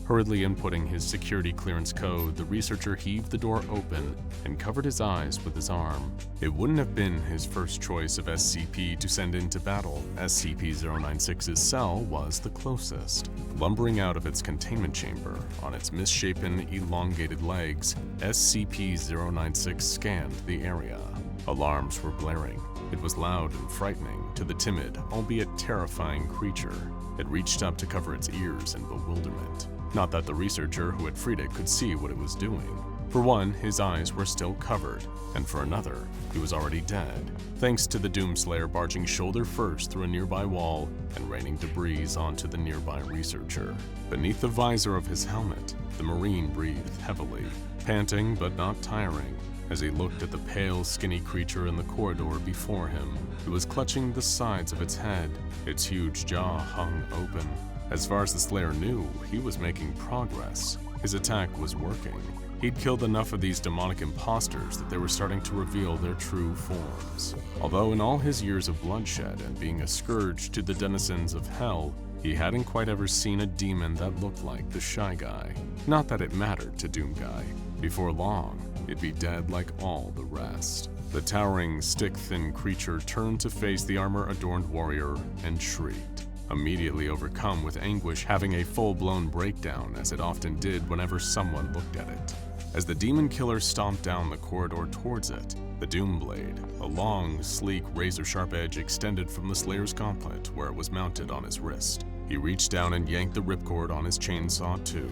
Hurriedly inputting his security clearance code, the researcher heaved the door open and covered his eyes with his arm. It wouldn't have been his first choice of SCP to send into battle. SCP-096's cell was the closest. Lumbering out of its containment chamber on its misshapen, elongated legs, SCP-096 scanned the area. Alarms were blaring. It was loud and frightening to the timid, albeit terrifying creature. It reached up to cover its ears in bewilderment. Not that the researcher who had freed it could see what it was doing. For one, his eyes were still covered, and for another, he was already dead, thanks to the Doomslayer barging shoulder first through a nearby wall and raining debris onto the nearby researcher. Beneath the visor of his helmet, the Marine breathed heavily, panting but not tiring, as he looked at the pale, skinny creature in the corridor before him. It was clutching the sides of its head, its huge jaw hung open. As far as the Slayer knew, he was making progress. His attack was working. He'd killed enough of these demonic imposters that they were starting to reveal their true forms. Although in all his years of bloodshed and being a scourge to the denizens of hell, he hadn't quite ever seen a demon that looked like the Shy Guy. Not that it mattered to Doom Guy. Before long, it'd be dead like all the rest. The towering, stick-thin creature turned to face the armor-adorned warrior and shrieked, immediately overcome with anguish, having a full-blown breakdown as it often did whenever someone looked at it. As the demon killer stomped down the corridor towards it, the Doomblade, a long, sleek, razor-sharp edge extended from the Slayer's gauntlet where it was mounted on his wrist. He reached down and yanked the ripcord on his chainsaw too.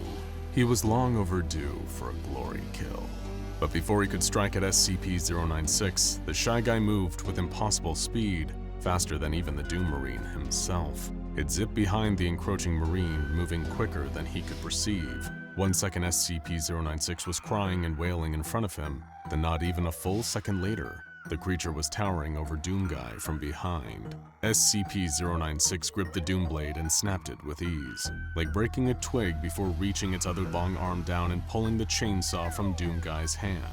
He was long overdue for a glory kill. But before he could strike at SCP-096, the Shy Guy moved with impossible speed, faster than even the Doom Marine himself. It zipped behind the encroaching Marine, moving quicker than he could perceive. 1 second SCP-096 was crying and wailing in front of him, then not even a full second later, the creature was towering over Doom Guy from behind. SCP-096 gripped the Doomblade and snapped it with ease, like breaking a twig before reaching its other long arm down and pulling the chainsaw from Doom Guy's hand.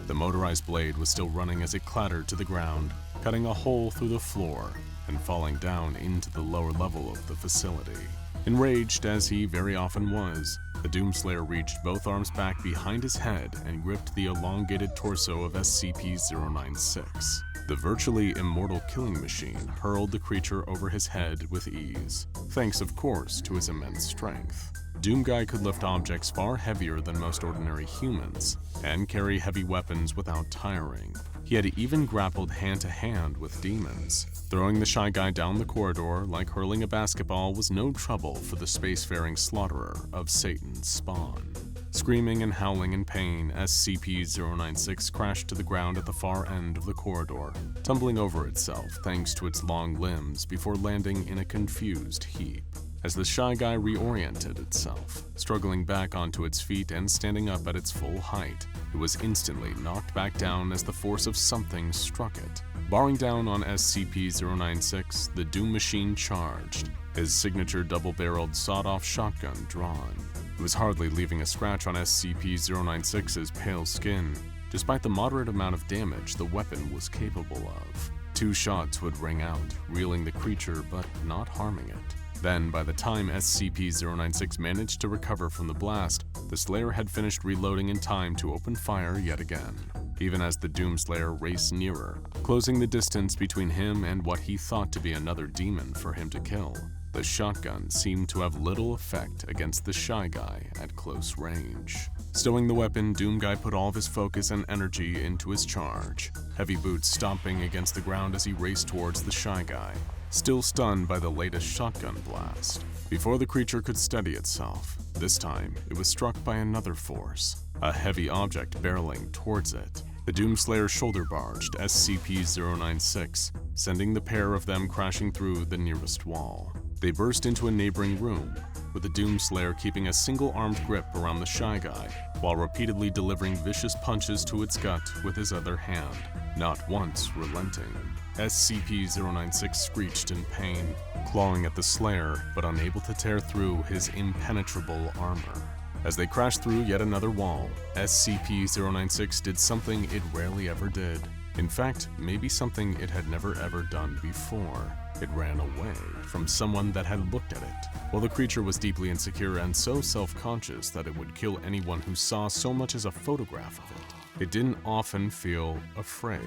The motorized blade was still running as it clattered to the ground, cutting a hole through the floor and falling down into the lower level of the facility. Enraged, as he very often was, the Doomslayer reached both arms back behind his head and gripped the elongated torso of SCP-096. The virtually immortal killing machine hurled the creature over his head with ease, thanks of course to his immense strength. Doom Guy could lift objects far heavier than most ordinary humans, and carry heavy weapons without tiring. He had even grappled hand-to-hand with demons. Throwing the Shy Guy down the corridor like hurling a basketball was no trouble for the spacefaring slaughterer of Satan's spawn. Screaming and howling in pain, SCP-096 crashed to the ground at the far end of the corridor, tumbling over itself thanks to its long limbs before landing in a confused heap. As the Shy Guy reoriented itself, struggling back onto its feet and standing up at its full height, it was instantly knocked back down as the force of something struck it. Bearing down on SCP-096, the Doom Machine charged, his signature double-barreled sawed-off shotgun drawn. It was hardly leaving a scratch on SCP-096's pale skin, despite the moderate amount of damage the weapon was capable of. 2 shots would ring out, reeling the creature but not harming it. Then, by the time SCP-096 managed to recover from the blast, the Slayer had finished reloading in time to open fire yet again, even as the Doomslayer raced nearer, closing the distance between him and what he thought to be another demon for him to kill. The shotgun seemed to have little effect against the Shy Guy at close range. Stowing the weapon, Doom Guy put all of his focus and energy into his charge, heavy boots stomping against the ground as he raced towards the Shy Guy, still stunned by the latest shotgun blast. Before the creature could steady itself, this time it was struck by another force, a heavy object barreling towards it. The Doomslayer shoulder barged SCP-096, sending the pair of them crashing through the nearest wall. They burst into a neighboring room, with the Doomslayer keeping a single-armed grip around the Shy Guy, while repeatedly delivering vicious punches to its gut with his other hand, not once relenting. SCP-096 screeched in pain, clawing at the Slayer, but unable to tear through his impenetrable armor. As they crashed through yet another wall, SCP-096 did something it rarely ever did. In fact, maybe something it had never ever done before. It ran away from someone that had looked at it. While the creature was deeply insecure and so self-conscious that it would kill anyone who saw so much as a photograph of it didn't often feel afraid.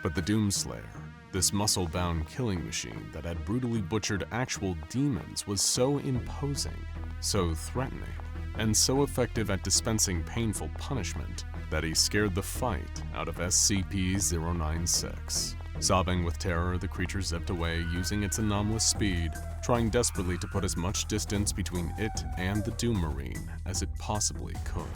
But the Doomslayer, this muscle-bound killing machine that had brutally butchered actual demons, was so imposing, so threatening, and so effective at dispensing painful punishment that he scared the fight out of SCP-096. Sobbing with terror, the creature zipped away using its anomalous speed, trying desperately to put as much distance between it and the Doom Marine as it possibly could.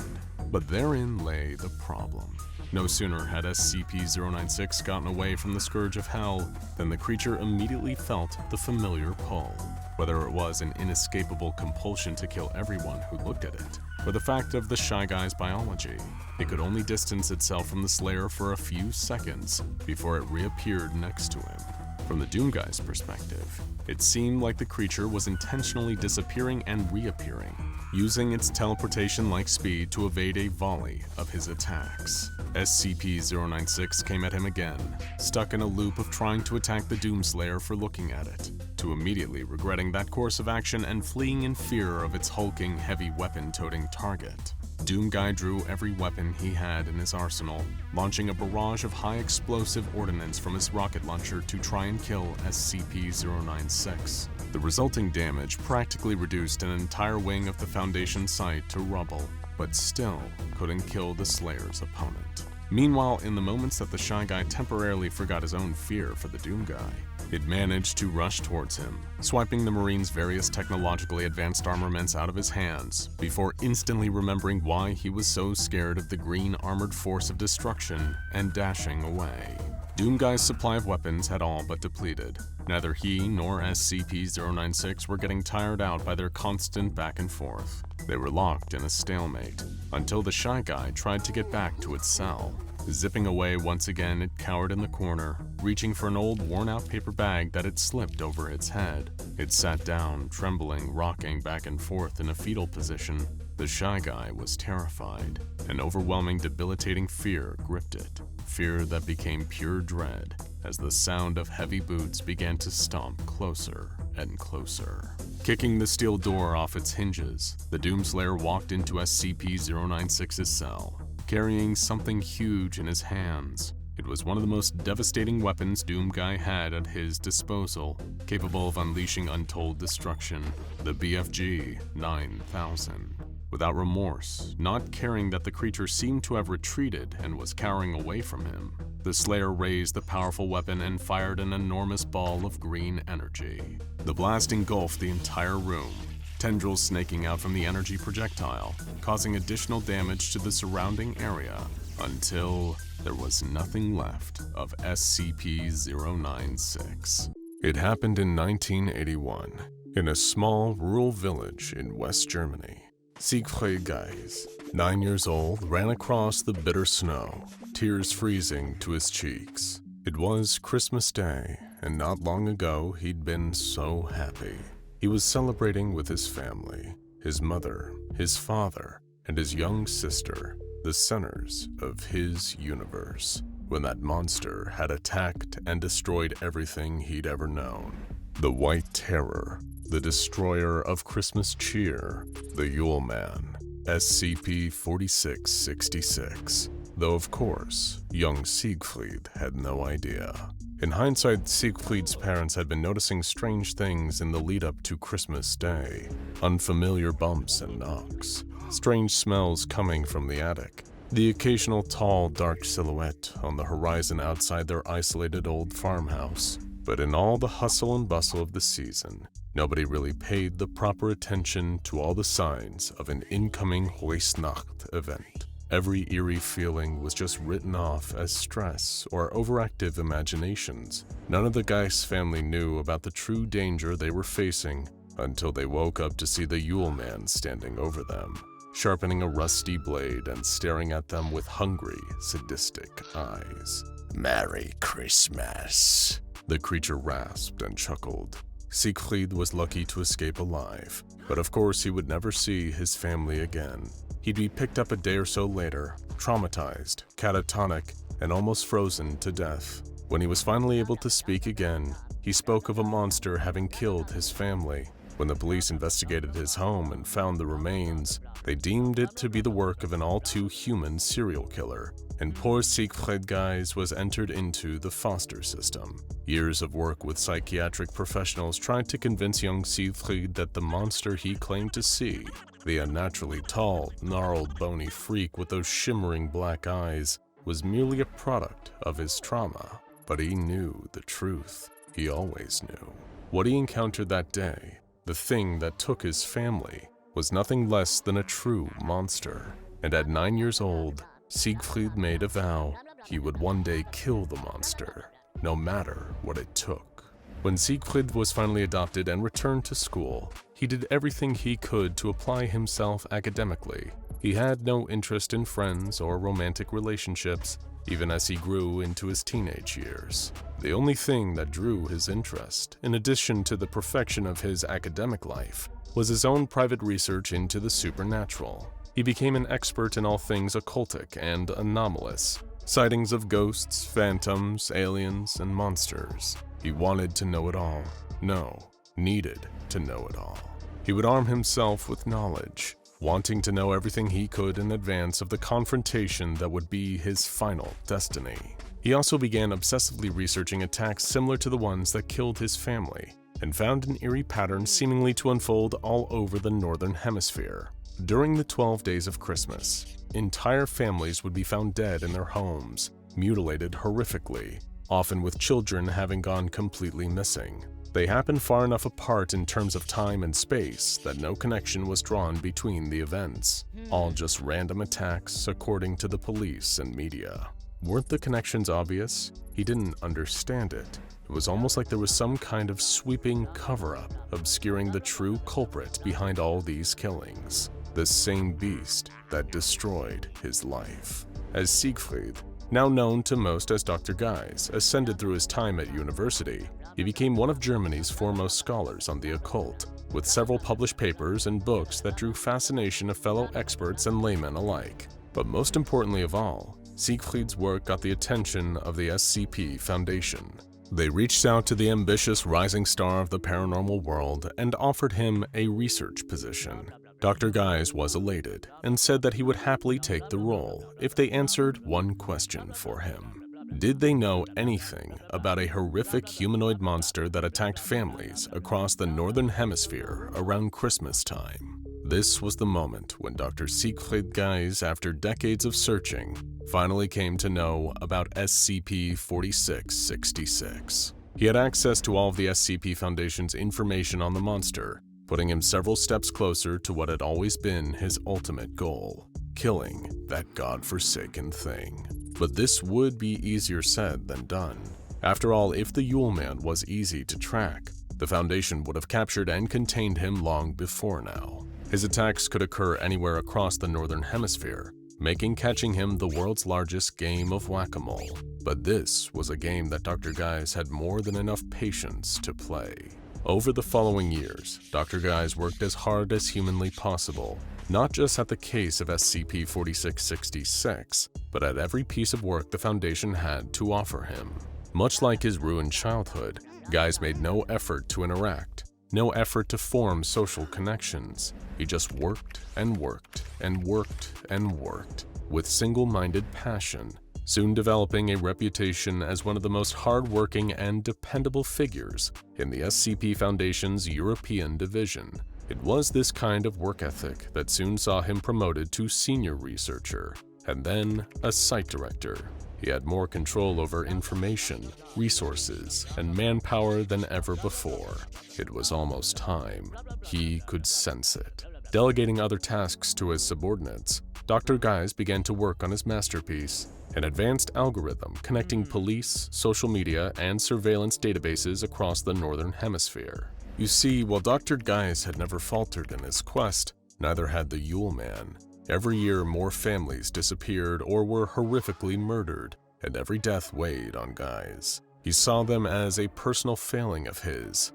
But therein lay the problem. No sooner had SCP-096 gotten away from the scourge of hell than the creature immediately felt the familiar pull. Whether it was an inescapable compulsion to kill everyone who looked at it, or the fact of the Shy Guy's biology, it could only distance itself from the Slayer for a few seconds before it reappeared next to him. From the Doom Guy's perspective, it seemed like the creature was intentionally disappearing and reappearing, using its teleportation-like speed to evade a volley of his attacks. SCP-096 came at him again, stuck in a loop of trying to attack the Doomslayer for looking at it, to immediately regretting that course of action and fleeing in fear of its hulking, heavy weapon-toting target. Doom Guy drew every weapon he had in his arsenal, launching a barrage of high-explosive ordnance from his rocket launcher to try and kill SCP-096. The resulting damage practically reduced an entire wing of the Foundation site to rubble, but still couldn't kill the Slayer's opponent. Meanwhile, in the moments that the Shy Guy temporarily forgot his own fear for the Doom Guy, it managed to rush towards him, swiping the Marine's various technologically advanced armaments out of his hands, before instantly remembering why he was so scared of the green armored force of destruction and dashing away. Doom Guy's supply of weapons had all but depleted. Neither he nor SCP-096 were getting tired out by their constant back and forth. They were locked in a stalemate, until the Shy Guy tried to get back to its cell. Zipping away once again, it cowered in the corner, reaching for an old worn-out paper bag that had slipped over its head. It sat down, trembling, rocking back and forth in a fetal position. The Shy Guy was terrified. An overwhelming, debilitating fear gripped it. Fear that became pure dread as the sound of heavy boots began to stomp closer and closer. Kicking the steel door off its hinges, the Doomslayer walked into SCP-096's cell, carrying something huge in his hands. It was one of the most devastating weapons Doom Guy had at his disposal, capable of unleashing untold destruction, the BFG 9000. Without remorse, not caring that the creature seemed to have retreated and was cowering away from him, the Slayer raised the powerful weapon and fired an enormous ball of green energy. The blast engulfed the entire room, tendrils snaking out from the energy projectile, causing additional damage to the surrounding area until there was nothing left of SCP-096. It happened in 1981, in a small rural village in West Germany. Siegfried Geis, 9 years old, ran across the bitter snow, tears freezing to his cheeks. It was Christmas Day, and not long ago he'd been so happy. He was celebrating with his family, his mother, his father, and his young sister, the centers of his universe, when that monster had attacked and destroyed everything he'd ever known. The White Terror, the destroyer of Christmas cheer, the Yule Man, SCP-4666. Though of course, young Siegfried had no idea. In hindsight, Siegfried's parents had been noticing strange things in the lead-up to Christmas Day. Unfamiliar bumps and knocks, strange smells coming from the attic, the occasional tall, dark silhouette on the horizon outside their isolated old farmhouse. But in all the hustle and bustle of the season, nobody really paid the proper attention to all the signs of an incoming Weihnacht event. Every eerie feeling was just written off as stress or overactive imaginations. None of the Geis family knew about the true danger they were facing until they woke up to see the Yule Man standing over them, sharpening a rusty blade and staring at them with hungry, sadistic eyes. "Merry Christmas," the creature rasped and chuckled. Siegfried was lucky to escape alive, but of course he would never see his family again. He'd be picked up a day or so later, traumatized, catatonic, and almost frozen to death. When he was finally able to speak again, he spoke of a monster having killed his family. When the police investigated his home and found the remains, they deemed it to be the work of an all-too-human serial killer, and poor Siegfried Geis was entered into the foster system. Years of work with psychiatric professionals tried to convince young Siegfried that the monster he claimed to see, the unnaturally tall, gnarled, bony freak with those shimmering black eyes, was merely a product of his trauma. But he knew the truth. He always knew. What he encountered that day, the thing that took his family, was nothing less than a true monster. And at 9 years old, Siegfried made a vow he would one day kill the monster, no matter what it took. When Siegfried was finally adopted and returned to school, he did everything he could to apply himself academically. He had no interest in friends or romantic relationships, even as he grew into his teenage years. The only thing that drew his interest, in addition to the perfection of his academic life, was his own private research into the supernatural. He became an expert in all things occultic and anomalous, sightings of ghosts, phantoms, aliens, and monsters. He wanted to know it all. No, needed to know it all. He would arm himself with knowledge, wanting to know everything he could in advance of the confrontation that would be his final destiny. He also began obsessively researching attacks similar to the ones that killed his family, and found an eerie pattern seemingly to unfold all over the Northern Hemisphere. During the 12 days of Christmas, entire families would be found dead in their homes, mutilated horrifically, often with children having gone completely missing. They happened far enough apart in terms of time and space that no connection was drawn between the events, all just random attacks according to the police and media. Weren't the connections obvious? He didn't understand it. It was almost like there was some kind of sweeping cover-up obscuring the true culprit behind all these killings. The same beast that destroyed his life. As Siegfried, now known to most as Dr. Geis, ascended through his time at university, he became one of Germany's foremost scholars on the occult, with several published papers and books that drew fascination of fellow experts and laymen alike. But most importantly of all, Siegfried's work got the attention of the SCP Foundation. They reached out to the ambitious rising star of the paranormal world and offered him a research position. Dr. Geis was elated and said that he would happily take the role if they answered one question for him. Did they know anything about a horrific humanoid monster that attacked families across the Northern Hemisphere around Christmas time? This was the moment when Dr. Siegfried Geis, after decades of searching, finally came to know about SCP-4666. He had access to all of the SCP Foundation's information on the monster, putting him several steps closer to what had always been his ultimate goal, killing that godforsaken thing. But this would be easier said than done. After all, if the Yule Man was easy to track, the Foundation would have captured and contained him long before now. His attacks could occur anywhere across the Northern Hemisphere, making catching him the world's largest game of whack-a-mole. But this was a game that Dr. Geis had more than enough patience to play. Over the following years, Dr. Geis worked as hard as humanly possible, not just at the case of SCP-4666, but at every piece of work the Foundation had to offer him. Much like his ruined childhood, Geis made no effort to interact, no effort to form social connections. He just worked and worked and worked and worked with single-minded passion, soon developing a reputation as one of the most hard-working and dependable figures in the SCP Foundation's European division. It was this kind of work ethic that soon saw him promoted to senior researcher, and then a site director. He had more control over information, resources, and manpower than ever before. It was almost time. He could sense it. Delegating other tasks to his subordinates, Dr. Geis began to work on his masterpiece, an advanced algorithm connecting police, social media, and surveillance databases across the Northern Hemisphere. You see, while Dr. Geis had never faltered in his quest, neither had the Yule Man. Every year, more families disappeared or were horrifically murdered, and every death weighed on Geis. He saw them as a personal failing of his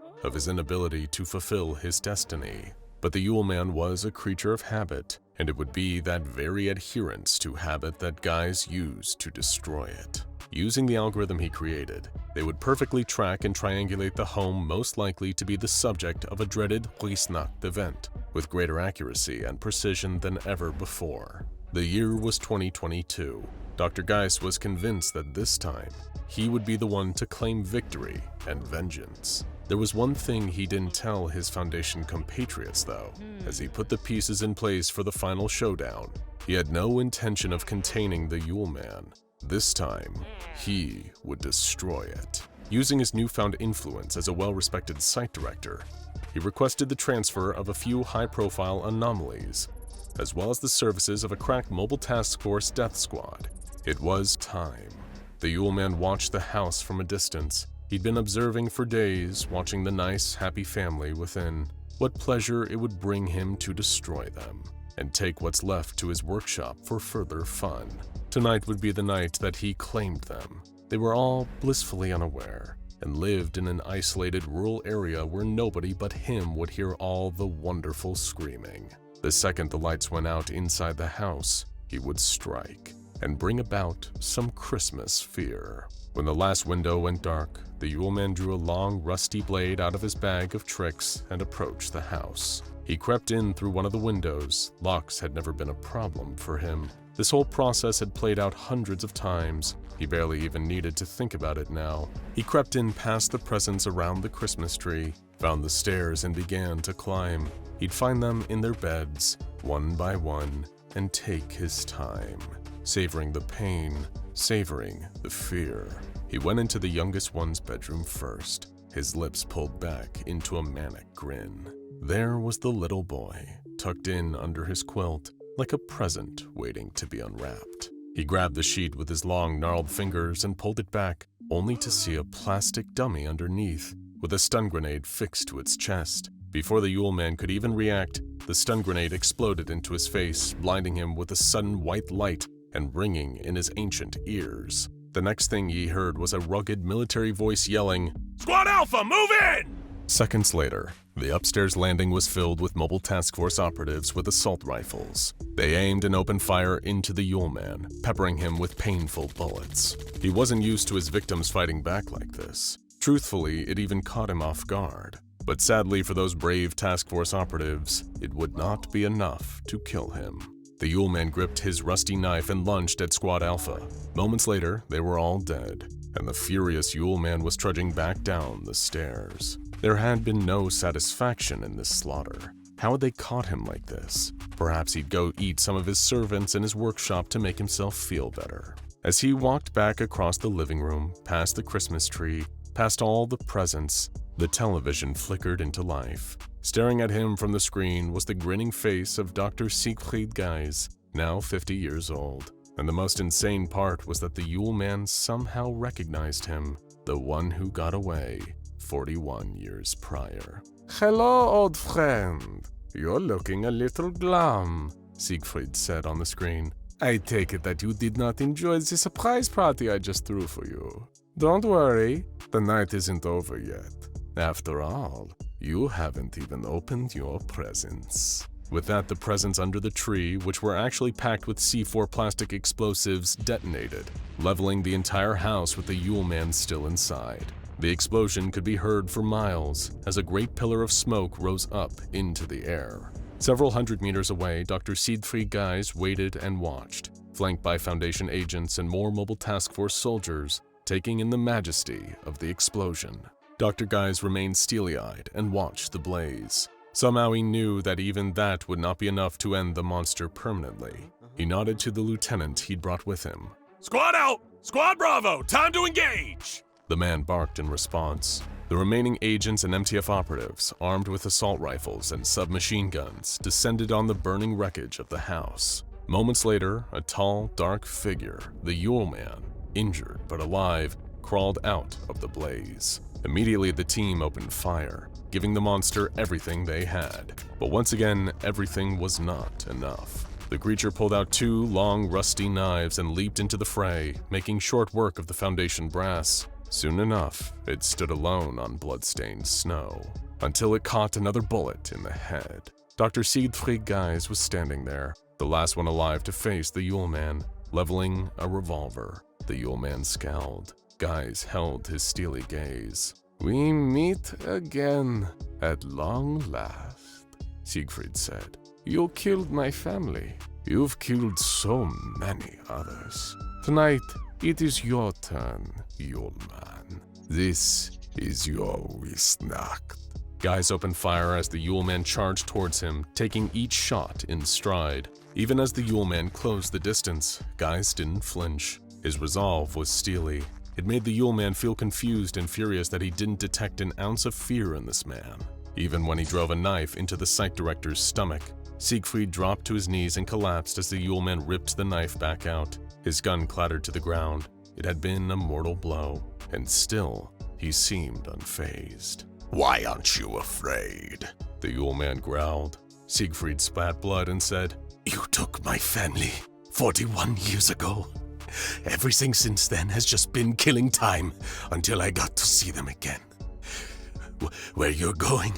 inability to fulfill his destiny. But the Yule Man was a creature of habit, and it would be that very adherence to habit that Geis used to destroy it. Using the algorithm he created, they would perfectly track and triangulate the home most likely to be the subject of a dreaded Reisnacht event, with greater accuracy and precision than ever before. The year was 2022. Dr. Geis was convinced that this time, he would be the one to claim victory and vengeance. There was one thing he didn't tell his Foundation compatriots, though. As he put the pieces in place for the final showdown, he had no intention of containing the Yule Man. This time, he would destroy it. Using his newfound influence as a well-respected site director, he requested the transfer of a few high-profile anomalies, as well as the services of a crack mobile task force death squad. It was time. The Yule Man watched the house from a distance. He'd been observing for days, watching the nice, happy family within. What pleasure it would bring him to destroy them, and take what's left to his workshop for further fun. Tonight would be the night that he claimed them. They were all blissfully unaware, and lived in an isolated rural area where nobody but him would hear all the wonderful screaming. The second the lights went out inside the house, he would strike, and bring about some Christmas fear. When the last window went dark, the Yule Man drew a long, rusty blade out of his bag of tricks and approached the house. He crept in through one of the windows. Locks had never been a problem for him. This whole process had played out hundreds of times. He barely even needed to think about it now. He crept in past the presents around the Christmas tree, found the stairs and began to climb. He'd find them in their beds, one by one, and take his time, savoring the pain, savoring the fear. He went into the youngest one's bedroom first, his lips pulled back into a manic grin. There was the little boy, tucked in under his quilt, like a present waiting to be unwrapped. He grabbed the sheet with his long, gnarled fingers and pulled it back, only to see a plastic dummy underneath, with a stun grenade fixed to its chest. Before the Yule Man could even react, the stun grenade exploded into his face, blinding him with a sudden white light and ringing in his ancient ears. The next thing he heard was a rugged military voice yelling, "Squad Alpha, move in!" Seconds later, the upstairs landing was filled with mobile task force operatives with assault rifles. They aimed and opened fire into the Yule Man, peppering him with painful bullets. He wasn't used to his victims fighting back like this. Truthfully, it even caught him off guard. But sadly for those brave task force operatives, it would not be enough to kill him. The Yule Man gripped his rusty knife and lunged at Squad Alpha. Moments later, they were all dead, and the furious Yule Man was trudging back down the stairs. There had been no satisfaction in this slaughter. How had they caught him like this? Perhaps he'd go eat some of his servants in his workshop to make himself feel better. As he walked back across the living room, past the Christmas tree, past all the presents, the television flickered into life. Staring at him from the screen was the grinning face of Dr. Siegfried Geis, now 50 years old. And the most insane part was that the Yule Man somehow recognized him, the one who got away 41 years prior. "Hello, old friend. You're looking a little glum," Siegfried said on the screen. "I take it that you did not enjoy the surprise party I just threw for you. Don't worry, the night isn't over yet. After all, you haven't even opened your presents." With that, the presents under the tree, which were actually packed with C4 plastic explosives, detonated, leveling the entire house with the Yule Man still inside. The explosion could be heard for miles as a great pillar of smoke rose up into the air. Several hundred meters away, Dr. Siegfried Geis waited and watched, flanked by Foundation agents and more mobile task force soldiers, taking in the majesty of the explosion. Dr. Geis remained steely-eyed and watched the blaze. Somehow he knew that even that would not be enough to end the monster permanently. He nodded to the lieutenant he'd brought with him. "Squad out! Squad Bravo! Time to engage!" The man barked in response. The remaining agents and MTF operatives, armed with assault rifles and submachine guns, descended on the burning wreckage of the house. Moments later, a tall, dark figure, the Yule Man, injured but alive, crawled out of the blaze. Immediately, the team opened fire, giving the monster everything they had. But once again, everything was not enough. The creature pulled out two long, rusty knives and leaped into the fray, making short work of the Foundation brass. Soon enough, it stood alone on blood-stained snow, until it caught another bullet in the head. Dr. Siegfried Geis was standing there, the last one alive to face the Yule Man, leveling a revolver. The Yule Man scowled. Geis held his steely gaze. "We meet again, at long last," Siegfried said. "You killed my family. You've killed so many others. Tonight, it is your turn, Yule Man. This is your Wisnacht." Geis opened fire as the Yule Man charged towards him, taking each shot in stride. Even as the Yule Man closed the distance, Geis didn't flinch. His resolve was steely. It made the Yule Man feel confused and furious that he didn't detect an ounce of fear in this man. Even when he drove a knife into the site director's stomach, Siegfried dropped to his knees and collapsed as the Yule Man ripped the knife back out. His gun clattered to the ground. It had been a mortal blow, and still, he seemed unfazed. "Why aren't you afraid?" the Yule Man growled. Siegfried spat blood and said, "You took my family 41 years ago. Everything since then has just been killing time until I got to see them again. Where you're going,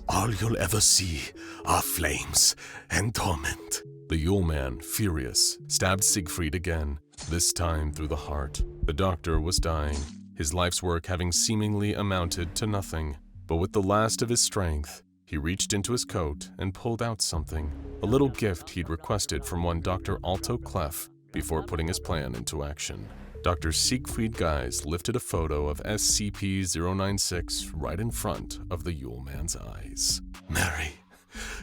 all you'll ever see are flames and torment." The Yule Man, furious, stabbed Siegfried again, this time through the heart. The doctor was dying, his life's work having seemingly amounted to nothing. But with the last of his strength, He reached into his coat and pulled out something, a little gift he'd requested from one Dr. Alto Clef before putting his plan into action. Dr. Siegfried Geis lifted a photo of SCP-096 right in front of the Yule Man's eyes. "Merry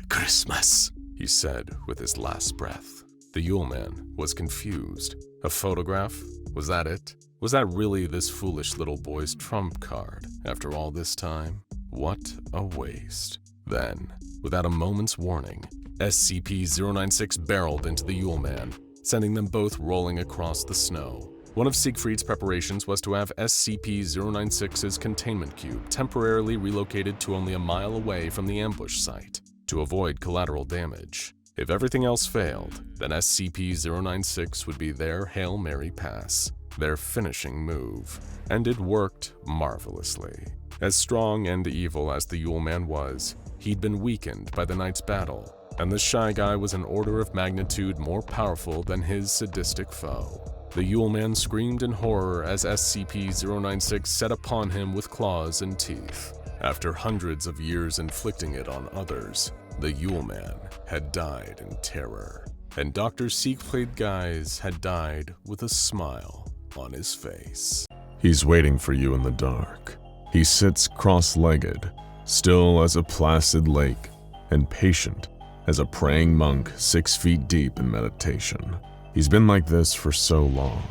Christmas," he said with his last breath. The Yule Man was confused. A photograph? Was that it? Was that really this foolish little boy's trump card after all this time? What a waste. Then, without a moment's warning, SCP-096 barreled into the Yule Man, sending them both rolling across the snow. One of Siegfried's preparations was to have SCP-096's containment cube temporarily relocated to only a mile away from the ambush site to avoid collateral damage. If everything else failed, then SCP-096 would be their Hail Mary pass, their finishing move. And it worked marvelously. As strong and evil as the Yule Man was, he'd been weakened by the night's battle, and the Shy Guy was an order of magnitude more powerful than his sadistic foe. The Yule Man screamed in horror as SCP-096 set upon him with claws and teeth. After hundreds of years inflicting it on others, the Yule Man had died in terror, and Dr. Siegfried Geis had died with a smile on his face. He's waiting for you in the dark. He sits cross-legged, still as a placid lake, and patient as a praying monk 6 feet deep in meditation. He's been like this for so long,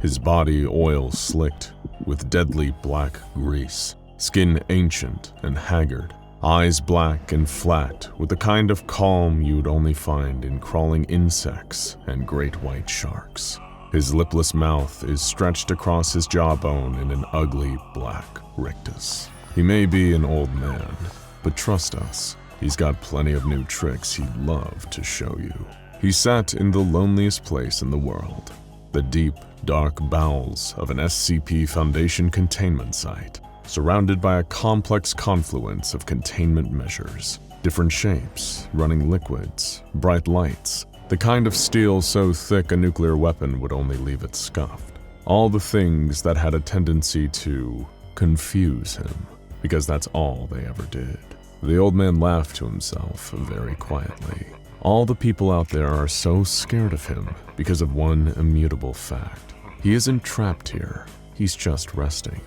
his body oil-slicked with deadly black grease, skin ancient and haggard, eyes black and flat with the kind of calm you'd only find in crawling insects and great white sharks. His lipless mouth is stretched across his jawbone in an ugly black rictus. He may be an old man, but trust us, he's got plenty of new tricks he'd love to show you. He sat in the loneliest place in the world, the deep, dark bowels of an SCP Foundation containment site, surrounded by a complex confluence of containment measures, different shapes, running liquids, bright lights, the kind of steel so thick a nuclear weapon would only leave it scuffed. All the things that had a tendency to confuse him, because that's all they ever did. The old man laughed to himself very quietly. All the people out there are so scared of him because of one immutable fact. He isn't trapped here, he's just resting.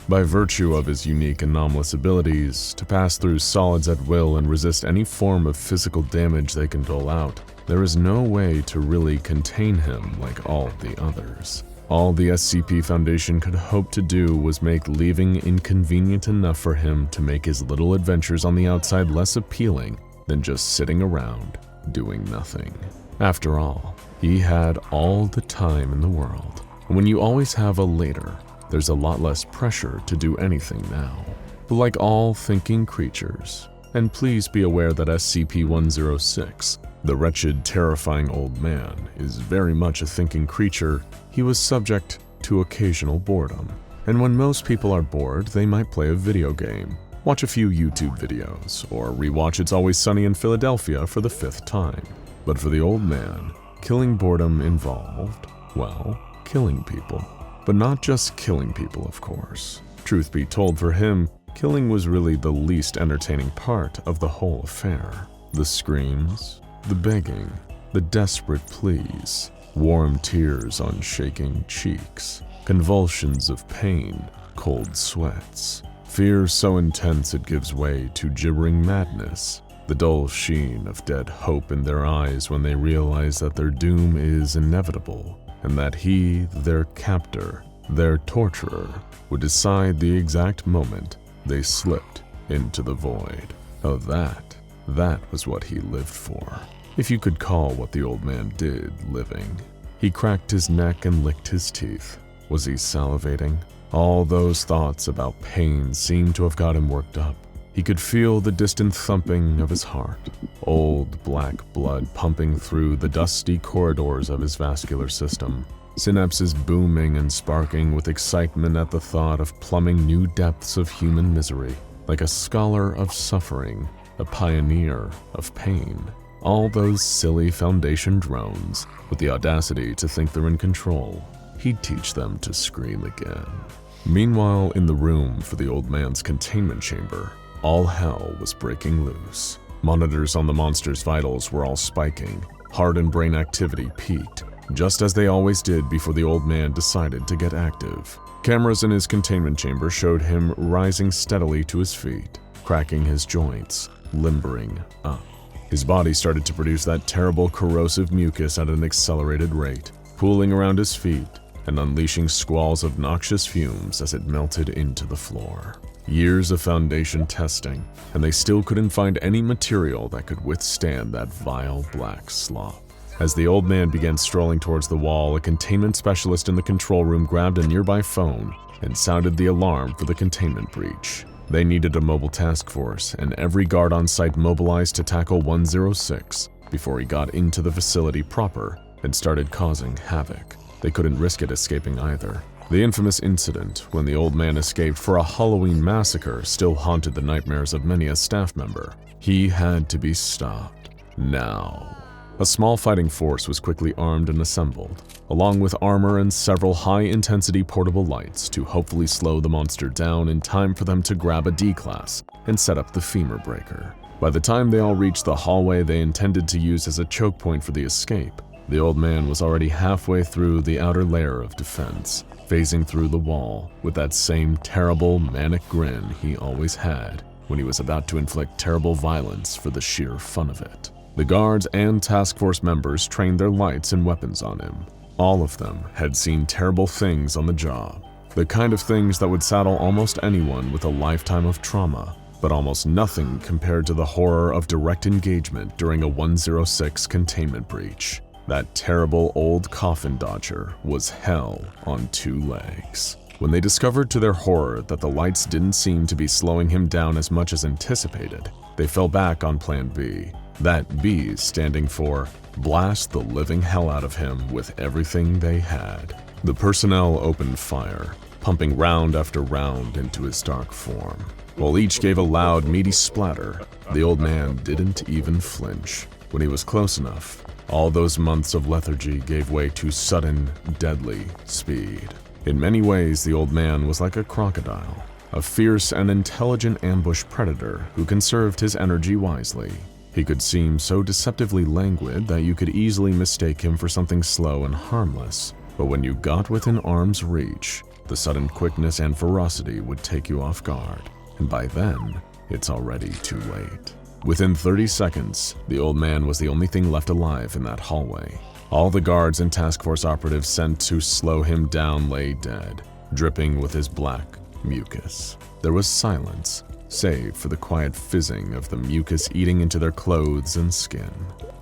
By virtue of his unique anomalous abilities to pass through solids at will and resist any form of physical damage they can dole out, there is no way to really contain him like all the others. All the SCP Foundation could hope to do was make leaving inconvenient enough for him to make his little adventures on the outside less appealing than just sitting around doing nothing. After all, he had all the time in the world. And when you always have a later, there's a lot less pressure to do anything now. But like all thinking creatures, and please be aware that SCP-106, the wretched, terrifying old man, is very much a thinking creature, he was subject to occasional boredom. And when most people are bored, they might play a video game, watch a few YouTube videos, or rewatch It's Always Sunny in Philadelphia for the 5th time. But for the old man, killing boredom involved, well, killing people. But not just killing people, of course. Truth be told, for him, killing was really the least entertaining part of the whole affair. The screams, the begging, the desperate pleas, warm tears on shaking cheeks, convulsions of pain, cold sweats, fear so intense it gives way to gibbering madness, the dull sheen of dead hope in their eyes when they realize that their doom is inevitable, and that he, their captor, their torturer, would decide the exact moment they slipped into the void. Oh, that was what he lived for. If you could call what the old man did living. He cracked his neck and licked his teeth. Was he salivating? All those thoughts about pain seemed to have got him worked up. He could feel the distant thumping of his heart, old black blood pumping through the dusty corridors of his vascular system, synapses booming and sparking with excitement at the thought of plumbing new depths of human misery. Like a scholar of suffering, a pioneer of pain. All those silly Foundation drones, with the audacity to think they're in control, he'd teach them to scream again. Meanwhile, in the room for the old man's containment chamber, all hell was breaking loose. Monitors on the monster's vitals were all spiking. Heart and brain activity peaked, just as they always did before the old man decided to get active. Cameras in his containment chamber showed him rising steadily to his feet, cracking his joints, limbering up. His body started to produce that terrible corrosive mucus at an accelerated rate, pooling around his feet and unleashing squalls of noxious fumes as it melted into the floor. Years of Foundation testing, and they still couldn't find any material that could withstand that vile black slop. As the old man began strolling towards the wall, a containment specialist in the control room grabbed a nearby phone and sounded the alarm for the containment breach. They needed a mobile task force, and every guard on site mobilized to tackle 106 before he got into the facility proper and started causing havoc. They couldn't risk it escaping either. The infamous incident when the old man escaped for a Halloween massacre still haunted the nightmares of many a staff member. He had to be stopped. Now. A small fighting force was quickly armed and assembled, along with armor and several high-intensity portable lights to hopefully slow the monster down in time for them to grab a D-class and set up the femur breaker. By the time they all reached the hallway they intended to use as a choke point for the escape, the old man was already halfway through the outer layer of defense, phasing through the wall with that same terrible, manic grin he always had when he was about to inflict terrible violence for the sheer fun of it. The guards and task force members trained their lights and weapons on him. All of them had seen terrible things on the job, the kind of things that would saddle almost anyone with a lifetime of trauma, but almost nothing compared to the horror of direct engagement during a 106 containment breach. That terrible old coffin dodger was hell on two legs. When they discovered to their horror that the lights didn't seem to be slowing him down as much as anticipated, they fell back on Plan B. That B standing for blast the living hell out of him with everything they had. The personnel opened fire, pumping round after round into his dark form. While each gave a loud, meaty splatter, the old man didn't even flinch. When he was close enough, all those months of lethargy gave way to sudden, deadly speed. In many ways, the old man was like a crocodile, a fierce and intelligent ambush predator who conserved his energy wisely. He could seem so deceptively languid that you could easily mistake him for something slow and harmless, but when you got within arm's reach, the sudden quickness and ferocity would take you off guard, and by then, it's already too late. Within 30 seconds, the old man was the only thing left alive in that hallway. All the guards and task force operatives sent to slow him down lay dead, dripping with his black mucus. There was silence, save for the quiet fizzing of the mucus eating into their clothes and skin.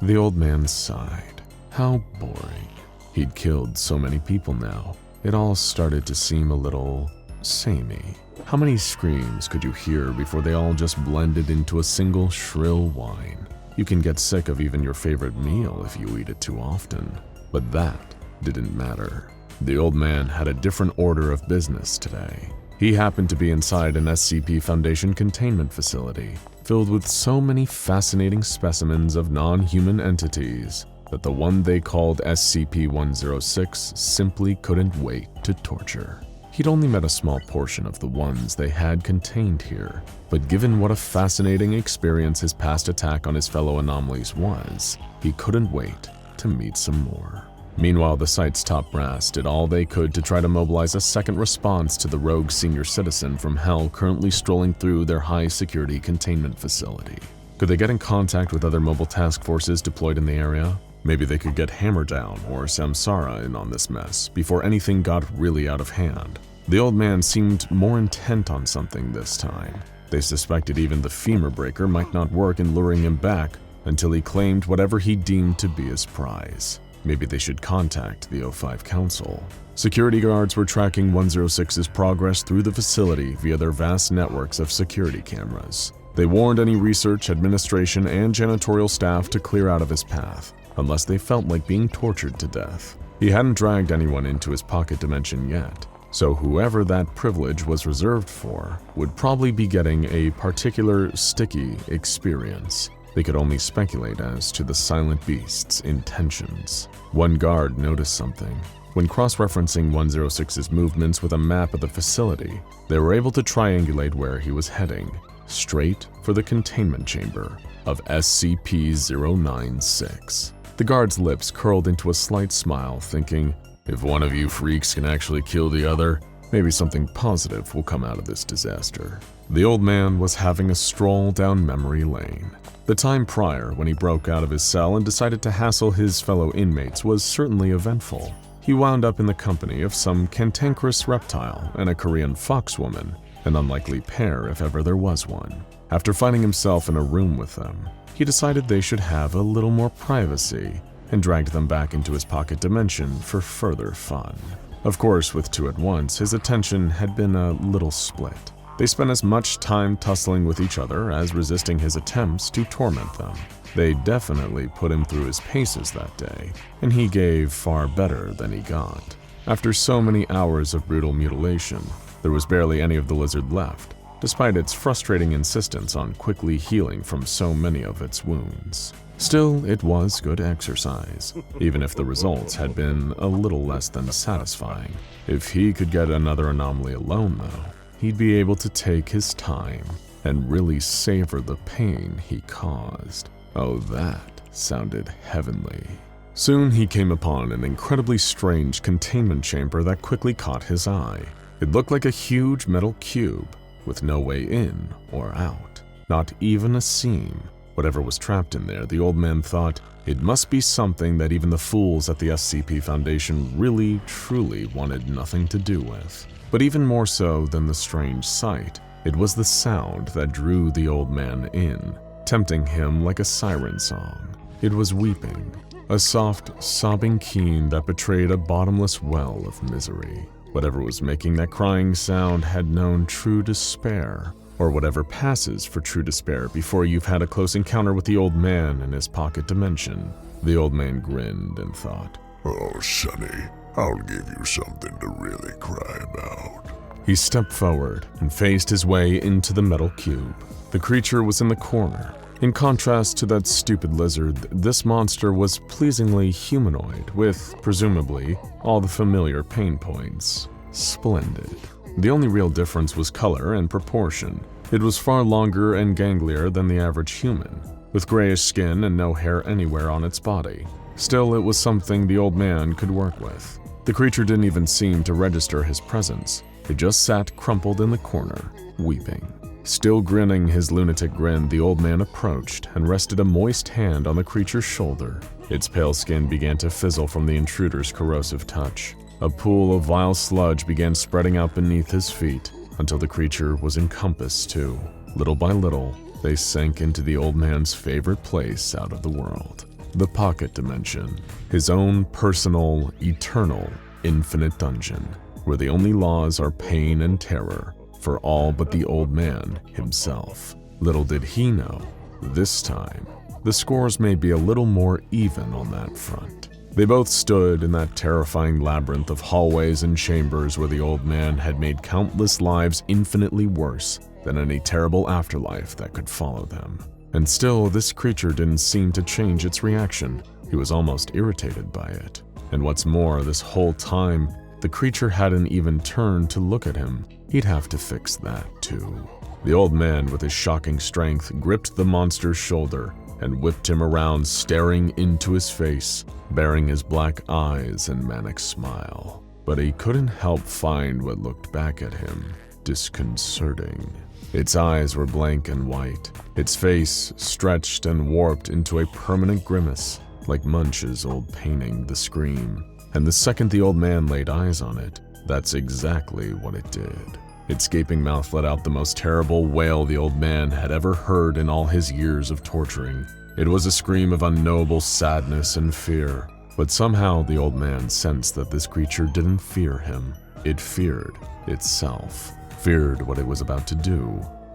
The old man sighed. How boring. He'd killed so many people now. It all started to seem a little samey. How many screams could you hear before they all just blended into a single shrill whine? You can get sick of even your favorite meal if you eat it too often. But that didn't matter. The old man had a different order of business today. He happened to be inside an SCP Foundation containment facility, filled with so many fascinating specimens of non-human entities that the one they called SCP-096 simply couldn't wait to torture. He'd only met a small portion of the ones they had contained here, but given what a fascinating experience his past attack on his fellow anomalies was, he couldn't wait to meet some more. Meanwhile, the site's top brass did all they could to try to mobilize a second response to the rogue senior citizen from hell currently strolling through their high-security containment facility. Could they get in contact with other mobile task forces deployed in the area? Maybe they could get Hammerdown or Samsara in on this mess before anything got really out of hand. The old man seemed more intent on something this time. They suspected even the femur breaker might not work in luring him back until he claimed whatever he deemed to be his prize. Maybe they should contact the O5 Council. Security guards were tracking 106's progress through the facility via their vast networks of security cameras. They warned any research, administration, and janitorial staff to clear out of his path, unless they felt like being tortured to death. He hadn't dragged anyone into his pocket dimension yet, so whoever that privilege was reserved for would probably be getting a particular sticky experience. They could only speculate as to the silent beast's intentions. One guard noticed something. When cross-referencing 106's movements with a map of the facility, they were able to triangulate where he was heading. straight for the containment chamber of SCP-096. The guard's lips curled into a slight smile, thinking, if one of you freaks can actually kill the other, maybe something positive will come out of this disaster. The old man was having a stroll down memory lane. The time prior when he broke out of his cell and decided to hassle his fellow inmates was certainly eventful. He wound up in the company of some cantankerous reptile and a Korean foxwoman, an unlikely pair if ever there was one. After finding himself in a room with them, he decided they should have a little more privacy and dragged them back into his pocket dimension for further fun. Of course, with two at once, his attention had been a little split. They spent as much time tussling with each other as resisting his attempts to torment them. They definitely put him through his paces that day, and he gave far better than he got. After so many hours of brutal mutilation, there was barely any of the lizard left, despite its frustrating insistence on quickly healing from so many of its wounds. Still, it was good exercise, even if the results had been a little less than satisfying. If he could get another anomaly alone, though, he'd be able to take his time and really savor the pain he caused. Oh, that sounded heavenly. Soon he came upon an incredibly strange containment chamber that quickly caught his eye. It looked like a huge metal cube with no way in or out, not even a seam. Whatever was trapped in there, the old man thought it must be something that even the fools at the SCP Foundation really, truly wanted nothing to do with. But even more so than the strange sight, it was the sound that drew the old man in, tempting him like a siren song. It was weeping, a soft, sobbing keen that betrayed a bottomless well of misery. Whatever was making that crying sound had known true despair, or whatever passes for true despair before you've had a close encounter with the old man in his pocket dimension. The old man grinned and thought, Oh, Sonny, I'll give you something to really cry about. He stepped forward and faced his way into the metal cube. The creature was in the corner. In contrast to that stupid lizard, this monster was pleasingly humanoid, with, presumably, all the familiar pain points. Splendid. The only real difference was color and proportion. It was far longer and ganglier than the average human, with grayish skin and no hair anywhere on its body. Still, it was something the old man could work with. The creature didn't even seem to register his presence. It just sat crumpled in the corner, weeping. Still grinning his lunatic grin, the old man approached and rested a moist hand on the creature's shoulder. Its pale skin began to fizzle from the intruder's corrosive touch. A pool of vile sludge began spreading out beneath his feet until the creature was encompassed too. Little by little, they sank into the old man's favorite place out of the world, the pocket dimension, his own personal, eternal, infinite dungeon, where the only laws are pain and terror for all but the old man himself. Little did he know, this time, the scores may be a little more even on that front. They both stood in that terrifying labyrinth of hallways and chambers where the old man had made countless lives infinitely worse than any terrible afterlife that could follow them. And still, this creature didn't seem to change its reaction. He was almost irritated by it. And what's more, this whole time, the creature hadn't even turned to look at him. He'd have to fix that too. The old man, with his shocking strength, gripped the monster's shoulder and whipped him around, staring into his face, bearing his black eyes and manic smile. But he couldn't help find what looked back at him disconcerting. Its eyes were blank and white, its face stretched and warped into a permanent grimace, like Munch's old painting, The Scream. And the second the old man laid eyes on it, that's exactly what it did. Its gaping mouth let out the most terrible wail the old man had ever heard in all his years of torturing. It was a scream of unknowable sadness and fear, but somehow the old man sensed that this creature didn't fear him. It feared itself, feared what it was about to do.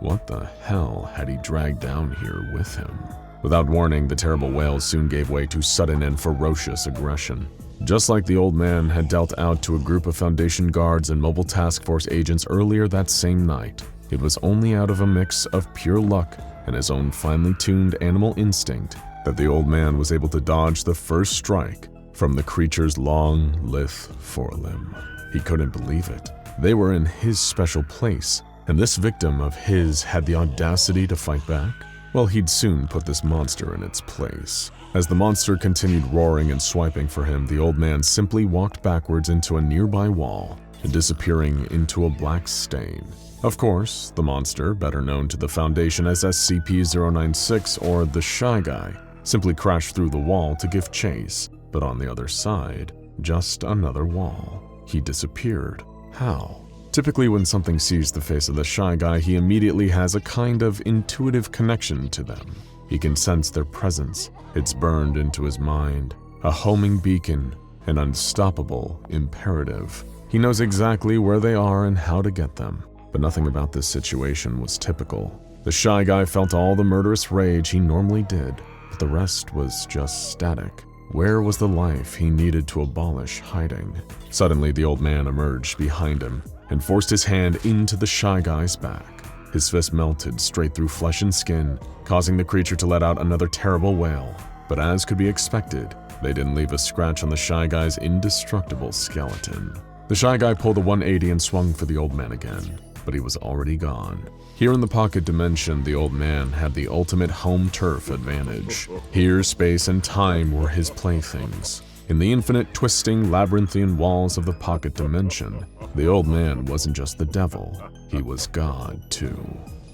What the hell had he dragged down here with him? Without warning, the terrible wails soon gave way to sudden and ferocious aggression. Just like the old man had dealt out to a group of Foundation guards and Mobile Task Force agents earlier that same night, it was only out of a mix of pure luck and his own finely tuned animal instinct that the old man was able to dodge the first strike from the creature's long, lithe forelimb. He couldn't believe it. They were in his special place, And this victim of his had the audacity to fight back? Well, he'd soon put this monster in its place. As the monster continued roaring and swiping for him, the old man simply walked backwards into a nearby wall, disappearing into a black stain. Of course, the monster, better known to the Foundation as SCP-096 or the Shy Guy, simply crashed through the wall to give chase, but on the other side, just another wall. He disappeared. How? Typically, when something sees the face of the Shy Guy, he immediately has a kind of intuitive connection to them. He can sense their presence. It's burned into his mind. A homing beacon, an unstoppable imperative. He knows exactly where they are and how to get them. But nothing about this situation was typical. The Shy Guy felt all the murderous rage he normally did, but the rest was just static. Where was the life he needed to abolish hiding? Suddenly, the old man emerged behind him and forced his hand into the Shy Guy's back. His fist melted straight through flesh and skin, causing the creature to let out another terrible wail. But as could be expected, they didn't leave a scratch on the Shy Guy's indestructible skeleton. The Shy Guy pulled a 180 and swung for the old man again, but he was already gone. Here in the pocket dimension, the old man had the ultimate home turf advantage. Here, space and time were his playthings. In the infinite twisting, labyrinthian walls of the pocket dimension, the old man wasn't just the devil, he was God too.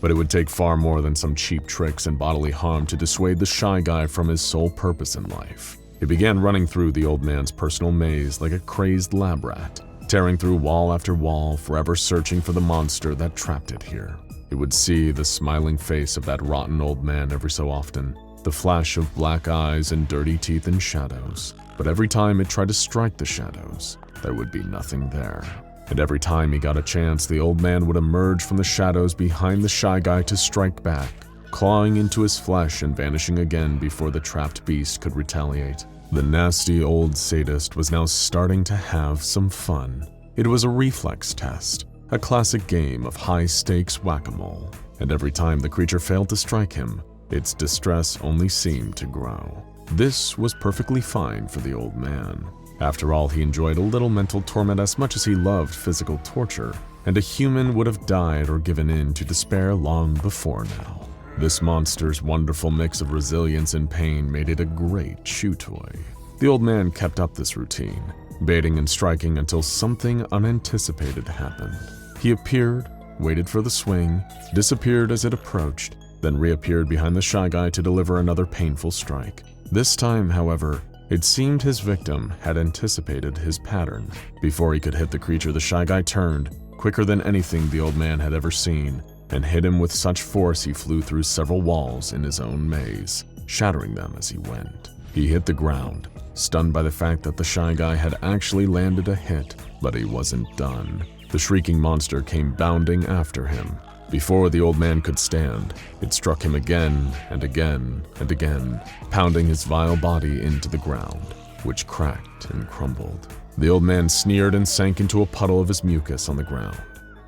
But it would take far more than some cheap tricks and bodily harm to dissuade the Shy Guy from his sole purpose in life. He began running through the old man's personal maze like a crazed lab rat, tearing through wall after wall, forever searching for the monster that trapped it here. He would see the smiling face of that rotten old man every so often, the flash of black eyes and dirty teeth in shadows. But every time it tried to strike the shadows, there would be nothing there. And every time he got a chance, the old man would emerge from the shadows behind the Shy Guy to strike back, clawing into his flesh and vanishing again before the trapped beast could retaliate. The nasty old sadist was now starting to have some fun. It was a reflex test, a classic game of high-stakes whack-a-mole. And every time the creature failed to strike him, its distress only seemed to grow. This was perfectly fine for the old man. After all, he enjoyed a little mental torment as much as he loved physical torture, and a human would have died or given in to despair long before now. This monster's wonderful mix of resilience and pain made it a great chew toy. The old man kept up this routine, baiting and striking until something unanticipated happened. He appeared, waited for the swing, disappeared as it approached, then reappeared behind the Shy Guy to deliver another painful strike. This time, however, it seemed his victim had anticipated his pattern. Before he could hit the creature, the Shy Guy turned, quicker than anything the old man had ever seen, and hit him with such force he flew through several walls in his own maze, shattering them as he went. He hit the ground, stunned by the fact that the Shy Guy had actually landed a hit, but he wasn't done. The shrieking monster came bounding after him. Before the old man could stand, it struck him again and again and again, pounding his vile body into the ground, which cracked and crumbled. The old man sneered and sank into a puddle of his mucus on the ground.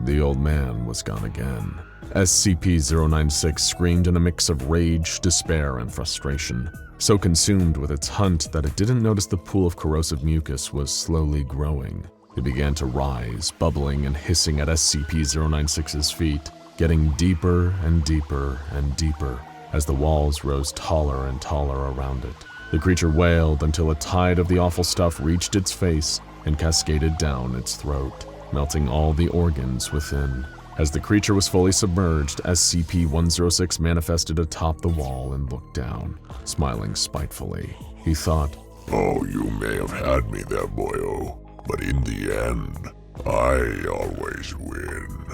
The old man was gone again. SCP-096 screamed in a mix of rage, despair, and frustration, so consumed with its hunt that it didn't notice the pool of corrosive mucus was slowly growing. It began to rise, bubbling and hissing at SCP-096's feet, getting deeper and deeper and deeper as the walls rose taller and taller around it. The creature wailed until a tide of the awful stuff reached its face and cascaded down its throat, melting all the organs within. As the creature was fully submerged, SCP-106 manifested atop the wall and looked down, smiling spitefully. He thought, "Oh, you may have had me there, boyo, but in the end, I always win.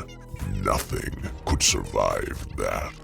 Nothing could survive that."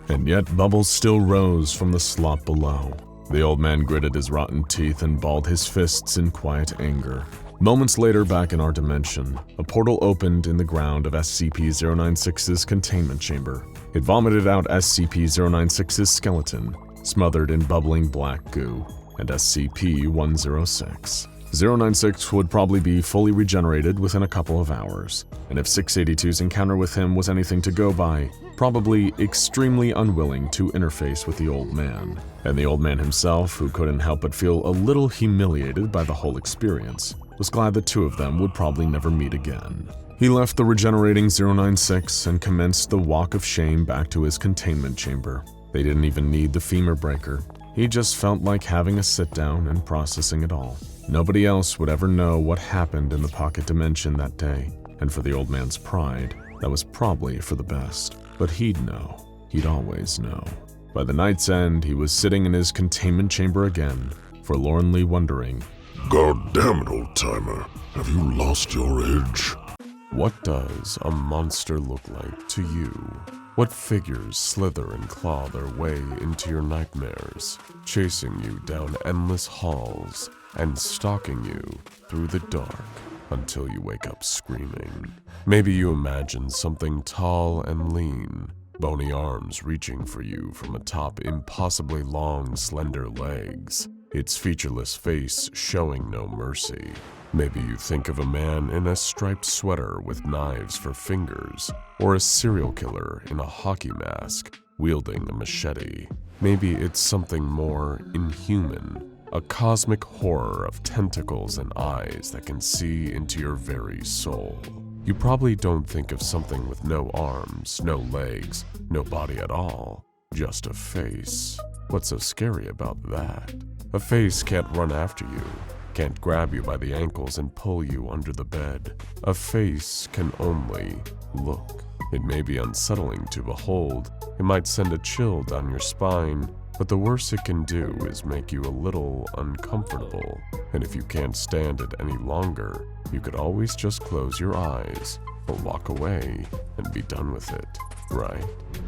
And yet bubbles still rose from the slop below. The old man gritted his rotten teeth and balled his fists in quiet anger. Moments later, back in our dimension, a portal opened in the ground of SCP-096's containment chamber. It vomited out SCP-096's skeleton, smothered in bubbling black goo, and SCP-106. 096 would probably be fully regenerated within a couple of hours, and if 682's encounter with him was anything to go by, probably extremely unwilling to interface with the old man. And the old man himself, who couldn't help but feel a little humiliated by the whole experience, was glad the two of them would probably never meet again. He left the regenerating 096 and commenced the walk of shame back to his containment chamber. They didn't even need the femur breaker. He just felt like having a sit-down and processing it all. Nobody else would ever know what happened in the pocket dimension that day, and for the old man's pride, that was probably for the best. But he'd know. He'd always know. By the night's end, he was sitting in his containment chamber again, forlornly wondering, God damn it, old-timer. Have you lost your edge? what does a monster look like to you? What figures slither and claw their way into your nightmares, chasing you down endless halls and stalking you through the dark until you wake up screaming? Maybe you imagine something tall and lean, bony arms reaching for you from atop impossibly long, slender legs, its featureless face showing no mercy. Maybe you think of a man in a striped sweater with knives for fingers, or a serial killer in a hockey mask, wielding a machete. Maybe it's something more inhuman, a cosmic horror of tentacles and eyes that can see into your very soul. You probably don't think of something with no arms, no legs, no body at all, just a face. What's so scary about that? A face can't run after you, can't grab you by the ankles and pull you under the bed. A face can only look. It may be unsettling to behold, it might send a chill down your spine, but the worst it can do is make you a little uncomfortable. And if you can't stand it any longer, you could always just close your eyes or walk away and be done with it, right?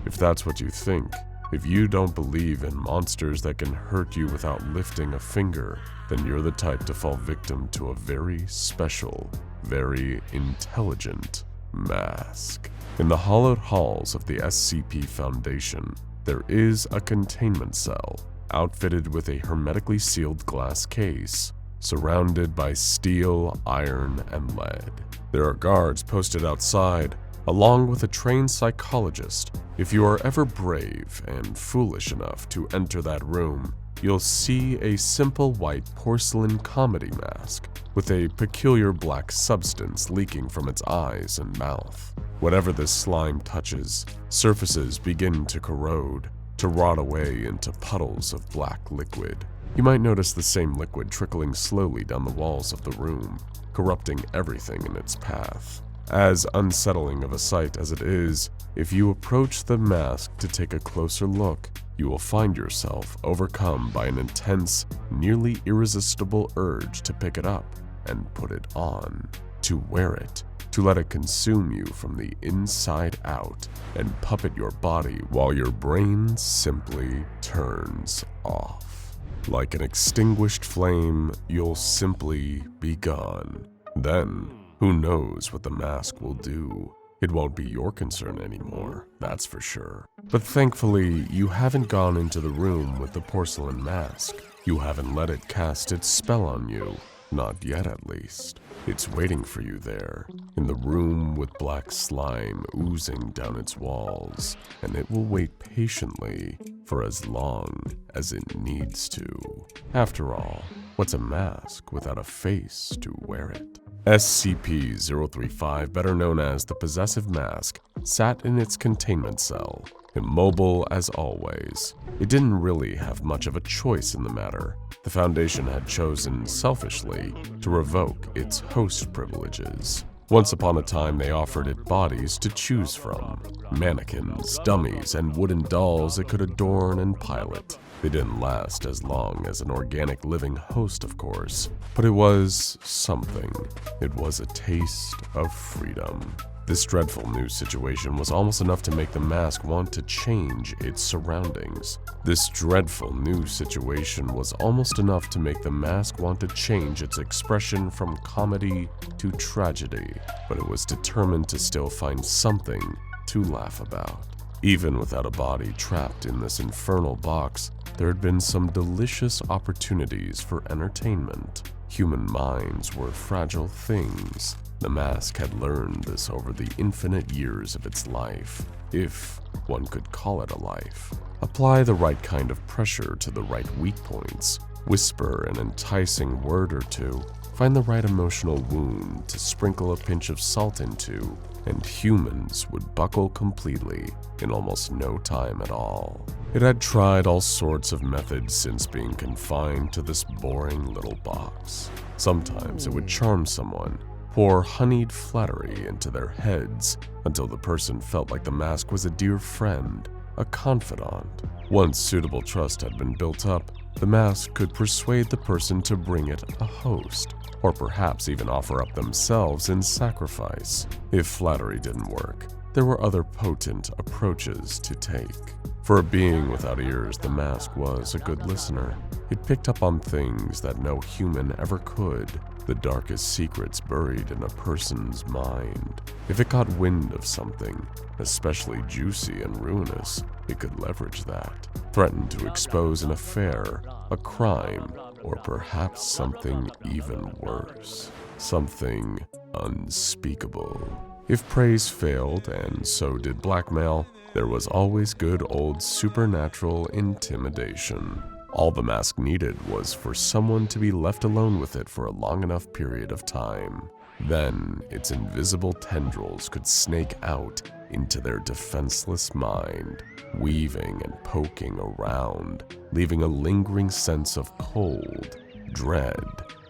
If that's what you think, if you don't believe in monsters that can hurt you without lifting a finger, then you're the type to fall victim to a very special, very intelligent mask. In the hollowed halls of the SCP Foundation, there is a containment cell, outfitted with a hermetically sealed glass case, surrounded by steel, iron, and lead. There are guards posted outside, along with a trained psychologist. If you are ever brave and foolish enough to enter that room, you'll see a simple white porcelain comedy mask with a peculiar black substance leaking from its eyes and mouth. Whatever this slime touches, surfaces begin to corrode, to rot away into puddles of black liquid. You might notice the same liquid trickling slowly down the walls of the room, corrupting everything in its path. As unsettling of a sight as it is, if you approach the mask to take a closer look, you will find yourself overcome by an intense, nearly irresistible urge to pick it up and put it on, to wear it, to let it consume you from the inside out and puppet your body while your brain simply turns off. Like an extinguished flame, you'll simply be gone. Then, who knows what the mask will do? It won't be your concern anymore, that's for sure. But thankfully, you haven't gone into the room with the porcelain mask. You haven't let it cast its spell on you. Not yet, at least. It's waiting for you there, in the room with black slime oozing down its walls, and it will wait patiently for as long as it needs to. After all, what's a mask without a face to wear it? SCP-035, better known as the Possessive Mask, sat in its containment cell, immobile as always. It didn't really have much of a choice in the matter. The Foundation had chosen, selfishly, to revoke its host privileges. Once upon a time, they offered it bodies to choose from. Mannequins, dummies, and wooden dolls it could adorn and pilot. They didn't last as long as an organic living host, of course, but it was something. It was a taste of freedom. This dreadful new situation was almost enough to make the mask want to change its surroundings. This dreadful new situation was almost enough to make the mask want to change its expression from comedy to tragedy, but it was determined to still find something to laugh about. Even without a body trapped in this infernal box, there had been some delicious opportunities for entertainment. Human minds were fragile things. The mask had learned this over the infinite years of its life, if one could call it a life. Apply the right kind of pressure to the right weak points, whisper an enticing word or two, find the right emotional wound to sprinkle a pinch of salt into, and humans would buckle completely in almost no time at all. It had tried all sorts of methods since being confined to this boring little box. Sometimes it would charm someone, pour honeyed flattery into their heads until the person felt like the mask was a dear friend, a confidant. Once suitable trust had been built up, the mask could persuade the person to bring it a host, or perhaps even offer up themselves in sacrifice. If flattery didn't work, there were other potent approaches to take. For a being without ears, the mask was a good listener. It picked up on things that no human ever could, the darkest secrets buried in a person's mind. If it caught wind of something, especially juicy and ruinous, it could leverage that, threaten to expose an affair, a crime, or perhaps something even worse, something unspeakable. If praise failed, and so did blackmail, there was always good old supernatural intimidation. All the mask needed was for someone to be left alone with it for a long enough period of time. Then its invisible tendrils could snake out into their defenseless mind, weaving and poking around, leaving a lingering sense of cold, dread,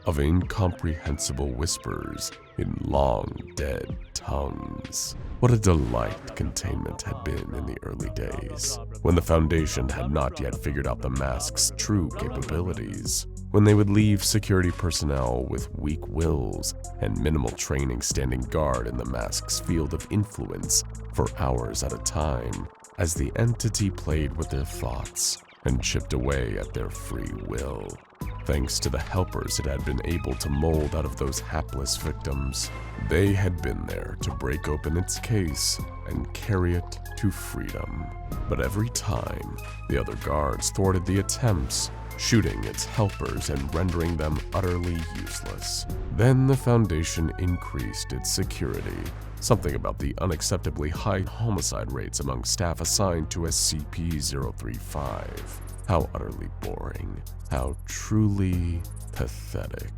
of incomprehensible whispers in long, dead tongues. What a delight containment had been in the early days, when the Foundation had not yet figured out the mask's true capabilities, when they would leave security personnel with weak wills and minimal training standing guard in the mask's field of influence for hours at a time, as the entity played with their thoughts and chipped away at their free will. Thanks to the helpers it had been able to mold out of those hapless victims, they had been there to break open its case and carry it to freedom. But every time, the other guards thwarted the attempts, shooting its helpers and rendering them utterly useless. Then the Foundation increased its security. Something about the unacceptably high homicide rates among staff assigned to SCP-035. How utterly boring. How truly pathetic.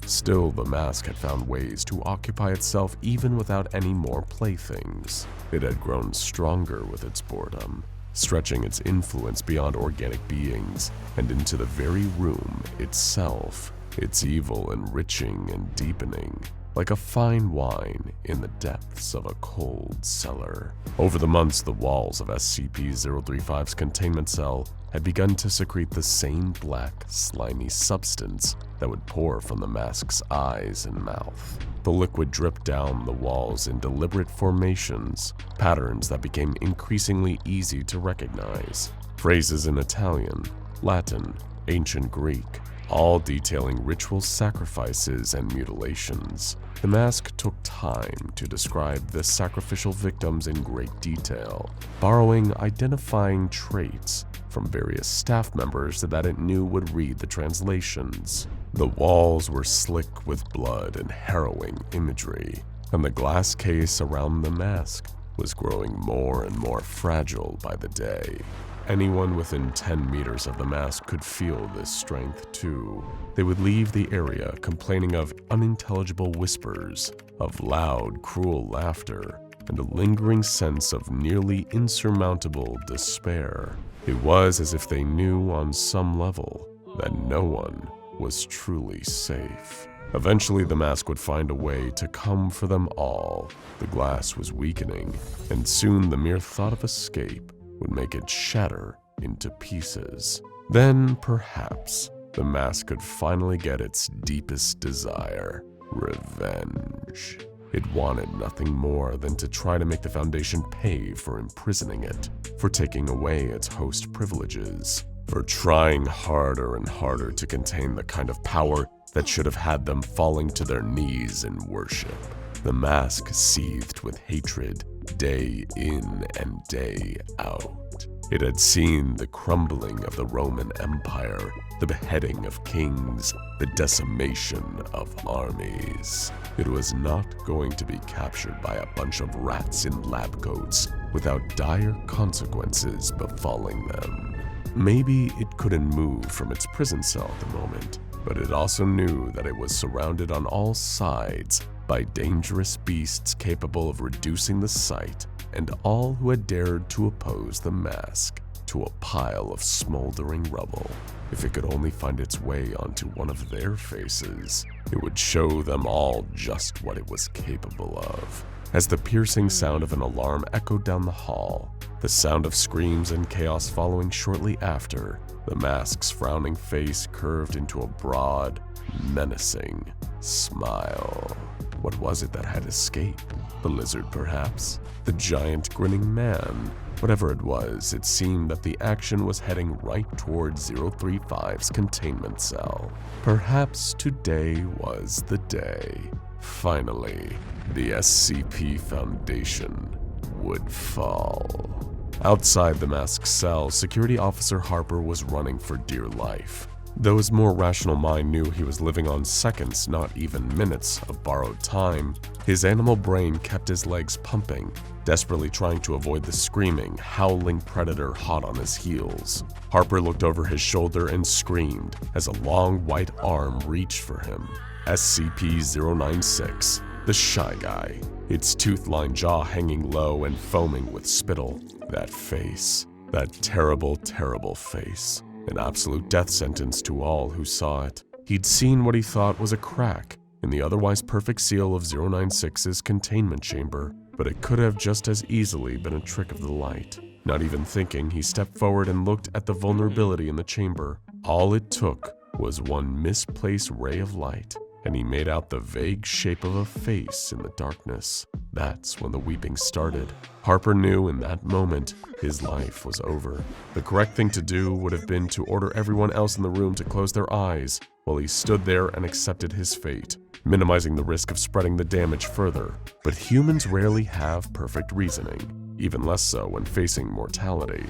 Still, the mask had found ways to occupy itself even without any more playthings. It had grown stronger with its boredom, stretching its influence beyond organic beings and into the very room itself, its evil enriching and deepening, like a fine wine in the depths of a cold cellar. Over the months, the walls of SCP-035's containment cell had begun to secrete the same black, slimy substance that would pour from the mask's eyes and mouth. The liquid dripped down the walls in deliberate formations, patterns that became increasingly easy to recognize. Phrases in Italian, Latin, ancient Greek, all detailing ritual sacrifices and mutilations. The mask took time to describe the sacrificial victims in great detail, borrowing identifying traits from various staff members that it knew would read the translations. The walls were slick with blood and harrowing imagery, and the glass case around the mask was growing more and more fragile by the day. Anyone within 10 meters of the mask could feel this strength too. They would leave the area complaining of unintelligible whispers, of loud, cruel laughter, and a lingering sense of nearly insurmountable despair. It was as if they knew on some level that no one was truly safe. Eventually, the mask would find a way to come for them all. The glass was weakening, and soon the mere thought of escape would make it shatter into pieces. Then, perhaps, the mask could finally get its deepest desire: revenge. It wanted nothing more than to try to make the Foundation pay for imprisoning it, for taking away its host privileges, for trying harder and harder to contain the kind of power that should have had them falling to their knees in worship. The mask seethed with hatred day in and day out. It had seen the crumbling of the Roman Empire, the beheading of kings, the decimation of armies. It was not going to be captured by a bunch of rats in lab coats without dire consequences befalling them. Maybe it couldn't move from its prison cell at the moment, but it also knew that it was surrounded on all sides by dangerous beasts capable of reducing the sight and all who had dared to oppose the mask to a pile of smoldering rubble. If it could only find its way onto one of their faces, it would show them all just what it was capable of. As the piercing sound of an alarm echoed down the hall, the sound of screams and chaos following shortly after, the mask's frowning face curved into a broad, menacing smile. What was it that had escaped? The lizard, perhaps? The giant grinning man? Whatever it was, it seemed that the action was heading right towards 035's containment cell. Perhaps today was the day. Finally, the SCP Foundation would fall. Outside the mask's cell, Security Officer Harper was running for dear life. Though his more rational mind knew he was living on seconds, not even minutes, of borrowed time, his animal brain kept his legs pumping, desperately trying to avoid the screaming, howling predator hot on his heels. Harper looked over his shoulder and screamed as a long white arm reached for him. SCP-096, the Shy Guy, its tooth-lined jaw hanging low and foaming with spittle. That face, that terrible, terrible face. An absolute death sentence to all who saw it. He'd seen what he thought was a crack in the otherwise perfect seal of 096's containment chamber, but it could have just as easily been a trick of the light. Not even thinking, he stepped forward and looked at the vulnerability in the chamber. All it took was one misplaced ray of light, and he made out the vague shape of a face in the darkness. That's when the weeping started. Harper knew in that moment his life was over. The correct thing to do would have been to order everyone else in the room to close their eyes while he stood there and accepted his fate, minimizing the risk of spreading the damage further. But humans rarely have perfect reasoning, even less so when facing mortality.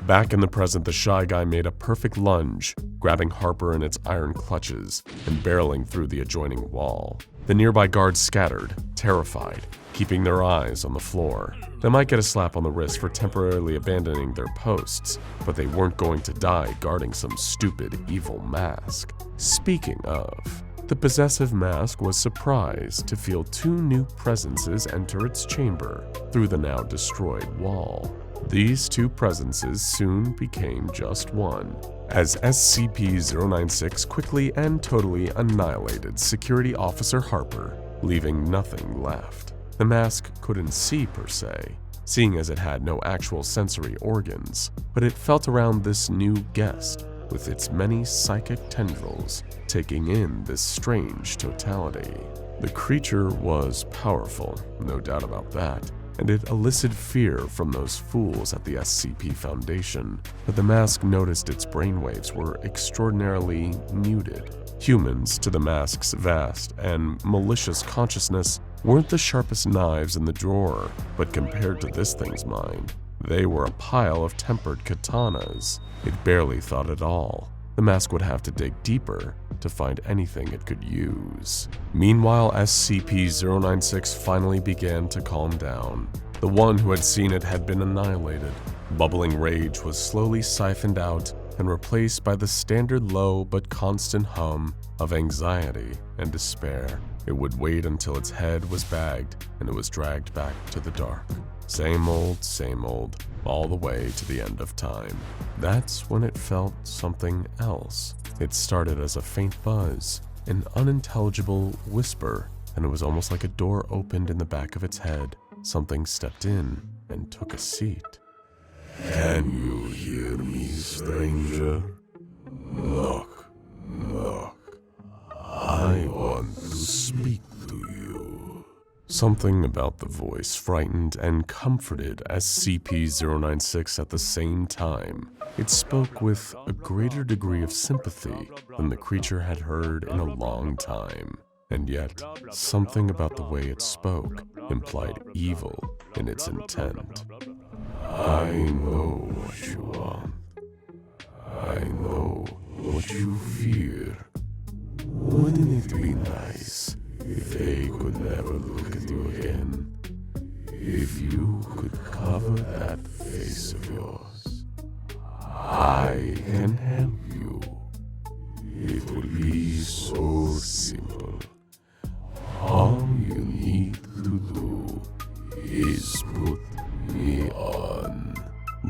Back in the present, the Shy Guy made a perfect lunge, grabbing Harper in its iron clutches and barreling through the adjoining wall. The nearby guards scattered, terrified, keeping their eyes on the floor. They might get a slap on the wrist for temporarily abandoning their posts, but they weren't going to die guarding some stupid, evil mask. Speaking of, the possessive mask was surprised to feel two new presences enter its chamber through the now destroyed wall. These two presences soon became just one, as SCP-096 quickly and totally annihilated Security Officer Harper, leaving nothing left. The mask couldn't see per se, seeing as it had no actual sensory organs, but it felt around this new guest with its many psychic tendrils, taking in this strange totality. The creature was powerful, no doubt about that, and it elicited fear from those fools at the SCP Foundation, but the mask noticed its brainwaves were extraordinarily muted. Humans, to the mask's vast and malicious consciousness, weren't the sharpest knives in the drawer, but compared to this thing's mind, they were a pile of tempered katanas. It barely thought at all. The mask would have to dig deeper to find anything it could use. Meanwhile, SCP-096 finally began to calm down. The one who had seen it had been annihilated. Bubbling rage was slowly siphoned out and replaced by the standard low but constant hum of anxiety and despair. It would wait until its head was bagged and it was dragged back to the dark. Same old, all the way to the end of time. That's when it felt something else. It started as a faint buzz, an unintelligible whisper, and it was almost like a door opened in the back of its head. Something stepped in and took a seat. Can you hear me, stranger? Look. I want to speak to you. Something about the voice frightened and comforted SCP-096 at the same time. It spoke with a greater degree of sympathy than the creature had heard in a long time. And yet, something about the way it spoke implied evil in its intent. I know what you want. I know what you fear. Wouldn't it be nice if they could never look at you again? If you could cover that face of yours? I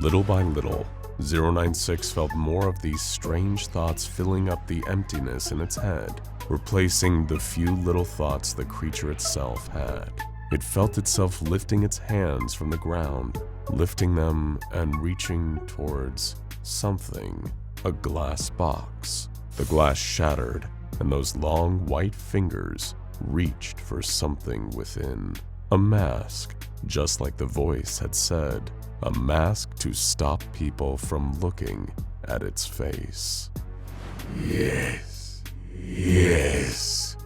Little by little, 096 felt more of these strange thoughts filling up the emptiness in its head, replacing the few little thoughts the creature itself had. It felt itself lifting its hands from the ground, lifting them and reaching towards something, a glass box. The glass shattered, and those long white fingers reached for something within. A mask, just like the voice had said. A mask to stop people from looking at its face. Yes, yes,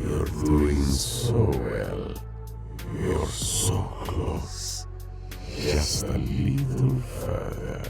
you're doing so well. You're so close. Just a little further.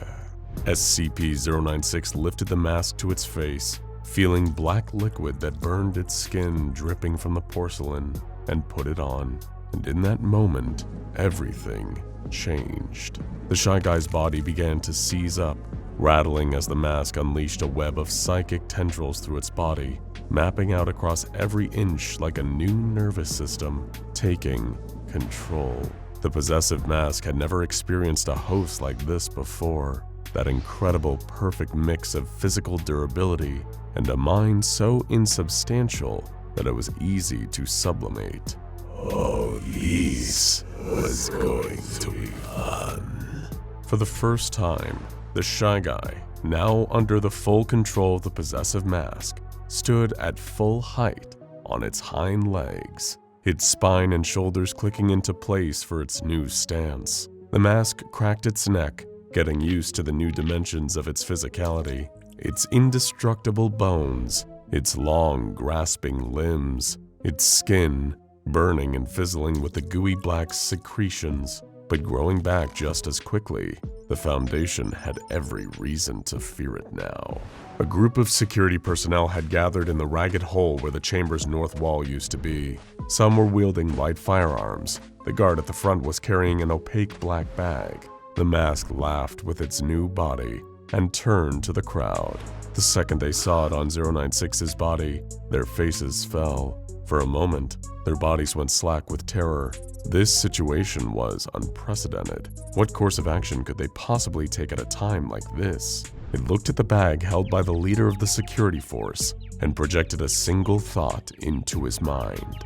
SCP-096 lifted the mask to its face, feeling black liquid that burned its skin dripping from the porcelain, and put it on. And in that moment, everything changed. The Shy Guy's body began to seize up, rattling as the mask unleashed a web of psychic tendrils through its body, mapping out across every inch like a new nervous system, taking control. The possessive mask had never experienced a host like this before. That incredible perfect mix of physical durability and a mind so insubstantial that it was easy to sublimate. Oh, this was going to be fun. For the first time, the Shy Guy, now under the full control of the possessive mask, stood at full height on its hind legs, its spine and shoulders clicking into place for its new stance. The mask cracked its neck, getting used to the new dimensions of its physicality, its indestructible bones, its long, grasping limbs, its skin burning and fizzling with the gooey black secretions, but growing back just as quickly. The Foundation had every reason to fear it now. A group of security personnel had gathered in the ragged hole where the chamber's north wall used to be. Some were wielding light firearms. The guard at the front was carrying an opaque black bag. The mask laughed with its new body and turned to the crowd. The second they saw it on 096's body, their faces fell. For a moment, their bodies went slack with terror. This situation was unprecedented. What course of action could they possibly take at a time like this? It looked at the bag held by the leader of the security force and projected a single thought into his mind.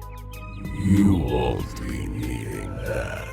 You won't be needing that.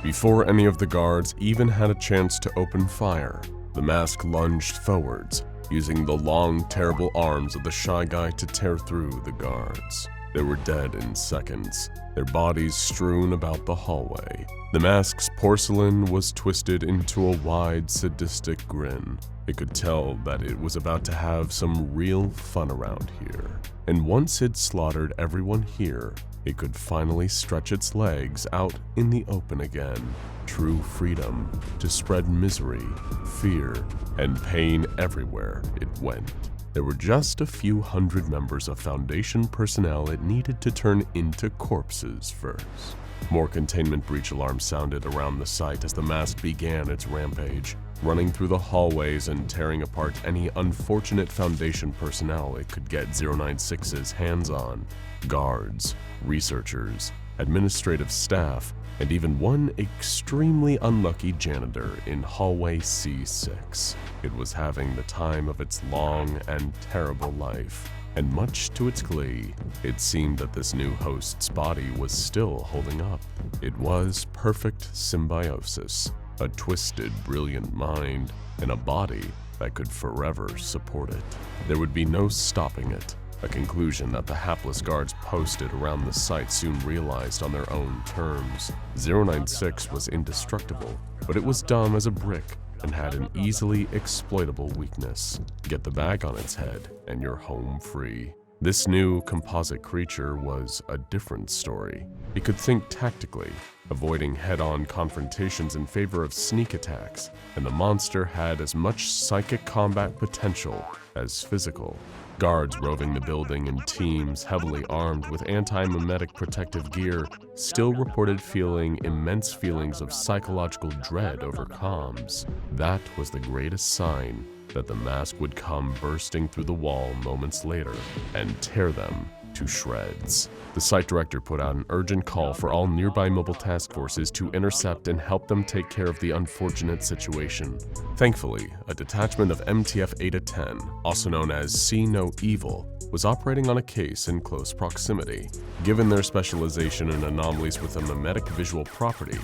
Before any of the guards even had a chance to open fire, the mask lunged forwards, using the long, terrible arms of the Shy Guy to tear through the guards. They were dead in seconds, their bodies strewn about the hallway. The mask's porcelain was twisted into a wide, sadistic grin. It could tell that it was about to have some real fun around here. And once it slaughtered everyone here, it could finally stretch its legs out in the open again. True freedom to spread misery, fear, and pain everywhere it went. There were just a few hundred members of Foundation personnel it needed to turn into corpses first. More containment breach alarms sounded around the site as the mask began its rampage, running through the hallways and tearing apart any unfortunate Foundation personnel it could get 096's hands on. Guards, researchers, administrative staff, and even one extremely unlucky janitor in hallway C6. It was having the time of its long and terrible life, and much to its glee, it seemed that this new host's body was still holding up. It was perfect symbiosis, a twisted, brilliant mind, and a body that could forever support it. There would be no stopping it. A conclusion that the hapless guards posted around the site soon realized on their own terms. 096 was indestructible, but it was dumb as a brick and had an easily exploitable weakness. Get the bag on its head and you're home free. This new composite creature was a different story. It could think tactically, avoiding head-on confrontations in favor of sneak attacks, and the monster had as much psychic combat potential as physical. Guards roving the building in teams heavily armed with anti-mimetic protective gear still reported feeling immense feelings of psychological dread over comms. That was the greatest sign that the mask would come bursting through the wall moments later and tear them to shreds. The site director put out an urgent call for all nearby mobile task forces to intercept and help them take care of the unfortunate situation. Thankfully, a detachment of MTF Eta-10, also known as See No Evil, was operating on a case in close proximity. Given their specialization in anomalies with a mimetic visual property,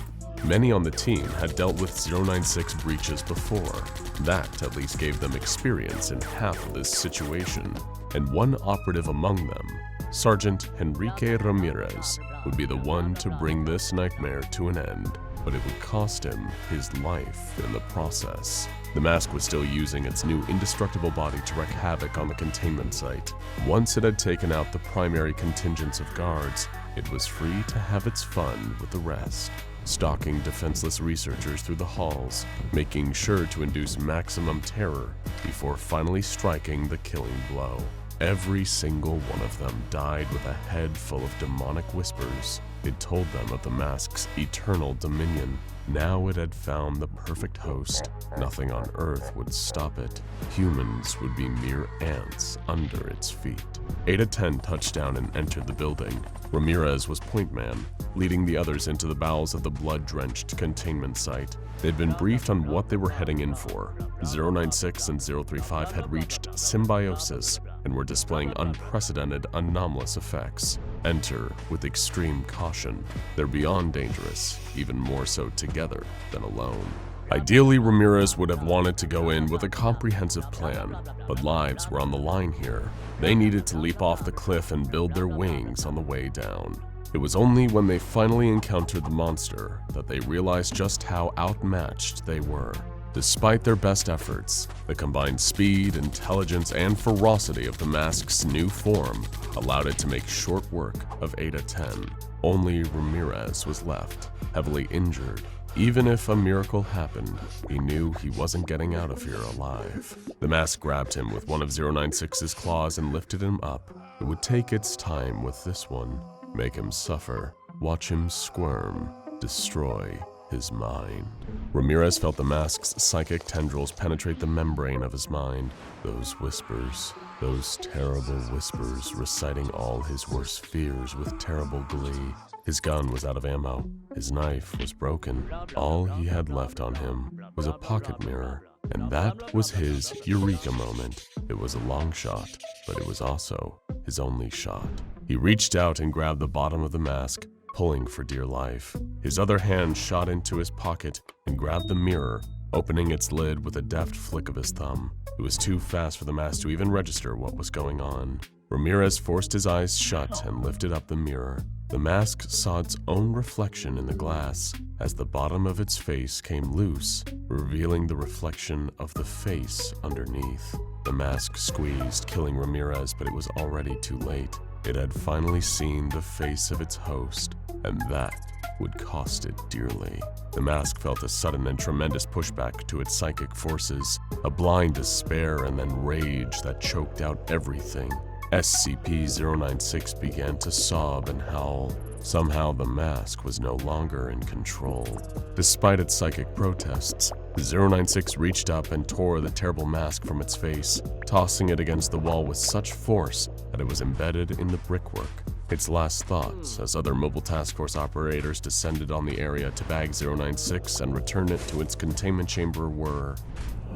many on the team had dealt with 096 breaches before. That at least gave them experience in half of this situation, and one operative among them, Sergeant Enrique Ramirez, would be the one to bring this nightmare to an end, but it would cost him his life in the process. The mask was still using its new indestructible body to wreak havoc on the containment site. Once it had taken out the primary contingents of guards, it was free to have its fun with the rest, stalking defenseless researchers through the halls, making sure to induce maximum terror before finally striking the killing blow. Every single one of them died with a head full of demonic whispers. It told them of the mask's eternal dominion. Now it had found the perfect host. Nothing on Earth would stop it. Humans would be mere ants under its feet. Eta-10 touched down and entered the building. Ramirez was point man, leading the others into the bowels of the blood-drenched containment site. They'd been briefed on what they were heading in for. 096 and 035 had reached symbiosis and were displaying unprecedented anomalous effects. Enter with extreme caution. They're beyond dangerous, even more so together than alone. Ideally, Ramirez would have wanted to go in with a comprehensive plan, but lives were on the line here. They needed to leap off the cliff and build their wings on the way down. It was only when they finally encountered the monster that they realized just how outmatched they were. Despite their best efforts, the combined speed, intelligence, and ferocity of the mask's new form allowed it to make short work of Eta-10. Only Ramirez was left, heavily injured. Even if a miracle happened, he knew he wasn't getting out of here alive. The mask grabbed him with one of 096's claws and lifted him up. It would take its time with this one. Make him suffer, watch him squirm, destroy his mind. Ramirez felt the mask's psychic tendrils penetrate the membrane of his mind. Those whispers, those terrible whispers reciting all his worst fears with terrible glee. His gun was out of ammo. His knife was broken. All he had left on him was a pocket mirror, and that was his eureka moment. It was a long shot, but it was also his only shot. He reached out and grabbed the bottom of the mask, pulling for dear life. His other hand shot into his pocket and grabbed the mirror, opening its lid with a deft flick of his thumb. It was too fast for the mask to even register what was going on. Ramirez forced his eyes shut and lifted up the mirror. The mask saw its own reflection in the glass as the bottom of its face came loose, revealing the reflection of the face underneath. The mask squeezed, killing Ramirez, but it was already too late. It had finally seen the face of its host, and that would cost it dearly. The mask felt a sudden and tremendous pushback to its psychic forces, a blind despair and then rage that choked out everything. SCP-096 began to sob and howl. Somehow the mask was no longer in control. Despite its psychic protests, 096 reached up and tore the terrible mask from its face, tossing it against the wall with such force that it was embedded in the brickwork. Its last thoughts, as other mobile task force operators descended on the area to bag 096 and return it to its containment chamber, were,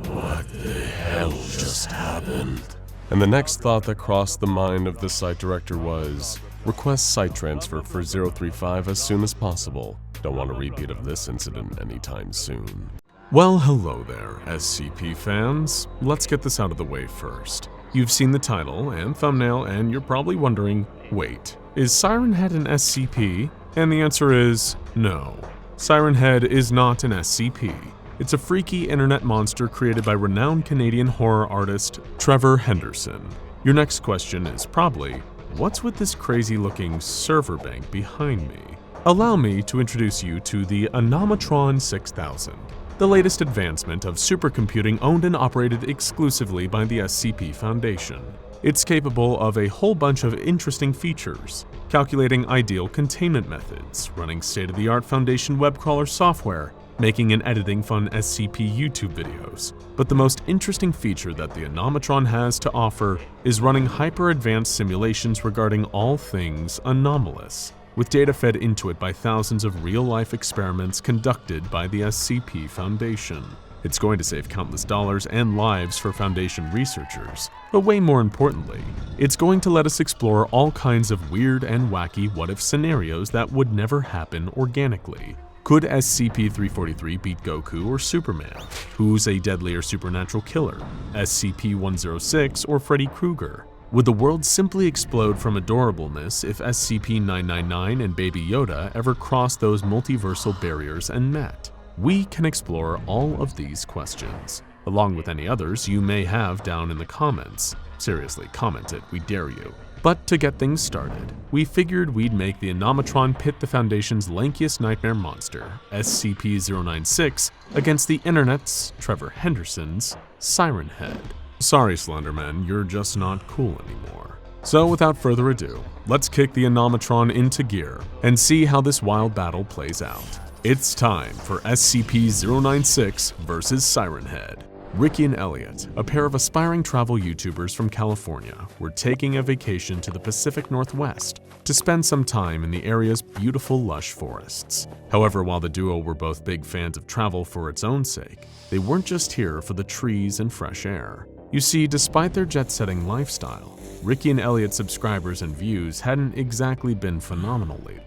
"What the hell just happened?" And the next thought that crossed the mind of the site director was, request site transfer for 035 as soon as possible. Don't want a repeat of this incident anytime soon. Well, hello there, SCP fans. Let's get this out of the way first. You've seen the title and thumbnail, and you're probably wondering, wait, is Siren Head an SCP? And the answer is no. Siren Head is not an SCP. It's a freaky internet monster created by renowned Canadian horror artist Trevor Henderson. Your next question is probably, what's with this crazy-looking server bank behind me? Allow me to introduce you to the Anomatron 6000, the latest advancement of supercomputing owned and operated exclusively by the SCP Foundation. It's capable of a whole bunch of interesting features, calculating ideal containment methods, running state-of-the-art Foundation web crawler software, making and editing fun SCP YouTube videos. But the most interesting feature that the Anomatron has to offer is running hyper-advanced simulations regarding all things anomalous, with data fed into it by thousands of real-life experiments conducted by the SCP Foundation. It's going to save countless dollars and lives for Foundation researchers, but way more importantly, it's going to let us explore all kinds of weird and wacky what-if scenarios that would never happen organically. Could SCP-343 beat Goku or Superman? Who's a deadlier supernatural killer? SCP-106 or Freddy Krueger? Would the world simply explode from adorableness if SCP-999 and Baby Yoda ever crossed those multiversal barriers and met? We can explore all of these questions, along with any others you may have down in the comments. Seriously, comment it, we dare you. But to get things started, we figured we'd make the Anomatron pit the Foundation's lankiest nightmare monster, SCP-096, against the internet's, Trevor Henderson's, Siren Head. Sorry, Slenderman, you're just not cool anymore. So without further ado, let's kick the Anomatron into gear and see how this wild battle plays out. It's time for SCP-096 vs. Siren Head. Ricky and Elliot, a pair of aspiring travel YouTubers from California, were taking a vacation to the Pacific Northwest to spend some time in the area's beautiful lush forests. However, while the duo were both big fans of travel for its own sake, they weren't just here for the trees and fresh air. You see, despite their jet-setting lifestyle, Ricky and Elliot's subscribers and views hadn't exactly been phenomenal lately.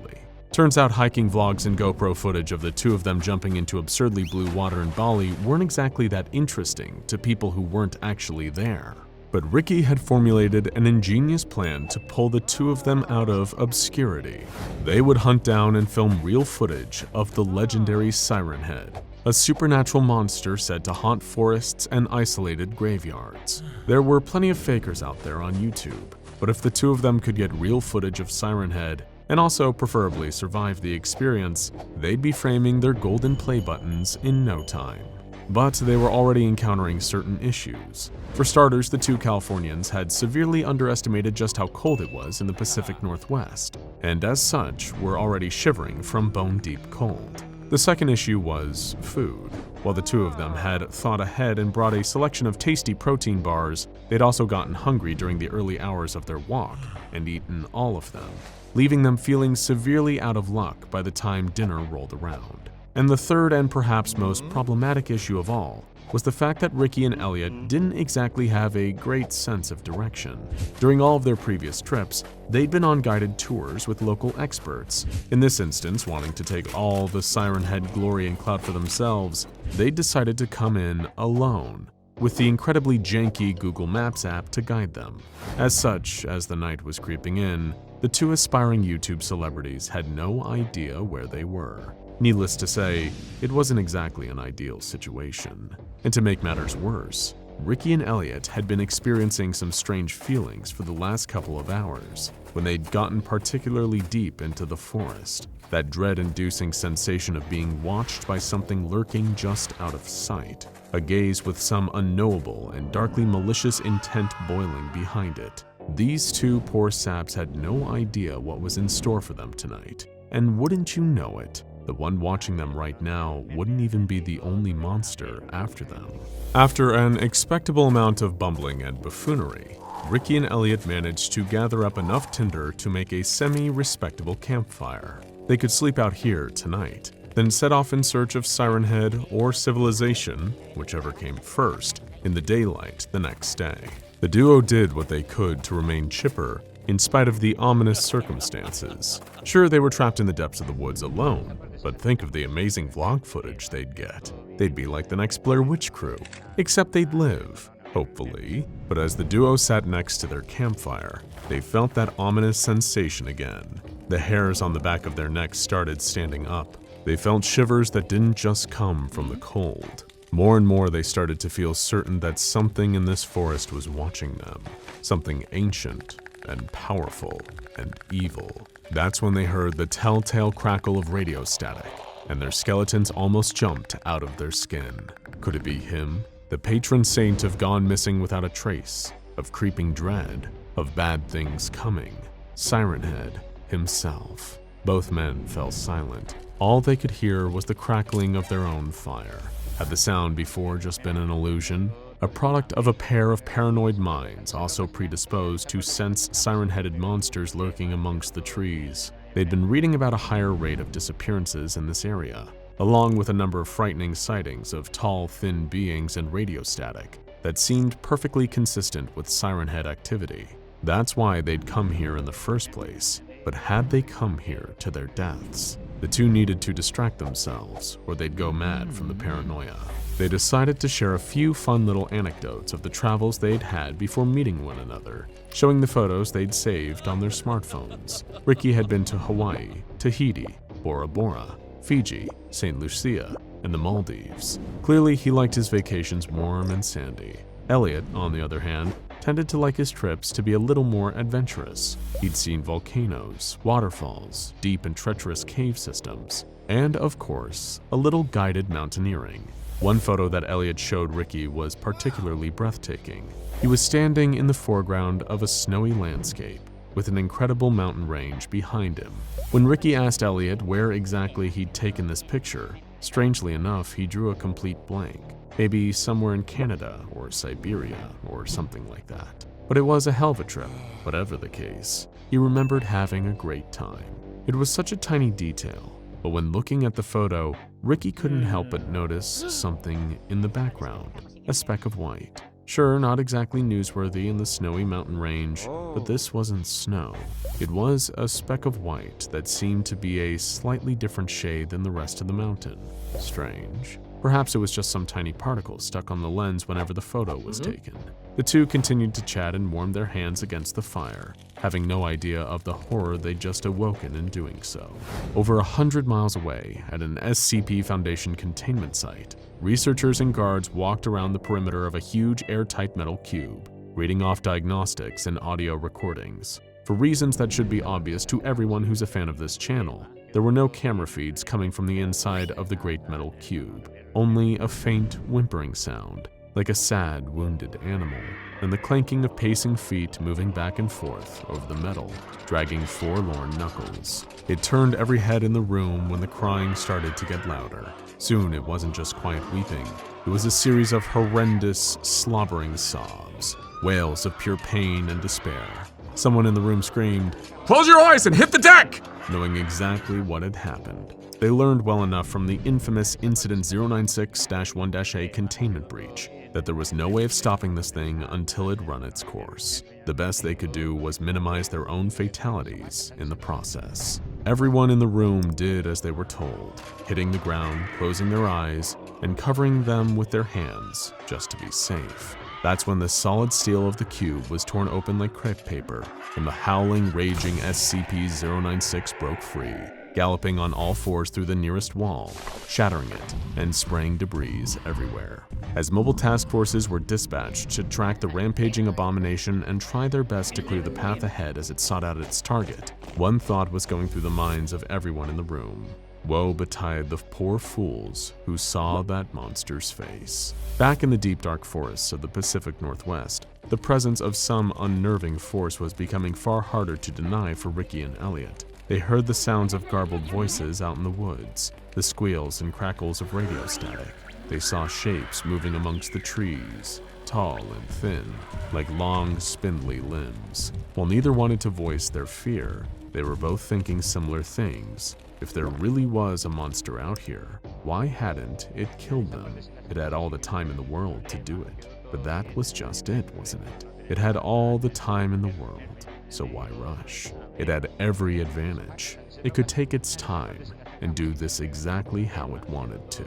Turns out hiking vlogs and GoPro footage of the two of them jumping into absurdly blue water in Bali weren't exactly that interesting to people who weren't actually there. But Ricky had formulated an ingenious plan to pull the two of them out of obscurity. They would hunt down and film real footage of the legendary Siren Head, a supernatural monster said to haunt forests and isolated graveyards. There were plenty of fakers out there on YouTube, but if the two of them could get real footage of Siren Head, and also preferably survive the experience, they'd be framing their golden play buttons in no time. But they were already encountering certain issues. For starters, the two Californians had severely underestimated just how cold it was in the Pacific Northwest, and as such, were already shivering from bone-deep cold. The second issue was food. While the two of them had thought ahead and brought a selection of tasty protein bars, they'd also gotten hungry during the early hours of their walk and eaten all of them, leaving them feeling severely out of luck by the time dinner rolled around. And the third and perhaps most problematic issue of all was the fact that Ricky and Elliot didn't exactly have a great sense of direction. During all of their previous trips, they'd been on guided tours with local experts. In this instance, wanting to take all the Siren Head glory and clout for themselves, they decided to come in alone, with the incredibly janky Google Maps app to guide them. As such, as the night was creeping in, the two aspiring YouTube celebrities had no idea where they were. Needless to say, it wasn't exactly an ideal situation. And to make matters worse, Ricky and Elliot had been experiencing some strange feelings for the last couple of hours when they'd gotten particularly deep into the forest. That dread-inducing sensation of being watched by something lurking just out of sight, a gaze with some unknowable and darkly malicious intent boiling behind it. These two poor saps had no idea what was in store for them tonight. And wouldn't you know it, the one watching them right now wouldn't even be the only monster after them. After an expectable amount of bumbling and buffoonery, Ricky and Elliot managed to gather up enough tinder to make a semi-respectable campfire. They could sleep out here tonight, then set off in search of Siren Head or civilization, whichever came first, in the daylight the next day. The duo did what they could to remain chipper in spite of the ominous circumstances. Sure, they were trapped in the depths of the woods alone, but think of the amazing vlog footage they'd get. They'd be like the next Blair Witch crew, except they'd live, hopefully. But as the duo sat next to their campfire, they felt that ominous sensation again. The hairs on the back of their necks started standing up. They felt shivers that didn't just come from the cold. More and more they started to feel certain that something in this forest was watching them. Something ancient and powerful and evil. That's when they heard the telltale crackle of radio static, and their skeletons almost jumped out of their skin. Could it be him? The patron saint of gone missing without a trace, of creeping dread, of bad things coming. Siren Head himself. Both men fell silent. All they could hear was the crackling of their own fire. Had the sound before just been an illusion? A product of a pair of paranoid minds also predisposed to sense siren-headed monsters lurking amongst the trees. They'd been reading about a higher rate of disappearances in this area, along with a number of frightening sightings of tall, thin beings and radio static that seemed perfectly consistent with siren-head activity. That's why they'd come here in the first place. But had they come here to their deaths? The two needed to distract themselves, or they'd go mad from the paranoia. They decided to share a few fun little anecdotes of the travels they'd had before meeting one another, showing the photos they'd saved on their smartphones. Ricky had been to Hawaii, Tahiti, Bora Bora, Fiji, St. Lucia, and the Maldives. Clearly, he liked his vacations warm and sandy. Elliot, on the other hand, tended to like his trips to be a little more adventurous. He'd seen volcanoes, waterfalls, deep and treacherous cave systems, and, of course, a little guided mountaineering. One photo that Elliot showed Ricky was particularly breathtaking. He was standing in the foreground of a snowy landscape, with an incredible mountain range behind him. When Ricky asked Elliot where exactly he'd taken this picture, strangely enough, he drew a complete blank. Maybe somewhere in Canada or Siberia or something like that. But it was a hell of a trip, whatever the case. He remembered having a great time. It was such a tiny detail, but when looking at the photo, Ricky couldn't help but notice something in the background, a speck of white. Sure, not exactly newsworthy in the snowy mountain range, but this wasn't snow. It was a speck of white that seemed to be a slightly different shade than the rest of the mountain. Strange. Perhaps it was just some tiny particle stuck on the lens whenever the photo was taken. The two continued to chat and warmed their hands against the fire, having no idea of the horror they'd just awoken in doing so. Over 100 miles away, at an SCP Foundation containment site, researchers and guards walked around the perimeter of a huge airtight metal cube, reading off diagnostics and audio recordings. For reasons that should be obvious to everyone who's a fan of this channel, there were no camera feeds coming from the inside of the great metal cube, only a faint whimpering sound, like a sad, wounded animal, and the clanking of pacing feet moving back and forth over the metal, dragging forlorn knuckles. It turned every head in the room when the crying started to get louder. Soon it wasn't just quiet weeping, it was a series of horrendous, slobbering sobs, wails of pure pain and despair. Someone in the room screamed, "Close your eyes and hit the deck!" Knowing exactly what had happened. They learned well enough from the infamous Incident 096-1-A containment breach that there was no way of stopping this thing until it run its course. The best they could do was minimize their own fatalities in the process. Everyone in the room did as they were told, hitting the ground, closing their eyes, and covering them with their hands just to be safe. That's when the solid steel of the cube was torn open like crepe paper, and the howling, raging SCP-096 broke free, galloping on all fours through the nearest wall, shattering it, and spraying debris everywhere. As mobile task forces were dispatched to track the rampaging abomination and try their best to clear the path ahead as it sought out its target, one thought was going through the minds of everyone in the room. Woe betide the poor fools who saw that monster's face. Back in the deep dark forests of the Pacific Northwest, the presence of some unnerving force was becoming far harder to deny for Ricky and Elliot. They heard the sounds of garbled voices out in the woods, the squeals and crackles of radio static. They saw shapes moving amongst the trees, tall and thin, like long, spindly limbs. While neither wanted to voice their fear, they were both thinking similar things. If there really was a monster out here, why hadn't it killed them? It had all the time in the world to do it. But that was just it, wasn't it? It had all the time in the world, so why rush? It had every advantage. It could take its time and do this exactly how it wanted to.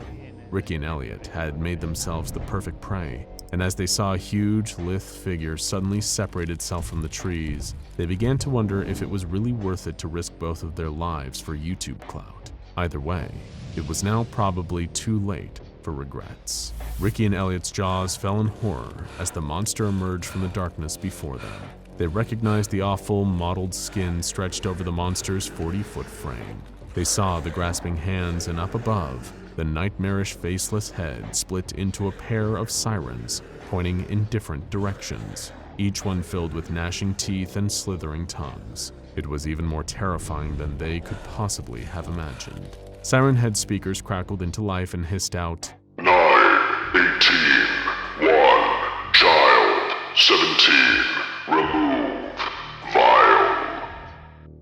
Ricky and Elliot had made themselves the perfect prey, and as they saw a huge, lithe figure suddenly separate itself from the trees, they began to wonder if it was really worth it to risk both of their lives for YouTube clout. Either way, it was now probably too late for regrets. Ricky and Elliot's jaws fell in horror as the monster emerged from the darkness before them. They recognized the awful, mottled skin stretched over the monster's 40-foot frame. They saw the grasping hands, and up above, the nightmarish faceless head split into a pair of sirens pointing in different directions, each one filled with gnashing teeth and slithering tongues. It was even more terrifying than they could possibly have imagined. Siren Head's speakers crackled into life and hissed out, 9, 18, 1, child, 17, remove, vile.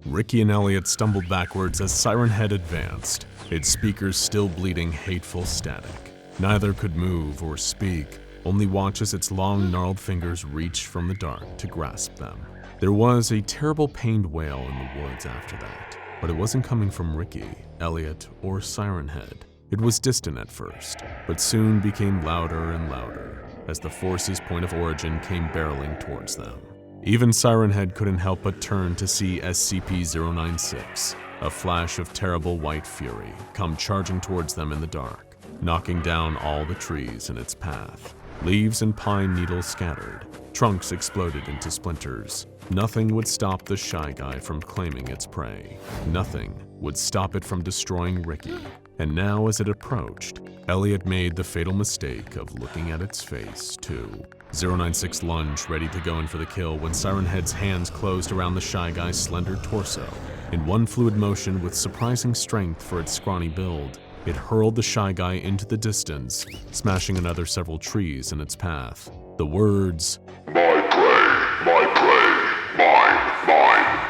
Ricky and Elliot stumbled backwards as Siren Head advanced, its speakers still bleeding hateful static. Neither could move or speak, only watch as its long, gnarled fingers reached from the dark to grasp them. There was a terrible pained wail in the woods after that, but it wasn't coming from Ricky, Elliot, or Siren Head. It was distant at first, but soon became louder and louder as the force's point of origin came barreling towards them. Even Siren Head couldn't help but turn to see SCP-096, a flash of terrible white fury, come charging towards them in the dark, knocking down all the trees in its path. Leaves and pine needles scattered, trunks exploded into splinters. Nothing would stop the Shy Guy from claiming its prey. Nothing would stop it from destroying Ricky. And now, as it approached, Elliot made the fatal mistake of looking at its face, too. 096 lunged, ready to go in for the kill, when Siren Head's hands closed around the Shy Guy's slender torso. In one fluid motion with surprising strength for its scrawny build, it hurled the Shy Guy into the distance, smashing another several trees in its path. The words, My prey,